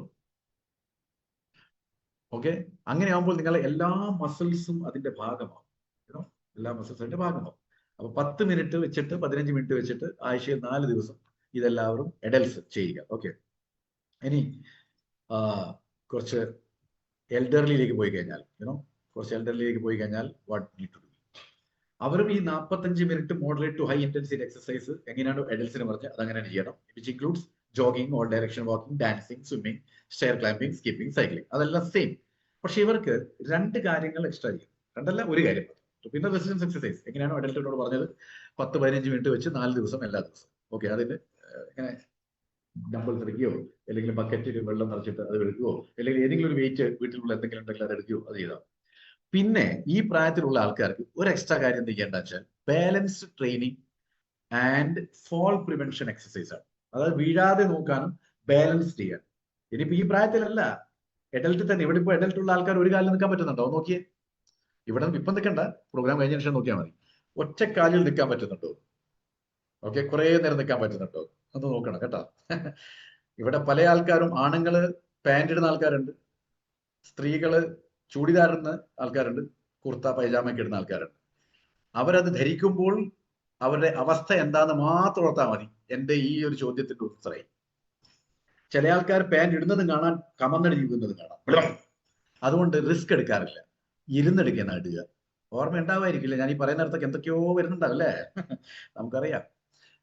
ഓക്കെ, അങ്ങനെ ആകുമ്പോൾ നിങ്ങളെ എല്ലാ മസിൽസും അതിന്റെ ഭാഗമാവും. എല്ലാ മസിൽസും അതിന്റെ ഭാഗമാവും. അപ്പൊ 10 മിനിറ്റ് വെച്ചിട്ട് 15 മിനിറ്റ് വെച്ചിട്ട് ആഴ്ചയിൽ 4 ദിവസം ഇതെല്ലാവരും എഡൽസ് ചെയ്യുക. ഓക്കെ, ഇനി കുറച്ച് എൽഡർലിയിലേക്ക് പോയി കഴിഞ്ഞാൽ വാട്ട് നീഡ് ടു ഡു, അവരും ഈ 45 minute moderate to high intensity exercise എങ്ങനെയാണ് എഡൽസിന് പറഞ്ഞത് അതങ്ങനെ ചെയ്യണം. Which includes jogging, all direction walking, dancing, swimming, stair climbing, skipping, cycling, അതെല്ലാം സെയിം. പക്ഷെ ഇവർക്ക് 2 കാര്യങ്ങൾ എക്സ്ട്രാ ചെയ്യും. 2 അല്ല, 1 കാര്യം. പിന്നെ റെസിസ്റ്റൻസ് എക്സസൈസ് എങ്ങനെയാണോ അഡൽട്ടിനോട് പറഞ്ഞത് 10-15 മിനിറ്റ് വെച്ച് 4 ദിവസം എല്ലാ ദിവസവും. ഓക്കെ, അതിന് ഇങ്ങനെ ഡംബിൾസ് എടുക്കുകയോ അല്ലെങ്കിൽ ബക്കറ്റിൽ വെള്ളം നിറച്ചിട്ട് അത് എടുക്കുകയോ അല്ലെങ്കിൽ ഏതെങ്കിലും ഒരു വെയിറ്റ് വീട്ടിലുള്ള എന്തെങ്കിലും ഉണ്ടെങ്കിൽ അത് എടുക്കുകയോ അത് ചെയ്താൽ. പിന്നെ ഈ പ്രായത്തിലുള്ള ആൾക്കാർക്ക് ഒരു എക്സ്ട്രാ കാര്യം എന്ത് ചെയ്യേണ്ട വെച്ചാൽ balance training and fall prevention exercise ആണ്. അതായത് വീഴാതെ നോക്കാനും ബാലൻസ് ചെയ്യാൻ. ഇനിയിപ്പോ ഈ പ്രായത്തിലല്ല, എഡൽട്ടിൽ തന്നെ. ഇവിടെ ഇപ്പൊ എഡൽട്ടുള്ള ആൾക്കാർ ഒരു കാലിൽ നിൽക്കാൻ പറ്റുന്നുണ്ടോ നോക്കിയേ. ഇവിടെ ഇപ്പം നിൽക്കണ്ട, പ്രോഗ്രാം കഴിഞ്ഞ ശേഷം നോക്കിയാൽ മതി. ഒറ്റക്കാലിൽ നിൽക്കാൻ പറ്റുന്നുണ്ടോ? ഓക്കെ, കുറെ നേരം നിൽക്കാൻ പറ്റുന്നുണ്ടോ? അത് നോക്കണം കേട്ടോ. ഇവിടെ പല ആൾക്കാരും, ആണുങ്ങള് പാന്റ് ഇടുന്ന ആൾക്കാരുണ്ട്, സ്ത്രീകള് ചൂടിദാറുന്ന ആൾക്കാരുണ്ട്, കുർത്ത പൈജാമയ്ക്ക് ഇടുന്ന ആൾക്കാരുണ്ട്. അവരത് ധരിക്കുമ്പോൾ അവരുടെ അവസ്ഥ എന്താന്ന് മാത്രം ഓർത്താൽ മതി. എന്റെ ഈ ഒരു ചോദ്യത്തിന്റെ ഉത്തരമായി. ചില ആൾക്കാർ പാന്റ് ഇടുന്നതും കാണാൻ, കമന്നടിക്കുന്നതും കാണാം. അതുകൊണ്ട് റിസ്ക് എടുക്കാറില്ല, ഇരുന്നെടുക്കുക, ഇടുക. ഓർമ്മ ഉണ്ടാവായിരിക്കില്ല, ഞാൻ ഈ പറയുന്നിടത്തൊക്കെ എന്തൊക്കെയോ വരുന്നുണ്ടാവല്ലേ, നമുക്കറിയാം.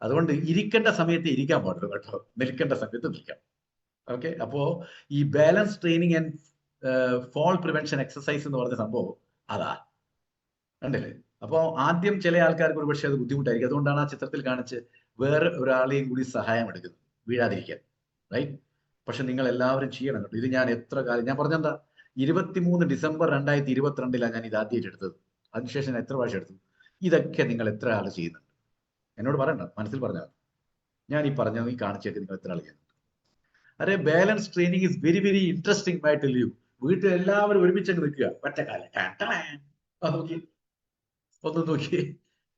അതുകൊണ്ട് ഇരിക്കേണ്ട സമയത്ത് ഇരിക്കാൻ പാടുള്ളൂ കേട്ടോ, നിൽക്കേണ്ട സമയത്ത് നിൽക്കാം. ഓക്കെ, അപ്പോ ഈ balance training and fall prevention exercise എന്ന് പറഞ്ഞ സംഭവം അതാ, കണ്ടില്ലേ? അപ്പോ ആദ്യം ചില ആൾക്കാർക്ക് ഒരു പക്ഷേ അത് ബുദ്ധിമുട്ടായിരിക്കും. അതുകൊണ്ടാണ് ആ ചിത്രത്തിൽ കാണിച്ച് വേറെ ഒരാളെയും കൂടി സഹായം എടുക്കുന്നത് വീഴാതിരിക്കാൻ, റൈറ്റ്? പക്ഷെ നിങ്ങൾ എല്ലാവരും ചെയ്യണം കേട്ടോ. ഇത് ഞാൻ എത്ര കാലം ഞാൻ പറഞ്ഞെന്താ, 23 ഡിസംബർ 2022 ഞാൻ ഇത് ആദ്യമായിട്ട് എടുത്തത്. അതിനുശേഷം എത്ര പ്രാവശ്യം എടുത്തു? ഇതൊക്കെ നിങ്ങൾ എത്ര ആൾ ചെയ്യുന്നുണ്ട്? എന്നോട് പറയണ്ട, മനസ്സിൽ പറഞ്ഞാൽ. ഞാൻ ഈ പറഞ്ഞ ഈ കാണിച്ചേക്ക് നിങ്ങൾ എത്ര ആൾ ചെയ്യുന്നുണ്ട്? അരെ, balance training is very very interesting by tell you. വീട്ടിൽ എല്ലാവരും ഒരുമിച്ച് നിൽക്കുക, ഒറ്റക്കാലം നോക്കി, ഒന്ന് നോക്കി,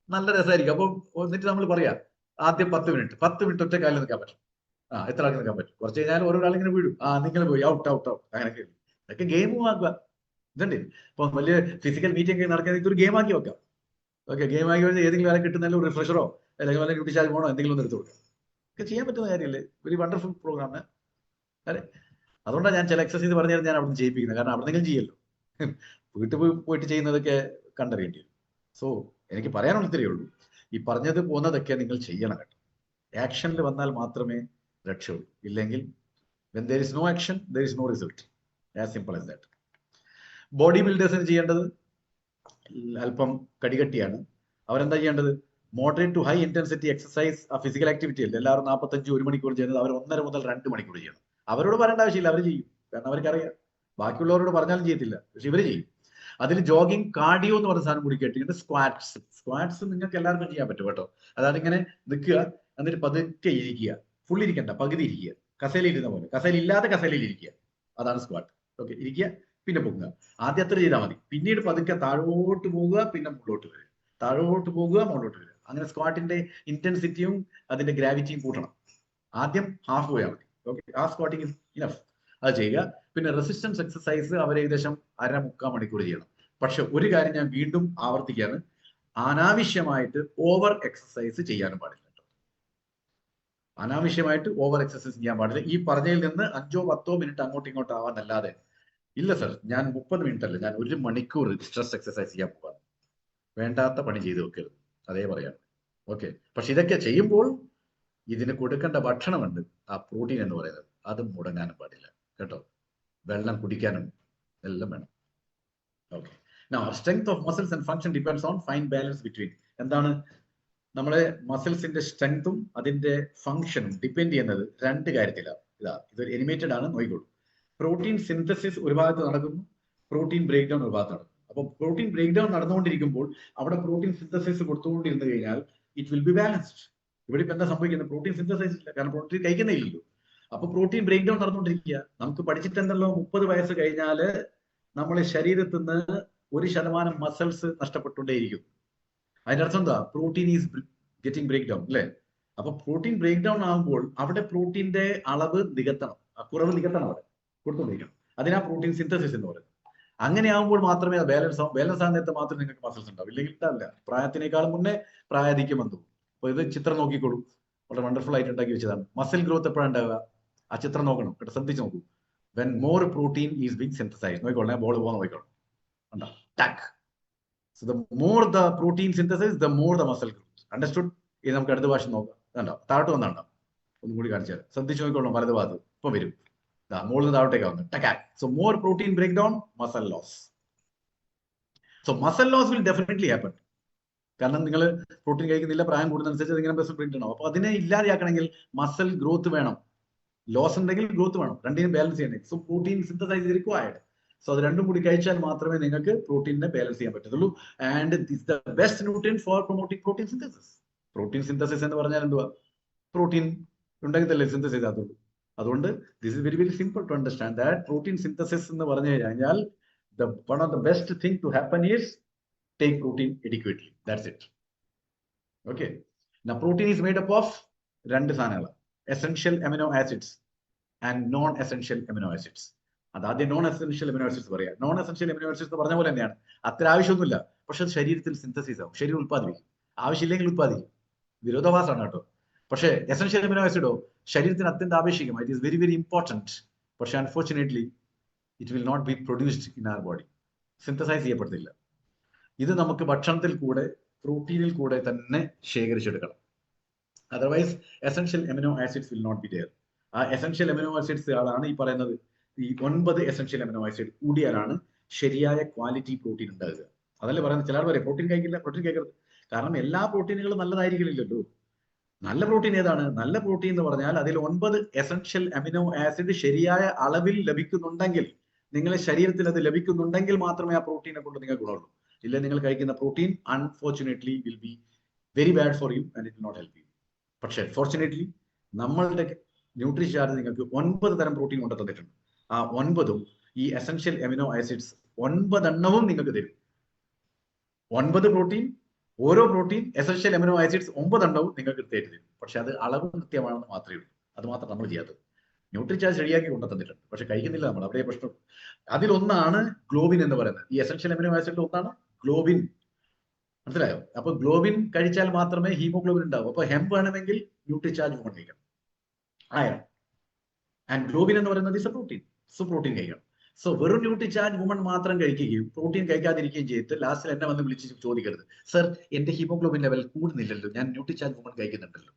നല്ല രസമായിരിക്കും. അപ്പം എന്നിട്ട് നമ്മൾ പറയാം ആദ്യം 10 മിനിറ്റ് ഒറ്റക്കാലിൽ നിൽക്കാൻ പറ്റും. എത്ര ആൾക്ക് നിൽക്കാൻ പറ്റും? കുറച്ച് കഴിഞ്ഞാൽ ഓരോ ആളിങ്ങനെ വീഴും. നിങ്ങൾ പോയി ഔട്ട് ഔട്ട് ഔട്ട്, അങ്ങനെയൊക്കെ. ഇതൊക്കെ ഗെയിമും ആക്കുക. ഇതുണ്ട് ഇപ്പൊ വലിയ ഫിസിക്കൽ മീറ്റിംഗ് നടക്കുന്നത് ഇതൊരു ഗെയിം ആക്കി വെക്കാം. ഓക്കെ, ഗെയിം ആക്കി വെച്ചാൽ ഏതെങ്കിലും ആരെ കിട്ടുന്ന ഒരു റിഫ്രഷറോ അല്ലെങ്കിൽ വല്ല ന്യൂട്രിചാർജ് പോകണോ എന്തെങ്കിലും ഒന്ന് എടുത്തു കൊടുക്കുക. ഒക്കെ ചെയ്യാൻ പറ്റുന്ന കാര്യമല്ലേ? Very wonderful programme. അതെ, അതുകൊണ്ടാണ് ഞാൻ ചില എക്സസൈസ് പറഞ്ഞാൽ ഞാൻ അവിടെ നിന്ന് ചെയ്യിപ്പിക്കുന്നത്. കാരണം അവിടെ നിങ്ങൾ ചെയ്യല്ലോ, വീട്ടിൽ പോയിട്ട് ചെയ്യുന്നതൊക്കെ കണ്ടറിയേണ്ടി വരും. സോ എനിക്ക് പറയാനുള്ള ഇത്രയേ ഉള്ളൂ, ഈ പറഞ്ഞത് പോകുന്നതൊക്കെ നിങ്ങൾ ചെയ്യണം കേട്ടോ. ആക്ഷനിൽ വന്നാൽ മാത്രമേ രക്ഷയുള്ളൂ. ഇല്ലെങ്കിൽ when there is no action, there is no result. As simple as that. Body ബിൽഡേഴ്സിന് ചെയ്യേണ്ടത് അല്പം കടികട്ടിയാണ്. അവരെന്താ ചെയ്യേണ്ടത്? Moderate to high intensity exercise, ആ ഫിസിക്കൽ ആക്ടിവിറ്റി അല്ല എല്ലാവരും 45-1 മണിക്കൂർ ചെയ്യുന്നത് അവർ 1.5 മുതൽ 2 മണിക്കൂർ ചെയ്യണം. അവരോട് പറയേണ്ട ആവശ്യമില്ല, അവർ ചെയ്യും. കാരണം അവർക്കറിയാം, ബാക്കിയുള്ളവരോട് പറഞ്ഞാലും ചെയ്യത്തില്ല, പക്ഷെ ഇവർ ചെയ്യും. അതിൽ ജോഗിങ്, കാർഡിയോ എന്ന് പറഞ്ഞ സാധനം കൂടി കേട്ടിട്ട് സ്ക്വാറ്റ്സ് നിങ്ങൾക്ക് എല്ലാവർക്കും ചെയ്യാൻ പറ്റും കേട്ടോ. അതാണ് ഇങ്ങനെ നിൽക്കുക, എന്നിട്ട് പതുക്കെ ഇരിക്കുക, ഫുൾ ഇരിക്കണ്ട, പകുതി ഇരിക്കുക, കസേലയിൽ ഇരുന്ന പോലെ, കസേല ഇല്ലാതെ കസേലയിൽ ഇരിക്കുക. അതാണ് സ്ക്വാറ്റ്. ഓക്കെ, ഇരിക്കുക, പിന്നെ പൊങ്ങുക. ആദ്യം അത്ര ചെയ്താൽ മതി. പിന്നീട് പതുക്കെ താഴോട്ട് പോകുക, പിന്നെ മുകളിലോട്ട് വരിക, താഴോട്ട് പോകുക, മുകളിലോട്ട് വരിക. അങ്ങനെ സ്ക്വാറ്റിന്റെ ഇന്റൻസിറ്റിയും അതിന്റെ ഗ്രാവിറ്റിയും കൂട്ടണം. ആദ്യം ഹാഫ് പോയാൽ മതി. ഓക്കെ, ആ സ്ക്വാറ്റിംഗ് ഇസ് ഇനഫ്, അത് ചെയ്യുക. പിന്നെ റെസിസ്റ്റൻസ് എക്സസൈസ് അവർ ഏകദേശം 1/2-3/4 മണിക്കൂർ ചെയ്യണം. പക്ഷെ ഒരു കാര്യം ഞാൻ വീണ്ടും ആവർത്തിക്കുകയാണ്, അനാവശ്യമായിട്ട് ഓവർ എക്സസൈസ് ചെയ്യാനും പാടില്ല കേട്ടോ. അനാവശ്യമായിട്ട് ഓവർ എക്സസൈസ് ചെയ്യാൻ പാടില്ല. ഈ പറഞ്ഞതിൽ നിന്ന് 5-10 മിനിറ്റ് അങ്ങോട്ടും ഇങ്ങോട്ടും ആവാന്നല്ലാതെ, ഇല്ല സർ ഞാൻ 30 മിനിറ്റ് അല്ല, ഞാൻ 1 മണിക്കൂർ സ്ട്രെസ് എക്സസൈസ് ചെയ്യാൻ പോകാം, വേണ്ടാത്ത പണി ചെയ്ത് വെക്കരുത്, അതേ പറയാം. ഓക്കെ, പക്ഷെ ഇതൊക്കെ ചെയ്യുമ്പോൾ ഇതിന് കൊടുക്കേണ്ട ഭക്ഷണമുണ്ട്, ആ പ്രോട്ടീൻ എന്ന് പറയുന്നത്, അത് മുടങ്ങാനും പാടില്ല കേട്ടോ. വെള്ളം കുടിക്കാനും എല്ലാം വേണം. Okay, now strength of muscles and function depends on fine balance between. എന്താണ് നമ്മളെ മസിൽസിന്റെ സ്ട്രെങ്തും അതിന്റെ ഫങ്ഷനും ഡിപ്പെൻഡ് ചെയ്യുന്നത് 2 കാര്യത്തിലാണ്. ഇതൊരു എനിമേറ്റഡ് ആണ്, നോയിക്കോളൂ. പ്രോട്ടീൻ സിന്തസിസ് ഒരു ഭാഗത്ത് നടക്കുന്നു, പ്രോട്ടീൻ ബ്രേക്ക് ഡൗൺ ഒരു ഭാഗത്ത് നടക്കുന്നു. അപ്പൊ പ്രോട്ടീൻ ബ്രേക്ക് ഡൗൺ നടന്നുകൊണ്ടിരിക്കുമ്പോൾ അവിടെ പ്രോട്ടീൻ സിന്തസിസ് കൊടുത്തുകൊണ്ടിരുന്നു കഴിഞ്ഞാൽ ഇറ്റ് വിൽ ബി ബാലൻസ്ഡ്. ഇവിടെ ഇപ്പൊ എന്താ സംഭവിക്കുന്നത്? പ്രോട്ടീൻ സിന്തസൈസ് ഇല്ല, കാരണം പ്രോട്ടീൻ കഴിക്കുന്നില്ലല്ലോ. അപ്പൊ പ്രോട്ടീൻ ബ്രേക്ക് ഡൗൺ നടന്നുകൊണ്ടിരിക്കുക. നമുക്ക് പഠിച്ചിട്ടുണ്ടല്ലോ, 30 വയസ്സ് കഴിഞ്ഞാല് നമ്മളെ ശരീരത്തിൽ നിന്ന് 1% മസിൽസ് നഷ്ടപ്പെട്ടുകൊണ്ടേയിരിക്കും. അതിന്റെ അർത്ഥം എന്താ? Protein is getting break down അല്ലേ? അപ്പൊ പ്രോട്ടീൻ ബ്രേക്ക് ഡൗൺ ആകുമ്പോൾ അവിടെ പ്രോട്ടീന്റെ അളവ് നികത്തണം, കുറവ് നികത്തണം, അവിടെ കൊടുത്തുകൊണ്ടിരിക്കണം. അതിനാ പ്രോട്ടീൻ സിന്തസിസ് എന്ന് പറയുന്നത്. അങ്ങനെ ആകുമ്പോൾ മാത്രമേ അത് ബാലൻസ് ആവും. ബാലൻസ് ആകുന്ന നേരത്തെ മാത്രമേ നിങ്ങൾക്ക് മസിൽസ് ഉണ്ടാവും, ഇല്ലെങ്കിൽ ഉണ്ടാവില്ല. പ്രായത്തിനേക്കാളും മുന്നേ പ്രായാധിക്യം വന്നു. അപ്പൊ ഇത് ചിത്രം നോക്കിക്കോളൂ, വളരെ വണ്ടർഫുൾ ആയിട്ട് ഉണ്ടാക്കി വെച്ചതാണ്. മസിൽ ഗ്രോത്ത് എപ്പോഴാണ് ഉണ്ടാവുക? ആ ചിത്രം നോക്കണം കേട്ടോ, ശ്രദ്ധിച്ച് നോക്കൂ. When more protein is being synthesise. നോക്കിക്കോളെ, ബോൾ പോകാൻ നോക്കിക്കോളൂ, ഉണ്ടോ? ടാക്ക്. So the more the protein synthesis, the more the muscle growth. Understood? ഇത് നമുക്ക് അടുത്ത ഭാഷ നോക്കാം. കണ്ടോ, താഴോട്ട് വന്നാണ്ടോ? ഒന്നും കൂടി കാണിച്ചാൽ ശ്രദ്ധിച്ചു നോക്കിക്കോളൂ. വലത് ഭാഗത്ത് ഇപ്പൊ വരും, മുകളിൽ നിന്ന് താഴോട്ടേക്ക് വന്നു. ടക്കാക്. So more protein break down, muscle loss. So muscle loss will definitely happen. കാരണം നിങ്ങൾ പ്രോട്ടീൻ കഴിക്കുന്നില്ല, പ്രായം കൂടുന്നതനുസരിച്ച് ഇങ്ങനെ മസിൽ ബ്രേക്ക് ഡൗൺ ആവും. അപ്പൊ അതിനെ ഇല്ലാതെയാക്കണമെങ്കിൽ മസൽ ഗ്രോത്ത് വേണം, ലോസ് ഉണ്ടെങ്കിൽ ഗ്രോത്ത് വേണം, രണ്ടിനും ബാലൻസ് ചെയ്യണേ. So protein synthesise required. So അത് രണ്ടും കൂടി കഴിച്ചാൽ മാത്രമേ നിങ്ങൾക്ക് പ്രോട്ടീനെ ബാലൻസ് ചെയ്യാൻ പറ്റത്തുള്ളൂ. And this the best nutrient for promoting protein synthesis. Protein synthesis എന്ന് പറഞ്ഞാൽ എന്തുവാ? പ്രോട്ടീൻ ഉണ്ടെങ്കിൽ തന്നെ സിന്തസിസ് ചെയ്താത്തുള്ളൂ. അതുകൊണ്ട് this is very very simple to understand that protein synthesis എന്ന് പറഞ്ഞു കഴിഞ്ഞാൽ one of the best thing to happen is take protein adequately. That's it. Okay. Protein is made up of രണ്ട് സാധനങ്ങൾ, essential amino acids and non essential amino acids. അതാദ്യം നോൺ എസെൻഷ്യൽ അമിനോ ആസിഡ്സ് പറയാം. നോൺ എസെൻഷ്യൽ അമിനോ ആസിഡ്സ് എന്ന് പറഞ്ഞ പോലെ തന്നെയാണ്, അത്ര ആവശ്യമൊന്നുമില്ല, പക്ഷെ അത് ശരീരത്തിൽ സിന്തസിസ് ആവും, ശരീരം ഉത്പാദിപ്പിക്കും. ആവശ്യമില്ലെങ്കിൽ ഉത്പാദിക്കും, വിരോധാഭാസമാണ് കേട്ടോ. പക്ഷേ എസെൻഷ്യൽ അമിനോ ആസിഡോ ശരീരത്തിന് അത്യന്താപേക്ഷികം, it is very very important. പക്ഷെ unfortunately it will not be produced in our body, synthesise ചെയ്യപ്പെടുന്നില്ല. ഇത് നമുക്ക് ഭക്ഷണത്തിൽ കൂടെ, പ്രോട്ടീനിൽ കൂടെ തന്നെ ശേഖരിച്ചെടുക്കണം. Otherwise essential amino acids will not be there. ആ എസെൻഷ്യൽ അമിനോ ആസിഡ്സ് ആണ് ഈ പറയുന്നത്. ഈ 9 എസെൻഷ്യൽ അമിനോ ആസിഡ് കൂടിയാലാണ് ശരിയായ ക്വാളിറ്റി പ്രോട്ടീൻ ഉണ്ടാകുക. അതല്ലേ പറയുന്നത്. ചിലർ പറയും പ്രോട്ടീൻ കഴിക്കില്ല, പ്രോട്ടീൻ കഴിക്കരുത്. കാരണം എല്ലാ പ്രോട്ടീനുകളും നല്ലതായിരിക്കില്ലല്ലോ. നല്ല പ്രോട്ടീൻ ഏതാണ്? നല്ല പ്രോട്ടീൻ എന്ന് പറഞ്ഞാൽ അതിൽ 9 എസെൻഷ്യൽ അമിനോ ആസിഡ് ശരിയായ അളവിൽ ലഭിക്കുന്നുണ്ടെങ്കിൽ, നിങ്ങളുടെ ശരീരത്തിൽ അത് ലഭിക്കുന്നുണ്ടെങ്കിൽ മാത്രമേ ആ പ്രോട്ടീനെ കൊണ്ട് നിങ്ങൾക്ക് ഗുണമുള്ളൂ. ഇല്ല, നിങ്ങൾ കഴിക്കുന്ന protein unfortunately will be very bad for you and it will not help you. പക്ഷേ ഫോർച്ചുനേറ്റ്ലി നമ്മളുടെ ന്യൂട്രി ചാർജ് നിങ്ങൾക്ക് 9 തരം പ്രോട്ടീൻ കൊണ്ട് തന്നിട്ടുണ്ട്. ആ 9ഉം ഈ എസെൻഷ്യൽ അമിനോ ആസിഡ്സ് 9 എണ്ണവും നിങ്ങൾക്ക് തരും. 9 പ്രോട്ടീൻ, ഓരോ പ്രോട്ടീൻ എസെൻഷ്യൽ അമിനോ ആസിഡ്സ് 9 എണ്ണവും നിങ്ങൾക്ക് കൃത്യമായിട്ട് തരും. പക്ഷെ അത് അളവ് കൃത്യമാണെന്ന് മാത്രമേ ഉള്ളൂ. അത് മാത്രം നമ്മൾ ചെയ്യാത്തത്. ന്യൂട്രി ചാർജ് ശരിയാക്കി കൊണ്ടു തന്നിട്ടുണ്ട്, പക്ഷെ കഴിക്കുന്നില്ല നമ്മൾ, അവിടെ പ്രശ്നം. അതിലൊന്നാണ് ഗ്ലോബിൻ എന്ന് പറയുന്നത്. ഈ എസെൻഷ്യൽ അമിനോ ആസിഡിൽ ഒന്നാണ് ഗ്ലോബിൻ. മനസ്സിലായോ? അപ്പൊ ഗ്ലോബിൻ കഴിച്ചാൽ മാത്രമേ ഹീമോഗ്ലോബിൻ ഉണ്ടാവും. അപ്പൊ ഹെം വേണമെങ്കിൽ ന്യൂട്രി ചാർജ് വുമൺ കഴിക്കണം, അയൺ. ആൻഡ് ഗ്ലോബിൻ എന്ന് പറയുന്നത് is A protein. So protein കഴിക്കണം. സോ വെറും ന്യൂട്രി ചാർജ് വുമൺ മാത്രം കഴിക്കുകയും പ്രോട്ടീൻ കഴിക്കാതിരിക്കുകയും ചെയ്തിട്ട് ലാസ്റ്റിൽ എന്നെ വന്ന് വിളിച്ച് ചോദിക്കരുത്, സർ എന്റെ ഹീമോഗ്ലോബിൻ ലെവൽ കൂടുന്നില്ലല്ലോ, ഞാൻ ന്യൂട്രി ചാർജ് വുമൺ കഴിക്കുന്നുണ്ടല്ലോ.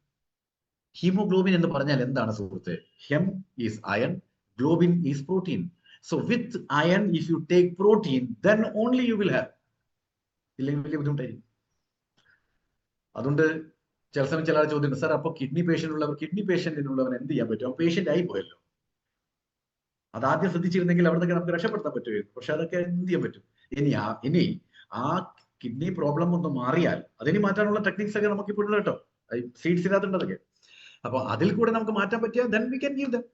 ഹീമോഗ്ലോബിൻ എന്ന് പറഞ്ഞാൽ എന്താണ് സുഹൃത്തെ? Haem is iron, globin is protein. So with iron if you take protein then only you will have. ഇല്ലെങ്കിൽ വലിയ ബുദ്ധിമുട്ടായിരിക്കും. അതുകൊണ്ട് ചില സമയം ചില ചോദ്യം, സാർ അപ്പൊ കിഡ്നി പേഷ്യന്റ് ഉള്ളവർ, കിഡ്നി പേഷ്യന്റിനുള്ളവൻ എന്ത് ചെയ്യാൻ പറ്റും? പേഷ്യന്റ് ആയി പോയല്ലോ. അതാദ്യം ശ്രദ്ധിച്ചിരുന്നെങ്കിൽ അവിടത്തേക്ക് നമുക്ക് രക്ഷപ്പെടുത്താൻ പറ്റുമായിരുന്നു. പക്ഷെ അതൊക്കെ എന്ത് ചെയ്യാൻ പറ്റും? ഇനി ആ കിഡ്നി പ്രോബ്ലം ഒന്ന് മാറിയാൽ അതിന് മാറ്റാനുള്ള ടെക്നിക്സ് ഒക്കെ നമുക്ക് ഇപ്പോഴുള്ള കേട്ടോ, സീഡ്സ് ഇതിനകത്തുണ്ട് അതൊക്കെ. അപ്പൊ അതിൽ കൂടെ നമുക്ക് മാറ്റാൻ പറ്റിയാൽ then we can give them.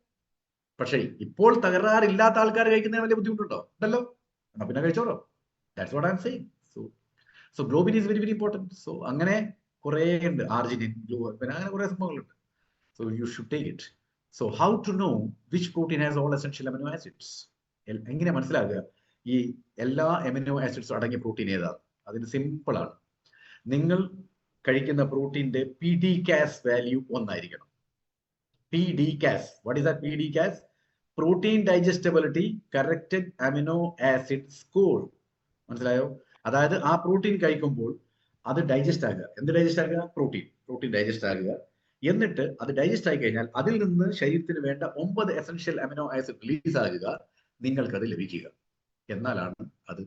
പക്ഷേ ഇപ്പോൾ തകരാറില്ലാത്ത ആൾക്കാർ കഴിക്കുന്നതിന് വലിയ ബുദ്ധിമുട്ടുണ്ടോ? ഉണ്ടല്ലോ, എന്നാ പിന്നെ കഴിച്ചോളൂ. That's what I am saying. So globin is very very important. So അങ്ങനെ കുറെ ഉണ്ട്, ആർജിനിൻ, പിന്നെ അങ്ങനെ കുറെ സംഭവങ്ങളുണ്ട്. So you should take it. So how to know which protein has all essential amino acids? എങ്ങനെ മനസ്സിലാക്കുക ഈ എല്ലാ അമിനോ ആസിഡ്സും അടങ്ങിയ പ്രോട്ടീൻ ഏതാണ്? അതിന് സിമ്പിൾ ആണ്. നിങ്ങൾ കഴിക്കുന്ന പ്രോട്ടീന്റെ PDCAS വാല്യൂ 1 ആയിരിക്കണം. PDCAS, what is that? PDCAS, protein digestibility corrected amino acid score. മനസ്സിലായോ? അതായത് ആ പ്രോട്ടീൻ കഴിക്കുമ്പോൾ അത് ഡൈജസ്റ്റ് ആകുക. എന്ത് ഡൈജസ്റ്റ് ആകുക? പ്രോട്ടീൻ ഡൈജസ്റ്റ് ആകുക. എന്നിട്ട് അത് ഡൈജസ്റ്റ് ആയി കഴിഞ്ഞാൽ അതിൽ നിന്ന് ശരീരത്തിന് വേണ്ട 9 എസെൻഷ്യൽ അമിനോ ആസിഡ് റിലീസ് ആകുക, നിങ്ങൾക്കത് ലഭിക്കുക. എന്നാലാണ് അത്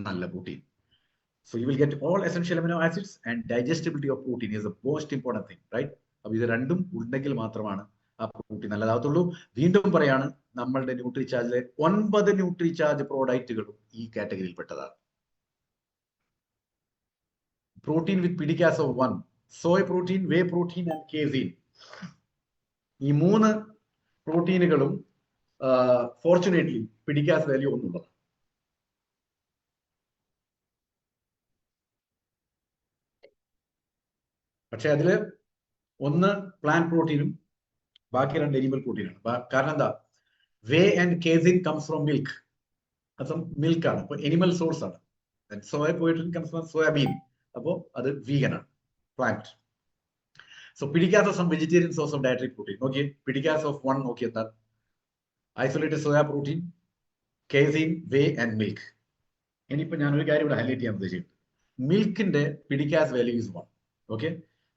നല്ല protein. So you will get all essential amino acids and digestibility of protein is the most important thing, right? അപ്പൊ ഇത് രണ്ടും ഉണ്ടെങ്കിൽ മാത്രമാണ് ആ പ്രോട്ടീൻ നല്ലതാകത്തുള്ളൂ. വീണ്ടും പറയാണ്, നമ്മളുടെ ന്യൂട്രി ചാർജിലെ 9 ന്യൂട്രി ചാർജ് പ്രോഡക്റ്റുകളും ഈ കാറ്റഗറിയിൽ പെട്ടതാണ്. Protein with PDCAS of 1, soy protein, whey protein and casein. ഈ 3 പ്രോട്ടീനുകളും ഫോർച്ചുനേറ്റ്ലി PDCAS വാല്യൂ ഒന്നുള്ളതാണ്. പക്ഷെ അതിൽ ഒന്ന് പ്ലാന്റ് പ്രോട്ടീനും ബാക്കി രണ്ട് അനിമൽ പ്രോട്ടീനാണ്. കാരണം എന്താ, whey and casein comes from milk. അത് മിൽക്കാണ്, അപ്പൊ അനിമൽ സോഴ്സ് ആണ്. Soya protein comes from soybean, അപ്പോൾ അത് വീഗൻ ആണ്, plant. So PDCAAS some vegetarian source of dietary protein. നോക്കിയേ, പിടിക്കാത്ത ഓഫ് വൺ നോക്കിയ എന്താ, isolated soya protein, casein, whey and milk. ഇനിയിപ്പോ ഞാനൊരു കാര്യം ഇവിടെ ഹൈലൈറ്റ് ചെയ്യാൻ ഉദ്ദേശിക്കുന്നത്, മിൽക്കിന്റെ പിടിക്കാസ് വാല്യൂ ഈസ് 1. ഓക്കെ,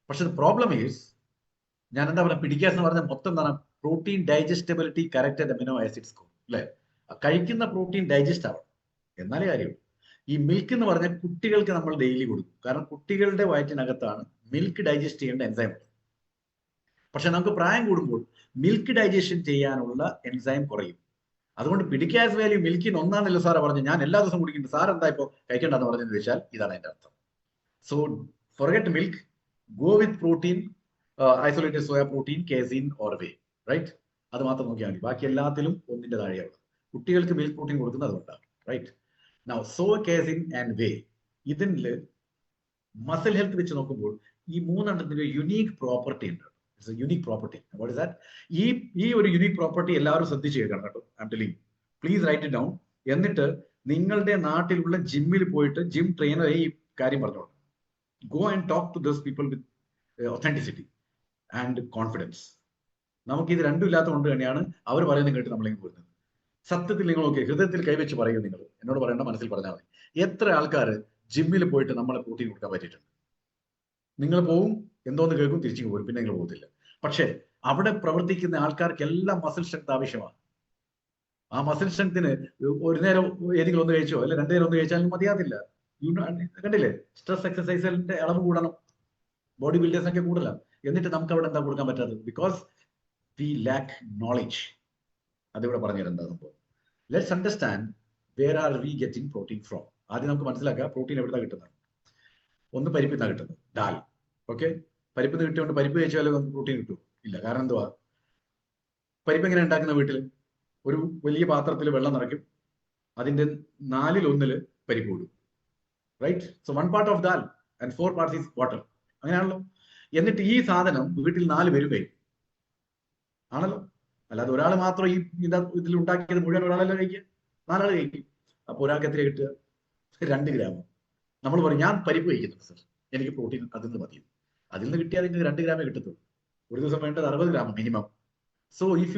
പക്ഷെ പ്രോബ്ലം ഈസ്, ഞാൻ എന്താ പറയുക, പിടിക്കാസ് എന്ന് പറഞ്ഞാൽ മൊത്തം എന്താണ്, protein digestibility correct amino acid score അല്ലെ. കഴിക്കുന്ന പ്രോട്ടീൻ ഡൈജസ്റ്റ് ആവണം, എന്നാലേ കാര്യം. ഈ മിൽക്ക് എന്ന് പറഞ്ഞാൽ കുട്ടികൾക്ക് നമ്മൾ ഡെയിലി കൊടുക്കും, കാരണം കുട്ടികളുടെ വയറ്റിനകത്താണ് മിൽക്ക് ഡൈജസ്റ്റ് ചെയ്യേണ്ട എൻസൈം. പക്ഷെ നമുക്ക് പ്രായം കൂടുമ്പോൾ മിൽക്ക് ഡൈജഷൻ ചെയ്യാനുള്ള എൻസൈം കുറയും. അതുകൊണ്ട് പിടിക്കാസ് വാല്യൂ മിൽക്കിന് ഒന്നാന്നല്ലോ സാറ് പറഞ്ഞു, ഞാൻ എല്ലാ ദിവസവും കുടിക്കുന്നുണ്ട്, സാർ എന്താ ഇപ്പോൾ കഴിക്കേണ്ടെന്ന് പറഞ്ഞെന്ന് വെച്ചാൽ ഇതാണ് അതിന്റെ അർത്ഥം. So forget milk, go with protein, isolated soya protein, casein or whey, right. അത് മാത്രം നോക്കിയാൽ മതി, ബാക്കി എല്ലാത്തിലും ഒന്നിന്റെ താഴെയാണ്. കുട്ടികൾക്ക് മിൽക്ക് പ്രോട്ടീൻ കൊടുക്കുന്നത് അതുകൊണ്ടാണ്, right. Now so, casein and whey, ഇതില് മസിൽ ഹെൽത്ത് വെച്ച് നോക്കുമ്പോൾ ഈ മൂന്നെണ്ണത്തിന്റെ യുണീക് പ്രോപ്പർട്ടി ഉണ്ട്. It's a unique property. What is that? ഈ ഒരു യുണീക് പ്രോപ്പർട്ടി എല്ലാവരും ശ്രദ്ധിച്ചു കേൾക്കണം കേട്ടോ. I am telling, please write it down. എന്നിട്ട് നിങ്ങളുടെ നാട്ടിലുള്ള ജിമ്മിൽ പോയിട്ട് ജിം ട്രെയിനറെ ഈ കാര്യം പറഞ്ഞോളൂ. Go and talk to those people with authenticity and confidence. നമുക്ക് ഇത് രണ്ടും ഇല്ലാത്തതുകൊണ്ട് തന്നെയാണ് അവർ പറയുന്നത് കേട്ട് നമ്മളിങ്ങനെ പോരുന്നത്. സത്യത്തിൽ നിങ്ങൾ നോക്കി ഹൃദയത്തിൽ കൈവച്ച് പറയൂ, നിങ്ങൾ എന്നോട് പറയേണ്ട, മനസ്സിൽ പറഞ്ഞാൽ മതി. എത്ര ആൾക്കാർ ജിമ്മിൽ പോയിട്ട് നമ്മളെ പ്രോട്ടീൻ കൊടുക്കാൻ പറ്റിയിട്ടുണ്ട്? നിങ്ങൾ പോവും, എന്തോന്ന് കേൾക്കും, തിരിച്ചു പോകും, പിന്നെ നിങ്ങൾ പോകത്തില്ല. പക്ഷെ അവിടെ പ്രവർത്തിക്കുന്ന ആൾക്കാർക്കെല്ലാം മസിൽ സ്ട്രെങ്ത് ആവശ്യമാണ്. ആ മസിൽ സ്ട്രെങ്ത്തിന് ഒരു നേരം ഏതെങ്കിലും ഒന്ന് കഴിച്ചോ അല്ലെ 2 നേരം ഒന്ന് കഴിച്ചാലും മതിയാതില്ല. കണ്ടില്ലേ, സ്ട്രെസ് എക്സസൈസിന്റെ അളവ് കൂടണം, ബോഡി ബിൽഡേഴ്സിനൊക്കെ കൂടുതലാണ്. എന്നിട്ട് നമുക്ക് അവിടെ എന്താ കൊടുക്കാൻ പറ്റാത്തത്? Because we lack knowledge. അതിവിടെ പറഞ്ഞിരുന്നത് സംഭവം. Let's understand where are we getting protein from. ആദ്യം നമുക്ക് മനസ്സിലാക്കുക പ്രോട്ടീൻ എവിടുന്നാണ് കിട്ടുന്നത്. ഒന്ന് പരിപ്പിൽ നിന്നാണ് കിട്ടുന്നത്, ഡാൽ. ഓക്കെ, പരിപ്പിൽ നിന്ന് കിട്ടിയോണ്ട് പരിപ്പ് കഴിച്ചാലും നമുക്ക് പ്രോട്ടീൻ കിട്ടും? ഇല്ല. കാരണം എന്തുവാ? പരിപ്പ് എങ്ങനെ ഉണ്ടാക്കുന്ന? വീട്ടിൽ ഒരു വലിയ പാത്രത്തിൽ വെള്ളം നിറയ്ക്കും, അതിന്റെ 4/1 പരിപ്പ് ഇടും, right. So 1 part of dal and 4 parts is water. അങ്ങനെയാണല്ലോ. എന്നിട്ട് ഈ സാധനം വീട്ടിൽ 4 പേരും കഴിക്കും, ആണല്ലോ. അല്ലാതെ ഒരാൾ മാത്രം ഇതിൽ ഉണ്ടാക്കിയത് മുഴുവൻ ഒരാളല്ല കഴിക്കുക, 4 ആൾ കഴിക്കും. അപ്പൊ ഒരാൾക്ക് എത്ര കിട്ടുക? 2 ഗ്രാം. നമ്മൾ പറയും ഞാൻ പരിപ്പ് കഴിക്കുന്നുണ്ട് സർ, എനിക്ക് പ്രോട്ടീൻ അതിൽ നിന്ന് മതി. അതിൽ നിന്ന് കിട്ടിയാൽ നിങ്ങൾക്ക് 2 ഗ്രാമേ കിട്ടത്തുള്ളൂ. ഒരു ദിവസം വേണ്ടത് 60 gram minimum. So if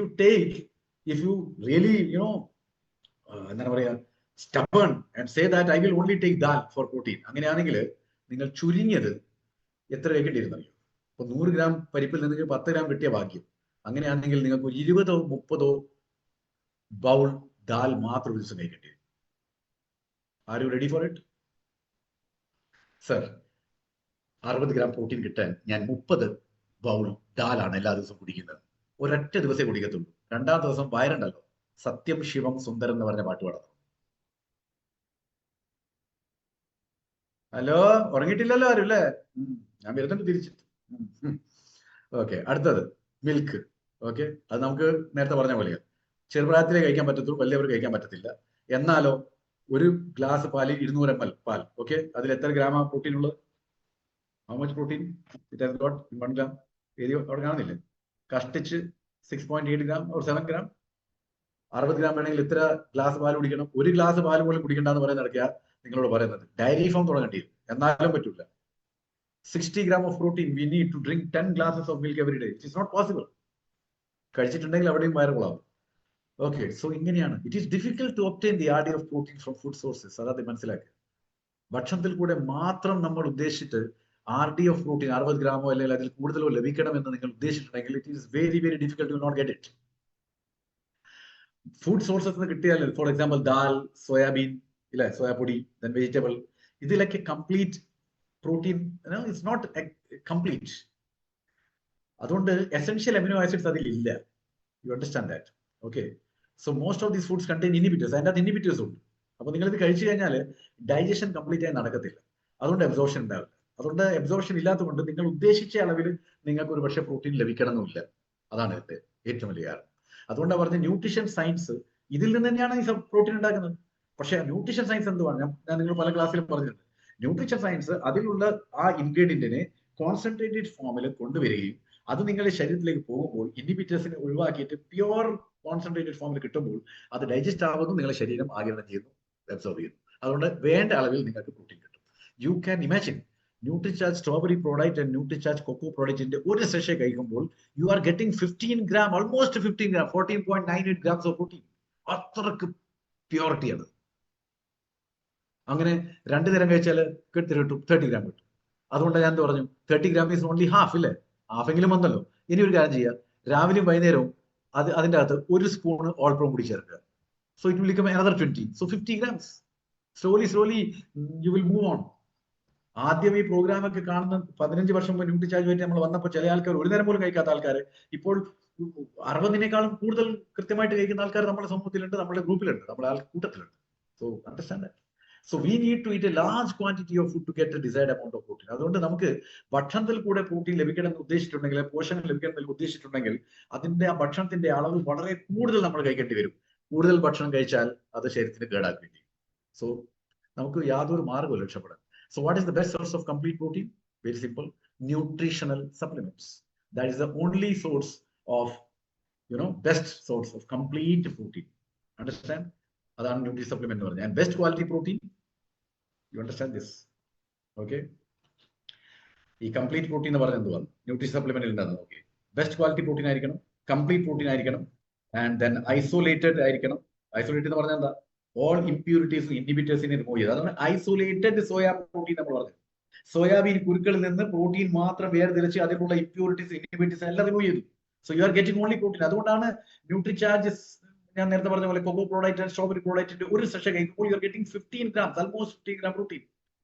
you really എന്താണ് പറയാ, stubborn and say that I will only take dal for protein, അങ്ങനെയാണെങ്കിൽ നിങ്ങൾ ചുരുങ്ങിയത് എത്ര കഴിക്കേണ്ടിയിരുന്നു അറിയോ? ഇപ്പൊ 100 ഗ്രാം പരിപ്പിൽ നിന്ന് 10 ഗ്രാം കിട്ടിയ ഭാഗ്യം. അങ്ങനെയാണെങ്കിൽ നിങ്ങൾക്ക് 20 or 30 ബൗൾ ദാൽ മാത്രം ഒരു ദിവസം കഴിക്കേണ്ടി വരും. Are you ready for it? Sir, 60 gram protein കിട്ടാൻ ഞാൻ 30 ബൗൾ ദാലാണ് എല്ലാ ദിവസവും കുടിക്കുന്നത്. ഒരൊറ്റ ദിവസമേ കുടിക്കത്തുള്ളൂ. 2-ാം ദിവസം വയറുണ്ടല്ലോ, സത്യം ശിവം സുന്ദരം എന്ന് പറഞ്ഞ പാട്ട് പാടാം. ഹലോ, ഉറങ്ങിയിട്ടില്ലല്ലോ ആരും അല്ലേ? ഞാൻ വരുന്നുണ്ട് തിരിച്ചിട്ട്. ഓക്കെ, അടുത്തത് മിൽക്ക്. ഓക്കെ, അത് നമുക്ക് നേരത്തെ പറഞ്ഞ പോലെയാണ്. ചെറുപ്രായത്തിലേ കഴിക്കാൻ പറ്റത്തുള്ളൂ, വലിയവർ കഴിക്കാൻ പറ്റത്തില്ല. എന്നാലോ ഒരു ഗ്ലാസ് പാലിൽ 200 ml പാൽ. ഓക്കെ, അതിൽ എത്ര ഗ്രാമാ പ്രോട്ടീൻ ഉള്ളത്? How much protein it has got in 1 gram? അവിടെ കാണുന്നില്ലേ? കഷ്ടിച്ച് 6.8 ഗ്രാം or 7 ഗ്രാം. 60 ഗ്രാം വേണമെങ്കിൽ ഇത്ര ഗ്ലാസ് പാൽ കുടിക്കണം. ഒരു ഗ്ലാസ് പാൽ പോലും കുടിക്കണ്ടെന്ന് പറയുന്ന ഇടയ്ക്കാ നിങ്ങളോട് പറയുന്നത് ഡയറി ഫാം തുടങ്ങേണ്ടി വരും, എന്നാലും പറ്റൂല. 60 gram of protein, we need to drink 10 glasses of milk every day. It is not possible. കഴിച്ചിട്ടുണ്ടെങ്കിൽ അവിടെയും വയറുകളാവും. ഓക്കെ, സോ ഇങ്ങനെയാണ്. It is difficult to obtain the RD of protein from food sources. അതായത് മനസ്സിലാക്കുക. ഭക്ഷണത്തിൽ കൂടെ മാത്രം നമ്മൾ ഉദ്ദേശിച്ചിട്ട് RD of protein 60 ഗ്രാമോ അല്ലെങ്കിൽ അതിൽ കൂടുതലോ ലഭിക്കണമെന്ന് നിങ്ങൾ ഉദ്ദേശിച്ചിട്ടുണ്ടെങ്കിൽ it is very very difficult to not get it. Food sources നിന്ന് കിട്ടിയാൽ, ഫോർ എക്സാമ്പിൾ ദാൽ, സോയാബീൻ, ഇല്ലേ, സോയാപ്പൊടി, ദെൻ വെജിറ്റബിൾ, ഇതിലൊക്കെ complete protein it's not complete. അതുകൊണ്ട് എസെൻഷ്യൽ അമിനോ ആസിഡ്സ് അതിൽ ഇല്ല. You understand that? Okay, so most of these foods contain inhibitors. അതിൻ്റെ അകത്ത് ഇൻഹിബിറ്റേഴ്സ് ഉണ്ട്. അപ്പൊ നിങ്ങൾ ഇത് കഴിച്ചു കഴിഞ്ഞാൽ ഡൈജഷൻ കംപ്ലീറ്റ് ആയി നടക്കത്തില്ല. അതുകൊണ്ട് അബ്സോർപ്ഷൻ ഉണ്ടാവില്ല. അതുകൊണ്ട് അബ്സോർപ്ഷൻ ഇല്ലാത്തതുകൊണ്ട് നിങ്ങൾ ഉദ്ദേശിച്ച അളവിൽ നിങ്ങൾക്ക് ഒരു പക്ഷേ പ്രോട്ടീൻ ലഭിക്കണമെന്നില്ല. അതാണ് ഇതിന്റെ ഏറ്റവും വലിയ കാരണം. അതുകൊണ്ടാണ് പറഞ്ഞ ന്യൂട്രീഷൻ സയൻസ് ഇതിൽ നിന്ന് തന്നെയാണ് ഈ പ്രോട്ടീൻ ഉണ്ടാക്കുന്നത്. പക്ഷെ ന്യൂട്രീഷൻ സയൻസ് എന്തുവാണ്? ഞാൻ നിങ്ങൾ പല ക്ലാസ്സിലും പറഞ്ഞിട്ടുണ്ട്. ന്യൂട്രീഷൻ സയൻസ് അതിലുള്ള ആ ഇൻഗ്രീഡിയന്റിനെ കോൺസെൻട്രേറ്റഡ് ഫോമിൽ കൊണ്ടുവരികയും അത് നിങ്ങളുടെ ശരീരത്തിലേക്ക് പോകുമ്പോൾ ഇൻഹിബിറ്റേഴ്സിനെ ഒഴിവാക്കിയിട്ട് പ്യുവർ കോൺസെൻട്രേറ്റഡ് ഫോമിൽ കിട്ടുമ്പോൾ അത് ഡൈജസ്റ്റ് ആവുന്നു, നിങ്ങളുടെ ശരീരം ആഗിരണം ചെയ്യുന്നു, അബ്സോർബ് ചെയ്യുന്നു. അതുകൊണ്ട് വേണ്ട അളവിൽ നിങ്ങൾക്ക് പ്രോട്ടീൻ കിട്ടും. You can imagine Nutricharge strawberry product and Nutricharge cocoa പ്രോഡക്റ്റിന്റെ ഒരു സെഷൻ കഴിക്കുമ്പോൾ you are getting 15 gram, almost 15 gram, 14.98 grams of protein. അത്രക്ക് പ്യൂരിറ്റിയാണ്. അങ്ങനെ 2 നേരം കഴിച്ചാൽ കിട്ടും 30 gram കിട്ടും. അതുകൊണ്ട് ഞാൻ എന്ത് പറഞ്ഞു, 30 gram ഈസ് ഓൺലി ഹാഫ്, ഇല്ലേ? ഹാഫെങ്കിലും വന്നല്ലോ. ഇനി ഒരു കാര്യം ചെയ്യുക, രാവിലെയും വൈകുന്നേരവും അതിൻ്റെ അകത്ത് 1 സ്പൂൺ ഓൾ പ്രോ കൂടി ചേർക്കുക. So it will become another 20. So 50 grams. Slowly you will move on. ആദ്യം ഈ പ്രോഗ്രാം ഒക്കെ കാണുന്ന 15 വർഷം മുമ്പ് ന്യൂട്രിചാർജ് ആയിട്ട് നമ്മൾ വന്നപ്പോൾ ചില ആൾക്കാർ ഒരു നേരം പോലും കഴിക്കാത്ത ആൾക്കാർ ഇപ്പോൾ 60-നേക്കാളും കൂടുതൽ കൃത്യമായിട്ട് കഴിക്കുന്ന ആൾക്കാർ നമ്മുടെ സമൂഹത്തിലുണ്ട്, നമ്മുടെ ഗ്രൂപ്പിലുണ്ട്, നമ്മുടെ കൂട്ടത്തിലുണ്ട്. So understand that. So we need to eat a large quantity of food to get a desired amount of protein. അതുകൊണ്ട് നമുക്ക് ഭക്ഷണത്തിൽ കൂടെ പ്രോട്ടീൻ ലഭിക്കണമെന്ന് ഉദ്ദേശിച്ചിട്ടുണ്ടെങ്കിൽ, പോഷകങ്ങൾ ലഭിക്കണമെന്ന് ഉദ്ദേശിച്ചിട്ടുണ്ടെങ്കിൽ അതിന്റെ ആ ഭക്ഷണത്തിന്റെ അളവ് വളരെ കൂടുതൽ നമ്മൾ കഴിക്കേണ്ടി വരും. കൂടുതൽ ഭക്ഷണം കഴിച്ചാൽ അത് ശരീരത്തിന് കേടാക്കുകയും ചെയ്യും. സോ നമുക്ക് യാതൊരു മാർഗവും രക്ഷപ്പെടാൻ. So what is the best source of complete protein? Very simple, nutritional supplements. That is the only source of, best source of complete protein. Understand? That's nutrition supplement. And best quality protein, you understand this? Okay? The complete protein nutrition supplement. Okay. Best quality protein, complete protein, and then isolated. Isolated all impurities and inhibitors in remove. That's isolated soya protein. Soybean kurikal ninnu protein maatram vera thirichu adilulla impurities inhibitors ella remove. So you are getting only protein. അതുകൊണ്ടാണ് ന്യൂട്രിചാർജ് ഞാൻ നേരത്തെ പറഞ്ഞ പോലെ കൊക്കോ പ്രോഡക്റ്റ് ആൻഡ് സ്ട്രോബെറി പ്രോഡക്റ്റിന്റെ ഒരു സെഷൻ കഴിക്കുമ്പോൾ you are getting 15 grams, almost 15 gram protein.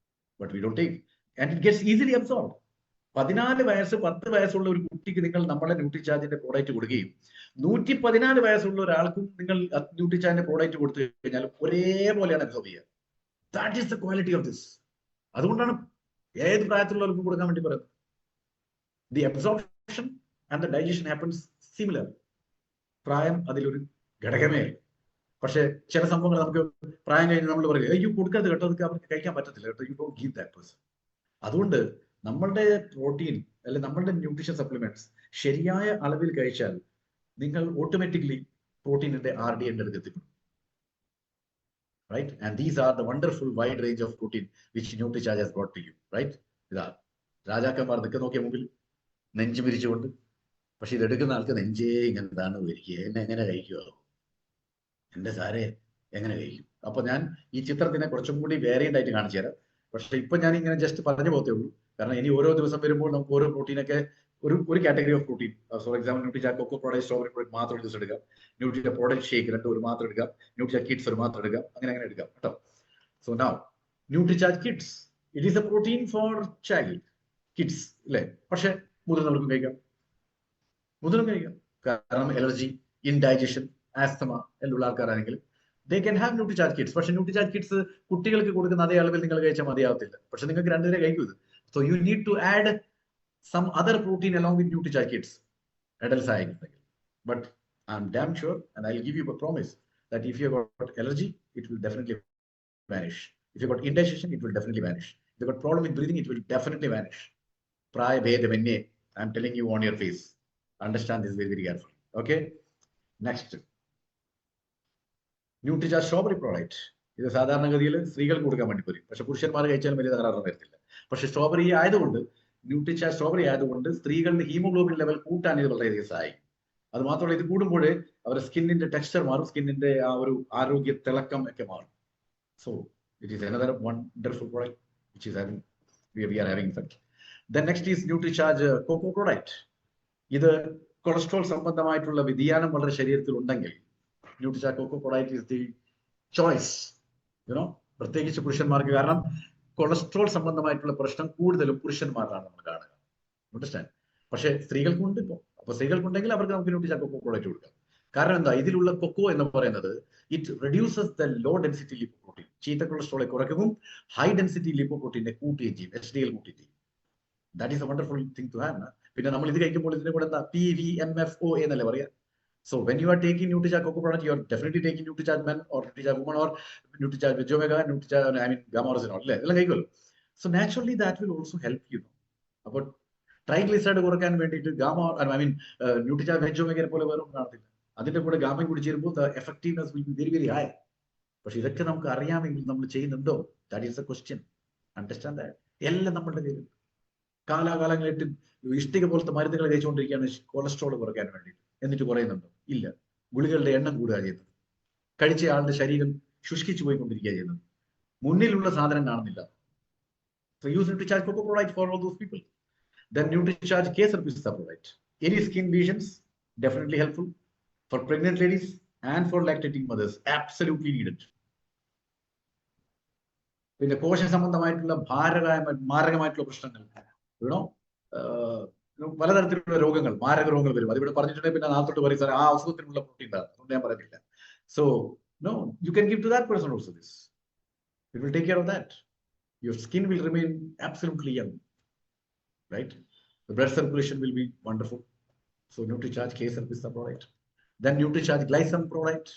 But we don't take, and it gets easily absorbed. 14 വയസ്സ് 10 വയസ്സുള്ള ഒരു കുട്ടിക്ക് നിങ്ങൾ നമ്മുടെ ന്യൂട്രിചാർജിന്റെ പ്രോഡക്റ്റ് കൊടുക്കുകയും 114 വയസ്സുള്ള ഒരാൾക്കും നിങ്ങൾ ന്യൂട്രിചാർജിന്റെ പ്രോഡക്റ്റ് കൊടുത്തു കഴിഞ്ഞാൽ ഒരേപോലെയാണ് അബ്സോർബ് ചെയ്യുക. That is the quality of this. അതുകൊണ്ടാണ് ഏത് പ്രായത്തിലുള്ളവർക്കും കൊടുക്കാൻ വേണ്ടി പറയുന്നത്. The absorption and the digestion happens similar. പ്രായം അതിലൊരു ഘടകമേ. പക്ഷെ ചില സംഭവങ്ങൾ നമുക്ക് പ്രായം കഴിഞ്ഞ് നമ്മൾ പറയും അയ്യോ കൊടുക്കരുത് കേട്ടോ, അതൊക്കെ അവർക്ക് കഴിക്കാൻ പറ്റത്തില്ല കേട്ടോ, you don't give that person. അതുകൊണ്ട് നമ്മളുടെ പ്രോട്ടീൻ അല്ലെങ്കിൽ നമ്മളുടെ ന്യൂട്രീഷൻ സപ്ലിമെന്റ്സ് ശരിയായ അളവിൽ കഴിച്ചാൽ നിങ്ങൾ ഓട്ടോമാറ്റിക്കലി പ്രോട്ടീനിന്റെ RDN എത്തിപ്പെടും. Right? And these are the wonderful wide range of protein which Nutricharge has brought to you. Right? ഇതാ രാജാക്കന്മാർ നിൽക്കെ നോക്കിയ മുമ്പിൽ നെഞ്ചു പിരിച്ചുകൊണ്ട്. പക്ഷെ ഇതെടുക്കുന്ന ആൾക്ക് നെഞ്ചേ ഇങ്ങനെന്താണ് ഒരിക്കുക, എന്നെ എങ്ങനെ കഴിക്കുമോ, എന്റെ സാരെ എങ്ങനെ കഴിക്കും? അപ്പൊ ഞാൻ ഈ ചിത്രത്തിനെ കുറച്ചും കൂടി വേരിയന്റ് ആയിട്ട് കാണിച്ചു തരാം. പക്ഷെ ഇപ്പൊ ഞാൻ ഇങ്ങനെ ജസ്റ്റ് പറഞ്ഞു പോകത്തേ ഉള്ളൂ. കാരണം ഇനി ഓരോ ദിവസം വരുമ്പോൾ നമുക്ക് ഓരോ പ്രോട്ടീനൊക്കെ ഒരു category of protein, for example Nutricharge cocoa product strawberry product മാത്രം ഒരു ദിവസം എടുക്കാം, ന്യൂട്രിചാർജ് പ്രോഡക്റ്റ് ഷേക്ക് ഒരു മാത്രം എടുക്കാം, ന്യൂട്രിചാർജ് കിഡ്സ് ഒരു മാത്രം എടുക്കാം, അങ്ങനെ എടുക്കാം കേട്ടോ. So now Nutricharge kids, it is a protein for child kids, അല്ലേ? പക്ഷെ മുതിർന്നവർക്കും കഴിക്കാം, കാരണം അലർജി, ഇൻഡൈജഷൻ, ആസ്തമ എല്ലാം ആൾക്കാരാണെങ്കിൽ they can have Nutricharge kids. പക്ഷെ ന്യൂട്രിചാർജ് കിഡ്സ് കുട്ടികൾക്ക് കൊടുക്കുന്ന അതേ അളവിൽ നിങ്ങൾ കഴിച്ചാൽ മതിയാവത്തില്ല. പക്ഷെ നിങ്ങൾക്ക് 2 നേരം കഴിക്കും ഇത്. So you need to add some other protein along with Nutricharge kids adults ആയിരിക്കും. But I'm damn sure and I'll give you a promise that if you have got allergy, it will definitely vanish. If you got indigestion, it will definitely vanish. If you got problem with breathing, it will definitely vanish. Praya bhedamenne, I'm telling you on your face. Understand this very, very carefully. Okay? Next. Nutricharge strawberry product. ഇത് സാധാരണഗതിയിൽ സ്ത്രീകൾക്ക് കൊടുക്കാൻ വേണ്ടി പോലും, പക്ഷെ പുരുഷന്മാർ കഴിച്ചാലും വലിയ തകരാറൊന്നും വരത്തില്ല. പക്ഷെ സ്ട്രോബെറി ആയതുകൊണ്ട്, ന്യൂട്രിചാർജ് സ്ട്രോബെറി ആയതുകൊണ്ട് സ്ത്രീകളുടെ ഹീമോഗ്ലോബിൻ ലെവൽ കൂട്ടാൻ ഇത് വളരെയധികം സഹായിക്കും. അത് മാത്രമല്ല, ഇത് കൂടുമ്പോൾ അവരുടെ സ്കിന്നിന്റെ ടെക്സ്ചർ മാറും, സ്കിന്നിന്റെ ആ ഒരു ആരോഗ്യ തിളക്കം ഒക്കെ മാറും. So it is another wonderful product which is having we are having in fact. Then next is Nutricharge cocoa product. ഇത് കൊളസ്ട്രോൾ സംബന്ധമായിട്ടുള്ള വ്യതിയാനം വളരെ ശരീരത്തിൽ ഉണ്ടെങ്കിൽ Nutricharge cocoa product is the choice, പ്രത്യേകിച്ച് പുരുഷന്മാർക്ക്. കാരണം കൊളസ്ട്രോൾ സംബന്ധമായിട്ടുള്ള പ്രശ്നം കൂടുതലും പുരുഷന്മാരാണ് നമ്മൾ കാണുക. അണ്ടർസ്റ്റാൻഡ്? പക്ഷെ സ്ത്രീകൾക്കുണ്ട് ഇപ്പോൾ. അപ്പൊ സ്ത്രീകൾക്കുണ്ടെങ്കിൽ അവർക്ക് നമുക്ക് ന്യൂട്രിചാർജ് കൊക്കോ പ്രോഡക്റ്റ് കൊടുക്കാം. കാരണം എന്താ, ഇതിലുള്ള കൊക്കോ എന്ന് പറയുന്നത് it reduces the low density lipoprotein, ചീത്ത കൊളസ്ട്രോളെ കുറയ്ക്കുകയും ഹൈ ഡെൻസിറ്റി ലിപ്പോപ്രോട്ടീനെ കൂട്ടുകയും ചെയ്യും, HDL കൂട്ടുകയും ചെയ്യും. That is a wonderful thing to have. പിന്നെ നമ്മൾ ഇത് കഴിക്കുമ്പോൾ ഇതിന്റെ കൂടെ എന്താ PVMFO എന്നല്ലേ പറയാ. So when you are taking Nutricharge cocoa product, you are definitely taking Nutricharge men or Nutricharge woman or Nutricharge veg omega, Nutricharge gamma oryzanol, അല്ലേ? എല്ലാം കഴിക്കുമല്ലോ. So naturally that will also help you. But triglyceride കുറക്കാൻ വേണ്ടിയിട്ട് ന്യൂട്രിചാർജ് വെഞ്ചോമേഗർ പോലെ വേറെ ഒന്നും കാണത്തില്ല. അതിന്റെ കൂടെ ഗാമയും കൂടി ചേരുമ്പോൾ the effectiveness will be very very high. പക്ഷെ ഇതൊക്കെ നമുക്ക് അറിയാമെങ്കിൽ നമ്മൾ ചെയ്യുന്നുണ്ടോ? That is A question. Understand that. എല്ലാം നമ്മളുടെ കയ്യിൽ. കാലാകാലങ്ങളായിട്ട് ഇഷ്ടിക പോലത്തെ മരുന്നുകൾ കഴിച്ചുകൊണ്ടിരിക്കുകയാണ് കൊളസ്ട്രോൾ കുറയ്ക്കാൻ വേണ്ടിയിട്ട്. എന്നിട്ട് കുറയുന്നുണ്ടോ? ഇല്ല. ഗുളികളുടെ എണ്ണം കൂടുക ചെയ്യുന്നത്. കഴിച്ച ആളുടെ ശരീരം ശുഷ്കിച്ചു പോയിക്കൊണ്ടിരിക്കുക ചെയ്യുന്നത്. മുന്നിലുള്ള സാധനം കാണുന്നില്ല. So use NutriCharge Coco Product for all those people. Then NutriCharge Kesar Pista Product. Any skin lesions, definitely helpful. For pregnant ladies and for lactating mothers, absolutely needed. പിന്നെ കോശ സംബന്ധമായിട്ടുള്ള മാരകമായിട്ടുള്ള പ്രശ്നങ്ങൾ, പലതരത്തിലുള്ള രോഗങ്ങൾ, മാരക രോഗങ്ങൾ വരും. അതിവിടെ പറഞ്ഞിട്ടുണ്ടെങ്കിൽ പിന്നെ നാളത്തോട്ട് പറയും സാർ ആ അസുഖത്തിനുള്ള പ്രോട്ടീൻ ആണ്, അതുകൊണ്ട് ഞാൻ പറയുന്നില്ല. So no, you can give to that person also this. It will take care of that. Your skin will remain absolutely young, right? The blood circulation will be wonderful. So NutriCharge Kesar Pista product. Then NutriCharge Glycem product.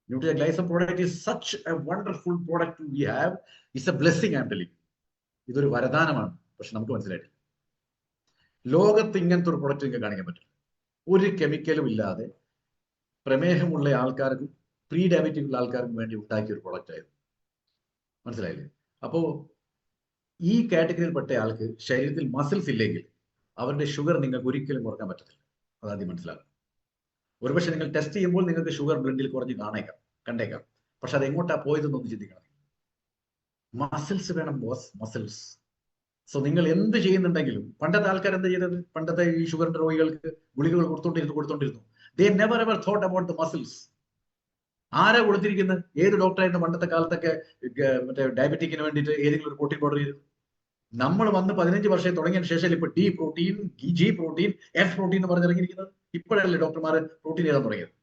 NutriCharge Glycem product is such a wonderful product we have. It's a blessing, I'm telling you. ഇതൊരു വരദാനമാണ്. പക്ഷെ നമുക്ക് മനസ്സിലായിട്ടില്ല. ലോകത്ത് ഇങ്ങനത്തെ ഒരു പ്രൊഡക്റ്റ് നിങ്ങൾക്ക് കാണിക്കാൻ പറ്റില്ല. ഒരു കെമിക്കലും ഇല്ലാതെ പ്രമേഹമുള്ള ആൾക്കാർക്കും പ്രീ ഡയബറ്റിക് ഉള്ള ആൾക്കാർക്കും വേണ്ടി ഉണ്ടാക്കിയ ഒരു പ്രൊഡക്റ്റ് ആയിരുന്നു. മനസ്സിലായില്ലേ? അപ്പോ ഈ കാറ്റഗറിയിൽപ്പെട്ട ആൾക്ക് ശരീരത്തിൽ മസിൽസ് ഇല്ലെങ്കിൽ അവരുടെ ഷുഗർ നിങ്ങൾക്ക് ഒരിക്കലും കുറക്കാൻ പറ്റത്തില്ല. അതാദ്യം മനസ്സിലാക്കും. ഒരുപക്ഷെ നിങ്ങൾ ടെസ്റ്റ് ചെയ്യുമ്പോൾ നിങ്ങൾക്ക് ഷുഗർ ബ്ലഡിൽ കുറഞ്ഞ് കണ്ടേക്കാം. പക്ഷെ അത് എങ്ങോട്ടാ പോയതെന്നൊന്ന് ചിന്തിക്കണം. മസിൽസ് വേണം ബോസ്, മസിൽസ്. സോ നിങ്ങൾ എന്ത് ചെയ്യുന്നുണ്ടെങ്കിലും, പണ്ടത്തെ ആൾക്കാർ എന്താ ചെയ്തത്? പണ്ടത്തെ ഈ ഷുഗറിന്റെ രോഗികൾക്ക് ഗുളികകൾ കൊടുത്തോണ്ടിരുന്നു. They never ever thought about the muscles. ആരാ കൊടുത്തിരിക്കുന്നത്? ഏത് ഡോക്ടറായിരുന്നു പണ്ടത്തെ കാലത്തൊക്കെ മറ്റേ ഡയബറ്റിക്കിന് വേണ്ടിയിട്ട് ഏതെങ്കിലും ഒരു പ്രോട്ടീൻ പൗഡർ ചെയ്തു? നമ്മൾ വന്ന് 15 വർഷം തുടങ്ങിയ ശേഷം ഇപ്പൊ D protein, G protein, F protein എന്ന് പറഞ്ഞിറങ്ങിയിരിക്കുന്നത്. ഇപ്പോഴല്ലേ ഡോക്ടർമാർ പ്രോട്ടീൻ എഴുതാൻ തുടങ്ങിയത്.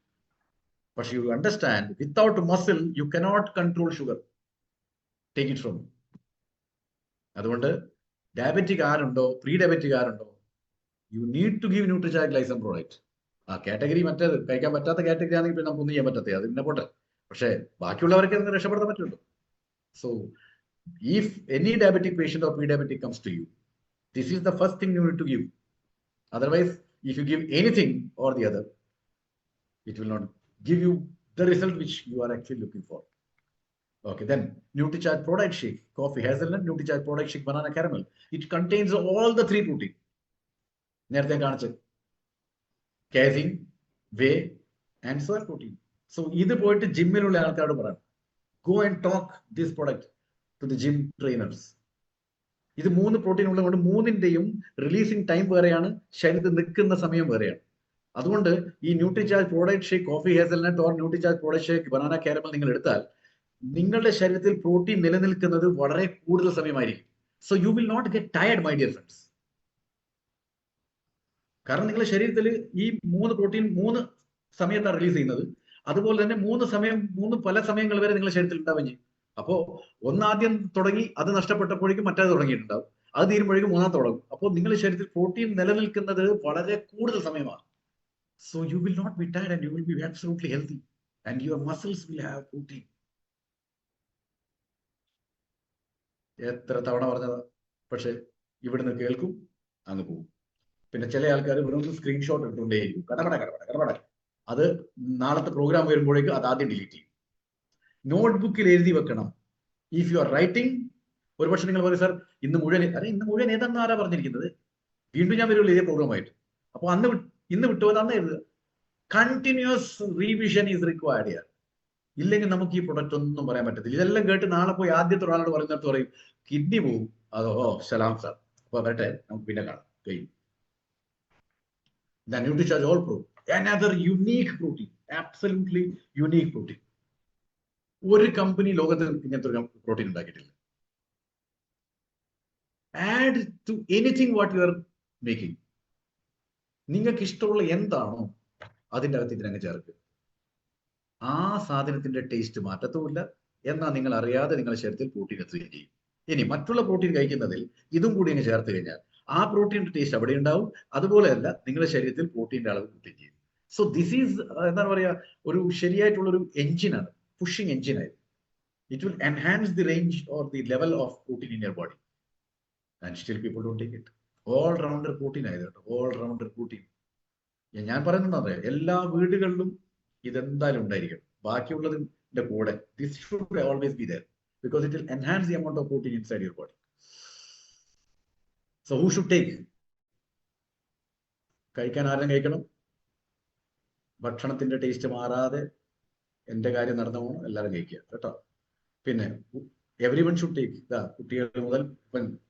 പക്ഷെ you understand, without muscle you cannot control sugar. Take it from. അതുകൊണ്ട് ഡയബറ്റിക് ആരുണ്ടോ, പ്രീ ഡയബറ്റിക് ആരുണ്ടോ, you need to give Nutricharge Glycem product. ആ കാറ്റഗറി മറ്റേത് കഴിക്കാൻ പറ്റാത്ത കാറ്റഗറി ആണെങ്കിൽ പിന്നെ നമുക്കൊന്നും ചെയ്യാൻ പറ്റാത്തത്, അത് പിന്നെ പോട്ടെ. പക്ഷെ ബാക്കിയുള്ളവർക്ക് അതിന് രക്ഷപ്പെടുത്താൻ പറ്റുമല്ലോ. So if any diabetic patient or pre-diabetic comes to you, this is the first thing you need to give. Otherwise, if you give anything or the other, it will not give you the result which you are actually looking for. Okay, then NutriCharge Product Shake, Coffee Hazelnut, NutriCharge Product Shake, Banana Caramel. It contains all the 3 protein. നേരത്തെ കാണിച്ചത് casein, whey and soy protein. So ഇത് പോയിട്ട് ജിമ്മിലുള്ള ആൾക്കാരോട് പറയണം, go and talk this product to the gym trainers. ഇത് 3 പ്രോട്ടീൻ ഉള്ളതുകൊണ്ട് 3ന്റെയും റിലീസിംഗ് ടൈം വേറെയാണ്, ശരീരത്തിൽ നിൽക്കുന്ന സമയം വേറെയാണ്. അതുകൊണ്ട് ഈ Nutricharge product shake coffee hazelnut or Nutricharge product shake banana caramel നിങ്ങൾ എടുത്താൽ നിങ്ങളുടെ ശരീരത്തിൽ പ്രോട്ടീൻ നിലനിൽക്കുന്നത് വളരെ കൂടുതൽ സമയമായിരിക്കും. So you will not get tired my dear friends. കാരണം നിങ്ങളുടെ ശരീരത്തിൽ ഈ 3 പ്രോട്ടീൻ 3 സമയത്താണ് റിലീസ് ചെയ്യുന്നത്. അതുപോലെ തന്നെ 3 പല സമയങ്ങൾ വരെ നിങ്ങളുടെ ശരീരത്തിൽ ഉണ്ടാവുകയും ചെയ്യും. അപ്പോ ഒന്നാദ്യം തുടങ്ങി, അത് നഷ്ടപ്പെട്ടപ്പോഴേക്കും മറ്റേത് തുടങ്ങിയിട്ടുണ്ടാവും, അത് തീരുമ്പോഴേക്കും 3 തുടങ്ങും. അപ്പോൾ നിങ്ങളുടെ ശരീരത്തിൽ പ്രോട്ടീൻ നിലനിൽക്കുന്നത് വളരെ കൂടുതൽ സമയമാണ്. So you will not be tired and you will be absolutely healthy and your muscles will have protein. എത്ര തവണ പറഞ്ഞതാ, പക്ഷെ ഇവിടുന്ന് കേൾക്കും, അങ്ങ് പോകും. പിന്നെ ചില ആൾക്കാർ വെറും സ്ക്രീൻഷോട്ട് എടുത്തുകൊണ്ടേയിരിക്കും, കടപട. അത് നാളത്തെ പ്രോഗ്രാം വരുമ്പോഴേക്കും അത് ആദ്യം ഡിലീറ്റ് ചെയ്യും. നോട്ട്ബുക്കിൽ എഴുതി വെക്കണം. ഇഫ് യു ആർ റൈറ്റിംഗ്, ഒരുപക്ഷെ നിങ്ങൾ പറയും സാർ ഇന്ന് മുഴുവൻ ഏതാണെന്ന് ആരാ പറഞ്ഞിരിക്കുന്നത്? വീണ്ടും ഞാൻ വരുള്ളൂ ഇതേ പ്രോഗ്രാമായിട്ട്. അപ്പൊ ഇന്ന് വിട്ടുപോയത് അന്ന് എഴുതുക. Continuous revision is required here. ഇല്ലെങ്കിൽ നമുക്ക് ഈ പ്രൊഡക്റ്റ് ഒന്നും പറയാൻ പറ്റത്തില്ല. ഇതെല്ലാം കേട്ട് നാളെ പോയി ആദ്യത്തെ ഒരാളോട് പറയുന്നിടത്ത് പറയും കിഡ്നി പോവും. അതോ സലാം സാർ, അപ്പൊ വരട്ടെ, നമുക്ക് പിന്നെ കാണാം, കഴിയും. The NutriCharge All Pro, another unique protein, absolutely unique protein. ഒരു കമ്പനി ലോകത്ത് ഇങ്ങനത്തെ ഒരു പ്രോട്ടീൻ ഉണ്ടാക്കിയിട്ടില്ല. Add to anything what you are making. നിങ്ങൾക്ക് ഇഷ്ടമുള്ള എന്താണോ അതിൻ്റെ അകത്ത് ഇതിനങ്ങ് ചേർക്കുക. ആ സാധനത്തിന്റെ ടേസ്റ്റ് മാറ്റത്തുമില്ല, എന്നാൽ നിങ്ങൾ അറിയാതെ നിങ്ങളുടെ ശരീരത്തിൽ പ്രോട്ടീൻ എത്തുകയും ചെയ്യും. ഇനി മറ്റുള്ള പ്രോട്ടീൻ കഴിക്കുന്നതിൽ ഇതും കൂടി അങ്ങ് ചേർത്ത് കഴിഞ്ഞാൽ ആ പ്രോട്ടീൻ്റെ ടേസ്റ്റ് അവിടെ ഉണ്ടാവും. അതുപോലെയല്ല നിങ്ങളുടെ ശരീരത്തിൽ പ്രോട്ടീൻ്റെ അളവ് കൂട്ടുകയും ചെയ്യും. സോ ദിസ് ഈസ് എന്താണ് പറയുക, ഒരു ശരിയായിട്ടുള്ളൊരു എഞ്ചിനാണ്, pushing engine. It will enhance the range or the level of protein in your body, and still people don't take it. All rounder protein ആയത് കേട്ടോ, ഓൾ റൗണ്ടർ പ്രോട്ടീൻ. ഞാൻ പറയുന്നത് അറിയാം, എല്ലാ വീടുകളിലും ഇതെന്തായാലും ഉണ്ടായിരിക്കും. ബാക്കിയുള്ളതിന്റെ കൂടെ this should always be there because it will enhance the amount of protein inside your body. So who should take? കഴിക്കാൻ ആരും കഴിക്കണം. ഭക്ഷണത്തിന്റെ ടേസ്റ്റ് മാറാതെ എന്റെ കാര്യം നടന്നു പോകണം, എല്ലാവരും കഴിക്കുക കേട്ടോ. പിന്നെ എവരി വൺ ഷുഡ് ടേക്ക്. ഇതാ കുട്ടികൾ മുതൽ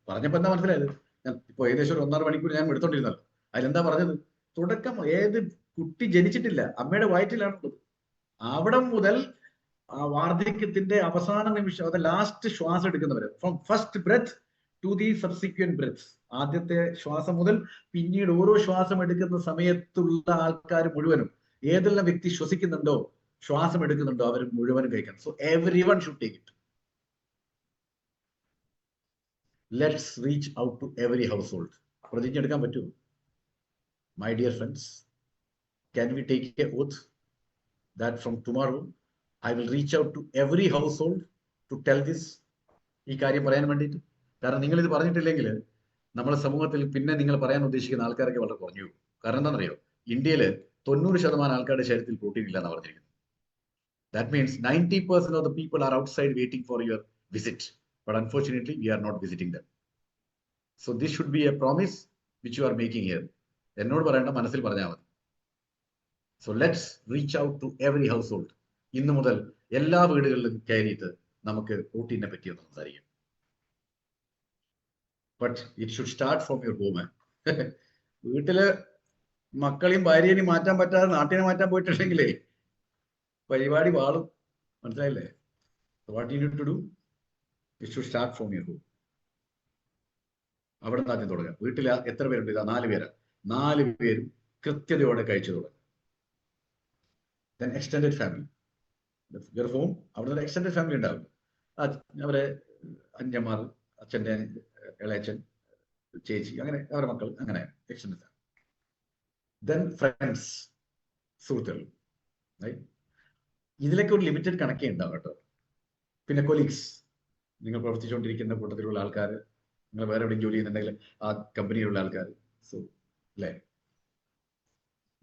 പറഞ്ഞപ്പോ എന്താ മനസ്സിലായത്? ഞാൻ ഇപ്പൊ ഏകദേശം ഒരു 1.5 മണിക്കൂർ ഞാൻ എടുത്തോണ്ടിരുന്നല്ലോ. അതിലെന്താ പറഞ്ഞത്? തുടക്കം ഏത് കുട്ടി ജനിച്ചിട്ടില്ല, അമ്മയുടെ വയറ്റിലാണുള്ളത്, അവിടെ മുതൽ ആ വാർദ്ധക്യത്തിന്റെ അവസാന നിമിഷം, അത് ലാസ്റ്റ് ശ്വാസം എടുക്കുന്നവരെ, from first breath to the subsequent breath, ആദ്യത്തെ ശ്വാസം മുതൽ പിന്നീട് ഓരോ ശ്വാസം എടുക്കുന്ന സമയത്തുള്ള ആൾക്കാർ മുഴുവനും, ഏതെല്ലാം വ്യക്തി ശ്വസിക്കുന്നുണ്ടോ, ശ്വാസം എടുക്കുന്നുണ്ടോ, അവർ മുഴുവനും കഴിക്കണം. So every one should take it. Let's reach out to every household. പ്രതിജ്ഞ എടുക്കാൻ പറ്റുമോ? My dear friends, can we take a oath that from tomorrow I will reach out to every household to tell this? ഈ കാര്യം പറയാൻ വേണ്ടിയിട്ട്. കാരണം നിങ്ങൾ ഇത് പറഞ്ഞിട്ടില്ലെങ്കിൽ നമ്മുടെ സമൂഹത്തിൽ പിന്നെ നിങ്ങൾ പറയാൻ ഉദ്ദേശിക്കുന്ന ആൾക്കാരൊക്കെ വളരെ കുറഞ്ഞു. കാരണം എന്താണെന്നറിയോ? ഇന്ത്യയിൽ 90% ആൾക്കാരുടെ ശരീരത്തിൽ പ്രോട്ടീൻ ഇല്ല എന്നാണ് പറഞ്ഞിരിക്കുന്നത്. That means 90% of the people are outside waiting for your visit. But unfortunately, we are not visiting them. So this should be a promise which you are making here. എന്നോട് പറയേണ്ട, മനസ്സിൽ പറഞ്ഞാൽ മതി. So let's reach out to every household. ഇന്നു മുതൽ എല്ലാ വീടുകളിലും കയറിയിട്ട് നമുക്ക് പ്രോട്ടീനെ പറ്റി ഒന്ന് സംസാരിക്കാം. But it should start from your home. വീട്ടില് മക്കളെയും ഭാര്യനെയും മാറ്റാൻ പറ്റാതെ നാട്ടിനെ മാറ്റാൻ പോയിട്ടുണ്ടെങ്കിലേ പരിപാടി വാളും. മനസ്സിലായില്ലേ? What you need to do? It should start from your home. അവിടെ നിന്ന് ആദ്യം തുടങ്ങാം. വീട്ടിൽ എത്ര പേരുണ്ട്? ഇതാ 4 പേരാണ്. 4 പേരും കൃത്യതയോടെ കഴിച്ചു തുടങ്ങും. ദെൻ എക്സ്റ്റെൻഡഡ് ഫാമിലി, ഹോം, അവിടെ നിന്ന് എക്സ്റ്റെൻഡഡ് ഫാമിലി ഉണ്ടാവും. അവരെ അഞ്ചന്മാർ, അച്ഛൻ്റെ ഇളയച്ചൻ, ചേച്ചി, അങ്ങനെ അവരുടെ മക്കൾ, അങ്ങനെ എക്സ്റ്റെൻഡഡ് ഫാമിലി. ദെൻ ഫ്രണ്ട്സ്, സുഹൃത്തുക്കൾ. ഇതിലൊക്കെ ഒരു ലിമിറ്റഡ് കണക്കേ ഉണ്ടാവും കേട്ടോ. പിന്നെ കൊലീഗ്സ്, നിങ്ങൾ പ്രവർത്തിച്ചുകൊണ്ടിരിക്കുന്ന കൂട്ടത്തിലുള്ള ആൾക്കാർ, നിങ്ങൾ വേറെ എവിടെയും ജോലി ചെയ്യുന്നുണ്ടെങ്കിൽ ആ കമ്പനിയിലുള്ള ആൾക്കാർ. സോ അല്ലേ,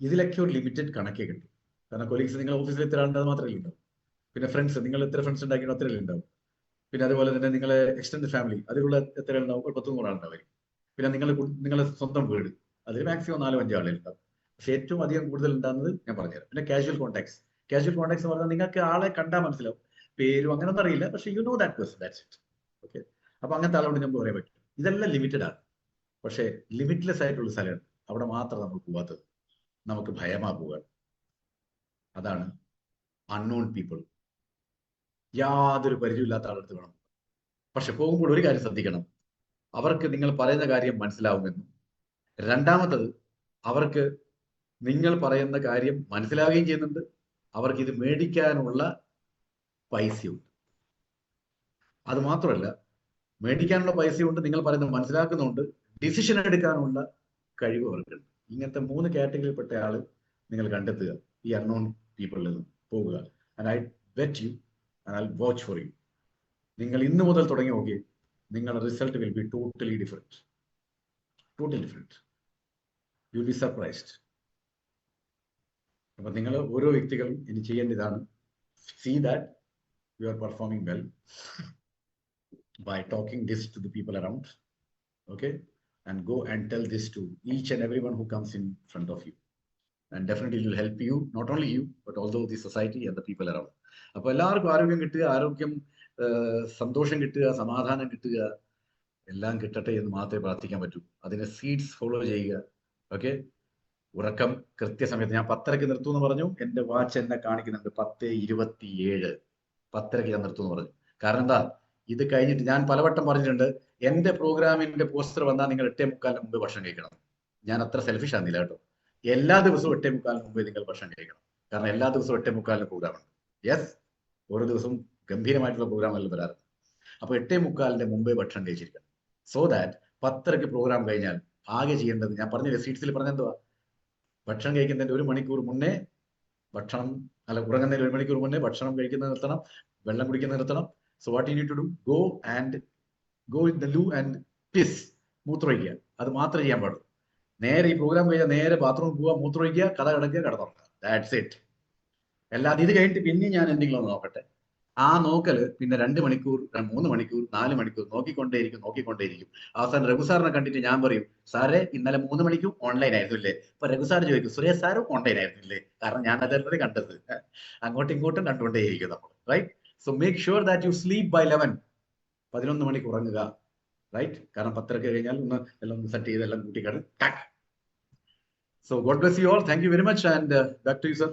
ഇതിലൊക്കെ ഒരു ലിമിറ്റഡ് കണക്കേ കിട്ടും. കാരണം കൊലീഗ്സ് നിങ്ങൾ ഓഫീസിൽ എത്ര ആളുണ്ട് മാത്രമേ ഉണ്ടാവും. പിന്നെ ഫ്രണ്ട്സ്, നിങ്ങൾ എത്ര ഫ്രണ്ട്സ് ഉണ്ടാക്കിയോ അത്രയല്ലേ ഉണ്ടാവും. പിന്നെ അതുപോലെ തന്നെ നിങ്ങളെ എക്സ്റ്റെൻഡ് ഫാമിലി, അതിലുള്ള എത്ര ഉണ്ടാവും? 10-100 ആളുണ്ടാവും. പിന്നെ നിങ്ങളുടെ സ്വന്തം വീട്, അതിൽ മാക്സിമം 4-5 ആളുണ്ടാവും. പക്ഷെ ഏറ്റവും അധികം കൂടുതൽ ഉണ്ടാകുന്നത് ഞാൻ പറഞ്ഞുതരാം. പിന്നെ കാഷ്വൽ കോൺടാക്ട്സ്. കാഷ്വൽ കോൺടാക്ട്സ് എന്ന് പറഞ്ഞാൽ നിങ്ങൾക്ക് ആളെ കണ്ടാൽ മനസ്സിലാവും, പേരും അങ്ങനൊന്നും അറിയില്ല, പക്ഷെ you know that person, that's it. Okay, അപ്പൊ അങ്ങനത്തെ ആളോട് നമുക്ക് പറയാൻ പറ്റും. ഇതെല്ലാം ലിമിറ്റഡ് ആണ്. പക്ഷേ ലിമിറ്റ്ലെസ് ആയിട്ടുള്ള സ്ഥലമാണ്, അവിടെ മാത്രം നമ്മൾ പോവാത്തത്. നമുക്ക് ഭയമാ പോകാൻ. അതാണ് അൺനോൺ പീപ്പിൾ. യാതൊരു പരിചയമില്ലാത്ത ആളെടുത്ത് വേണം. പക്ഷെ പോകുമ്പോൾ ഒരു കാര്യം ശ്രദ്ധിക്കണം, അവർക്ക് നിങ്ങൾ പറയുന്ന കാര്യം മനസ്സിലാവുമെന്നും, രണ്ടാമത്തത് അവർക്ക് നിങ്ങൾ പറയുന്ന കാര്യം മനസ്സിലാവുകയും ചെയ്യുന്നുണ്ട്, അവർക്ക് ഇത് മേടിക്കാനുള്ള പൈസയുണ്ട്. അത് മാത്രമല്ല, മേടിക്കാനുള്ള പൈസയുണ്ട്, നിങ്ങൾ പറയുന്നത് മനസ്സിലാക്കുന്നുണ്ട്, ഡിസിഷൻ എടുക്കാനുള്ള കഴിവ് അവർക്കുണ്ട്. ഇങ്ങനത്തെ 3 കാറ്റഗറിയിൽപ്പെട്ട ആള് നിങ്ങൾ കണ്ടെത്തുക, ഈ അൺനോൺ പീപ്പിളിൽ നിന്ന് പോകുക. And I bet you and I watch for you. നിങ്ങൾ ഇന്ന് മുതൽ തുടങ്ങി നോക്കി, നിങ്ങളുടെ result will be totally different. Totally different. You will be surprised. അപ്പൊ നിങ്ങൾ ഓരോ വ്യക്തികളും ഇനി ചെയ്യേണ്ടതാണ്, see that you are performing well by talking this to the people around, okay, and go and tell this to each and everyone who comes in front of you, and definitely it will help you, not only you but also the society and the people around. അപ്പോൾ എല്ലാവർക്കും ആരോഗ്യം കിട്ടുക, സന്തോഷം കിട്ടുക, സമാധാനം കിട്ടുക, എല്ലാം കിട്ടട്ടെ എന്ന് മാത്രമേ പ്രാർത്ഥിക്കാൻ പറ്റൂ. അതിന് സീഡ്സ് ഫോളോ ചെയ്യുക. ഓക്കെ, ഉറക്കം കൃത്യസമയത്ത്. ഞാൻ 10:30 നിർത്തുമെന്ന് പറഞ്ഞു. എന്റെ വാച്ച് എന്നെ കാണിക്കുന്നുണ്ട് 10:27. 10:30 ഞാൻ നിർത്തുമെന്ന് പറഞ്ഞു. കാരണം എന്താ, ഇത് കഴിഞ്ഞിട്ട് ഞാൻ പലവട്ടം പറഞ്ഞിട്ടുണ്ട്, എന്റെ പ്രോഗ്രാമിന്റെ പോസ്റ്റർ വന്നാൽ നിങ്ങൾ 8:45 മുമ്പ് ഭക്ഷണം കഴിക്കണം. ഞാൻ അത്ര സെൽഫിഷ് ആകുന്നില്ല കേട്ടോ. എല്ലാ ദിവസവും 8:45 മുമ്പേ നിങ്ങൾ ഭക്ഷണം കഴിക്കണം. കാരണം എല്ലാ ദിവസവും 8:45 പ്രോഗ്രാമാണ്. യെസ്, ഓരോ ദിവസവും ഗംഭീരമായിട്ടുള്ള പ്രോഗ്രാമെല്ലാം വരാറുണ്ട്. അപ്പൊ 8:45 മുമ്പേ ഭക്ഷണം കഴിച്ചിരിക്കണം. സോ ദാറ്റ് 10:30 പ്രോഗ്രാം കഴിഞ്ഞാൽ ആകെ ചെയ്യേണ്ടത്, ഞാൻ പറഞ്ഞില്ല സീറ്റ്സിൽ പറഞ്ഞെന്തുവാ, ഭക്ഷണം കഴിക്കുന്നതിന്റെ 1 മണിക്കൂർ മുന്നേ ഭക്ഷണം, അല്ല ഉറങ്ങുന്നതിന് 1 മണിക്കൂർ മുന്നേ ഭക്ഷണം കഴിക്കുന്നത് നിർത്തണം, വെള്ളം കുടിക്കുന്നത് നിർത്തണം. So what you need to do, go in the loo and piss മൂത്രമൊഴിക്കുക. അത് മാത്രമേ ചെയ്യാൻ പാടുള്ളൂ. നേരെ ഈ പ്രോഗ്രാം കഴിഞ്ഞാൽ നേരെ ബാത്റൂമിൽ പോവുക, മൂത്രമൊഴിക്കുക, കഥ കിടക്കുക, കിടന്നുറങ്ങുക. That's it. അല്ലാതെ ഇത് കഴിഞ്ഞിട്ട് പിന്നെ ഞാൻ എന്തെങ്കിലും ഒന്ന് നോക്കട്ടെ. ആ നോക്കല് പിന്നെ 2 മണിക്കൂർ, 3 മണിക്കൂർ, 4 മണിക്കൂർ നോക്കിക്കൊണ്ടേയിരിക്കും. അവസാനം രഘു സാറിനെ കണ്ടിട്ട് ഞാൻ പറയും, സാറേ ഇന്നലെ 3 മണിക്കും ഓൺലൈൻ ആയിരുന്നില്ലേ? അപ്പൊ രഘു സാർ ചോദിക്കും, സുരേഷ് സാറും ഓൺലൈൻ ആയിരുന്നില്ലേ? കാരണം ഞാൻ അതല്ലേ കണ്ടത്. അങ്ങോട്ടും ഇങ്ങോട്ടും കണ്ടുകൊണ്ടേയിരിക്കും നമ്മൾ, right? So make sure that you sleep by 11 മണിക്ക് ഉറങ്ങുക, റൈറ്റ്? കാരണം 10 കഴിഞ്ഞാൽ എല്ലാം സെറ്റ് ചെയ്ത് എല്ലാം കൂട്ടിക്കാണ്. So God bless you all. Thank you very much and back to you sir.